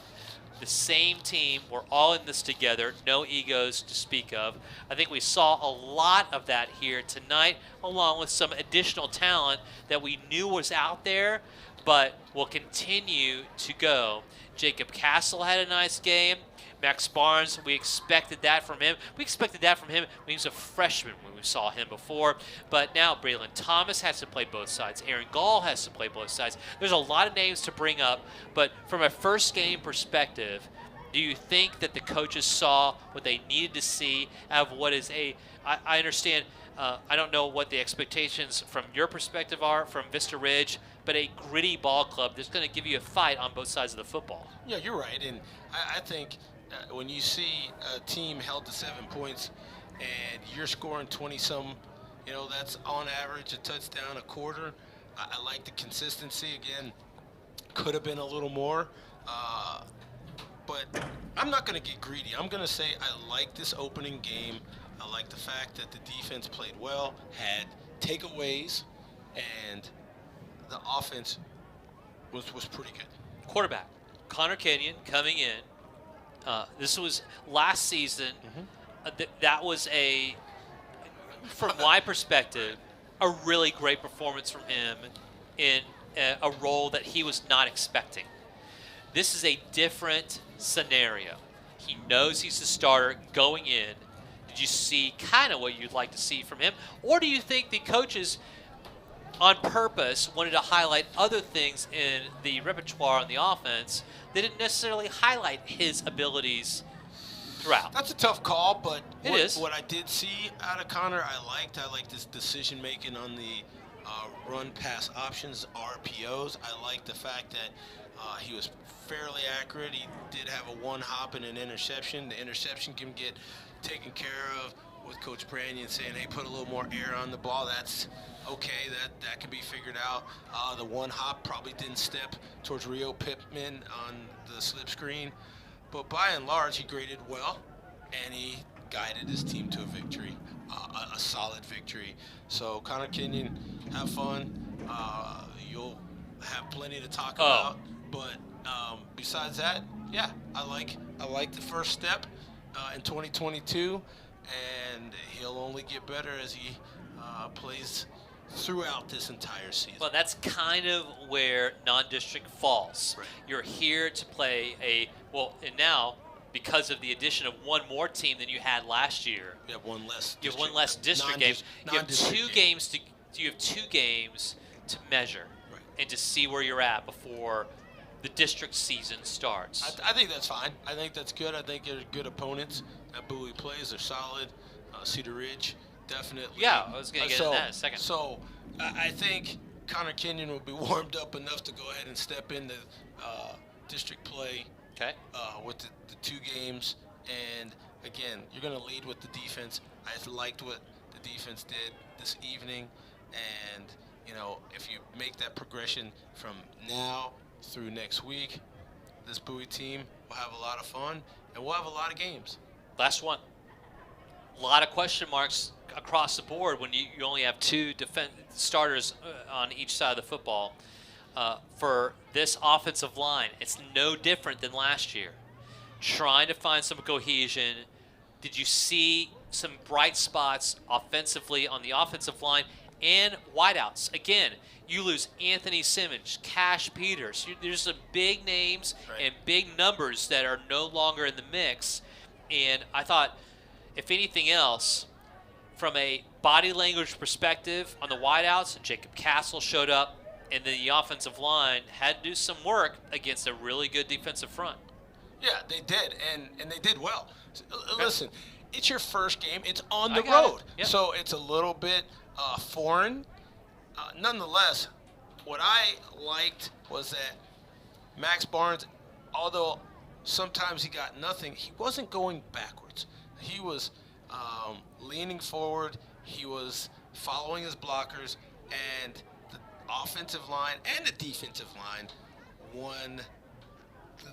The same team, we're all in this together, no egos to speak of. I think we saw a lot of that here tonight, along with some additional talent that we knew was out there, but will continue to go. Jacob Castle had a nice game. Max Barnes, we expected that from him. We expected that from him when he was a freshman when we saw him before. But now Braylon Thomas has to play both sides. Aaron Gall has to play both sides. There's a lot of names to bring up. But from a first game perspective, do you think that the coaches saw what they needed to see out of what is I understand, I don't know what the expectations from your perspective are from Vista Ridge, but a gritty ball club that's going to give you a fight on both sides of the football. Yeah, you're right. And I think when you see a team held to 7 points and you're scoring 20-some, that's on average a touchdown a quarter. I like the consistency. Again, could have been a little more. But I'm not going to get greedy. I'm going to say I like this opening game. I like the fact that the defense played well, had takeaways, and the offense was pretty good. Quarterback, Connor Kenyon coming in. This was last season. That was from my perspective, a really great performance from him in a role that he was not expecting. This is a different scenario. He knows he's the starter going in. Did you see kind of what you'd like to see from him? Or do you think the coaches on purpose wanted to highlight other things in the repertoire on the offense that didn't necessarily highlight his abilities throughout? That's a tough call, but what I did see out of Connor, I liked his decision making on the run pass options, RPOs. I liked the fact that he was fairly accurate. He did have a one hop and an interception. The interception can get taken care of with Coach Branyan saying, hey, put a little more air on the ball. That's okay, that can be figured out. The one hop probably didn't step towards Rio Pittman on the slip screen. But by and large, he graded well, and he guided his team to a victory, a solid victory. So Connor Kenyon, have fun. You'll have plenty to talk about. But besides that, yeah, I like the first step in 2022, and he'll only get better as he plays throughout this entire season. Well, that's kind of where non-district falls. Right. You're here to play and now, because of the addition of one more team than you had last year, you have one less. You have one less district game. You have two games to. You have 2 games to measure and to see where you're at before the district season starts. I think that's fine. I think that's good. I think they're good opponents that Bowie plays. They're solid. Cedar Ridge, definitely. Yeah, I was going to get into that in a second. So I think Connor Kenyon will be warmed up enough to go ahead and step into district play with the 2 games. And, again, you're going to lead with the defense. I liked what the defense did this evening. And, you know, if you make that progression from now through next week, this Bowie team will have a lot of fun, and we'll have a lot of games. Last one. A lot of question marks across the board when you only have 2 starters on each side of the football. For this offensive line, it's no different than last year. Trying to find some cohesion. Did you see some bright spots offensively on the offensive line and wideouts? Again, you lose Anthony Simmons, Cash Peters. There's some big names and big numbers that are no longer in the mix. And I thought, if anything else, from a body language perspective on the wideouts, Jacob Castle showed up, and the offensive line had to do some work against a really good defensive front. Yeah, they did, and they did well. Listen, it's your first game. It's on the road, so it's a little bit foreign. Nonetheless, what I liked was that Max Barnes, although sometimes he got nothing, he wasn't going backwards. He was leaning forward. He was following his blockers, and the offensive line and the defensive line won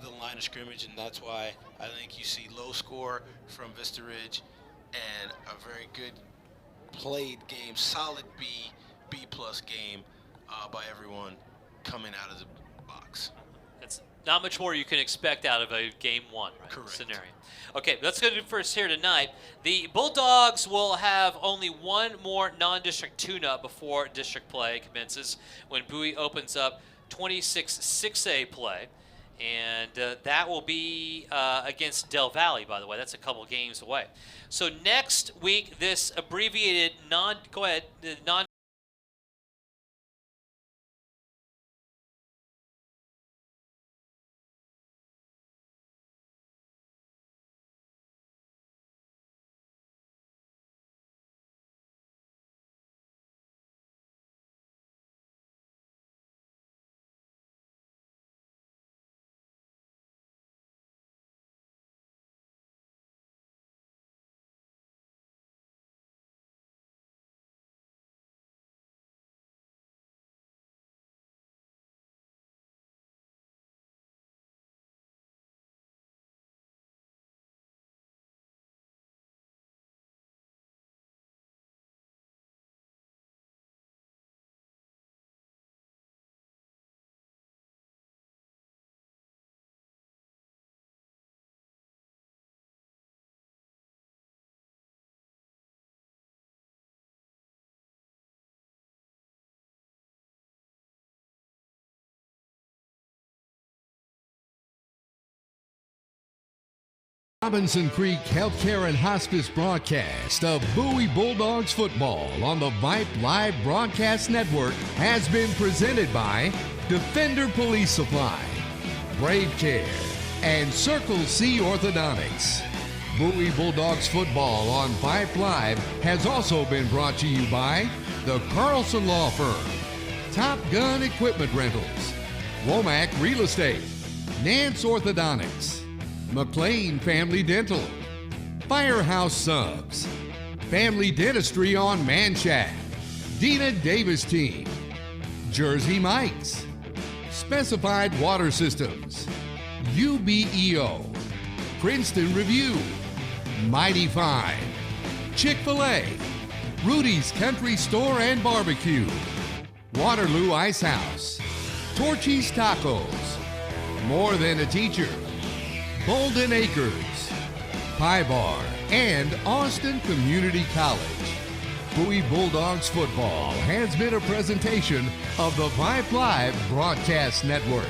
the line of scrimmage, and that's why I think you see low score from Vista Ridge and a very good played game, solid B-plus game by everyone coming out of the box. That's not much more you can expect out of a game 1 scenario. Okay, let's go to first here tonight. The Bulldogs will have only one more non-district tune-up before district play commences when Bowie opens up 26 6A play. And that will be against Del Valle, by the way. That's a couple games away. So next week, this abbreviated non Robinson Creek Healthcare and Hospice broadcast of Bowie Bulldogs football on the Vype Live Broadcast Network has been presented by Defender Police Supply, Brave Care, and Circle C Orthodontics. Bowie Bulldogs football on Vype Live has also been brought to you by the Carlson Law Firm, Top Gun Equipment Rentals, Womack Real Estate, Nance Orthodontics, McLean Family Dental, Firehouse Subs, Family Dentistry on Manshaft, Dina Davis Team, Jersey Mike's, Specified Water Systems, UBEO, Princeton Review, Mighty Fine, Chick-fil-A, Rudy's Country Store and Barbecue, Waterloo Ice House, Torchy's Tacos, More Than a Teacher, Golden Acres, Pie Bar, and Austin Community College. Bowie Bulldogs football has been a presentation of the Vype Live Broadcast Network.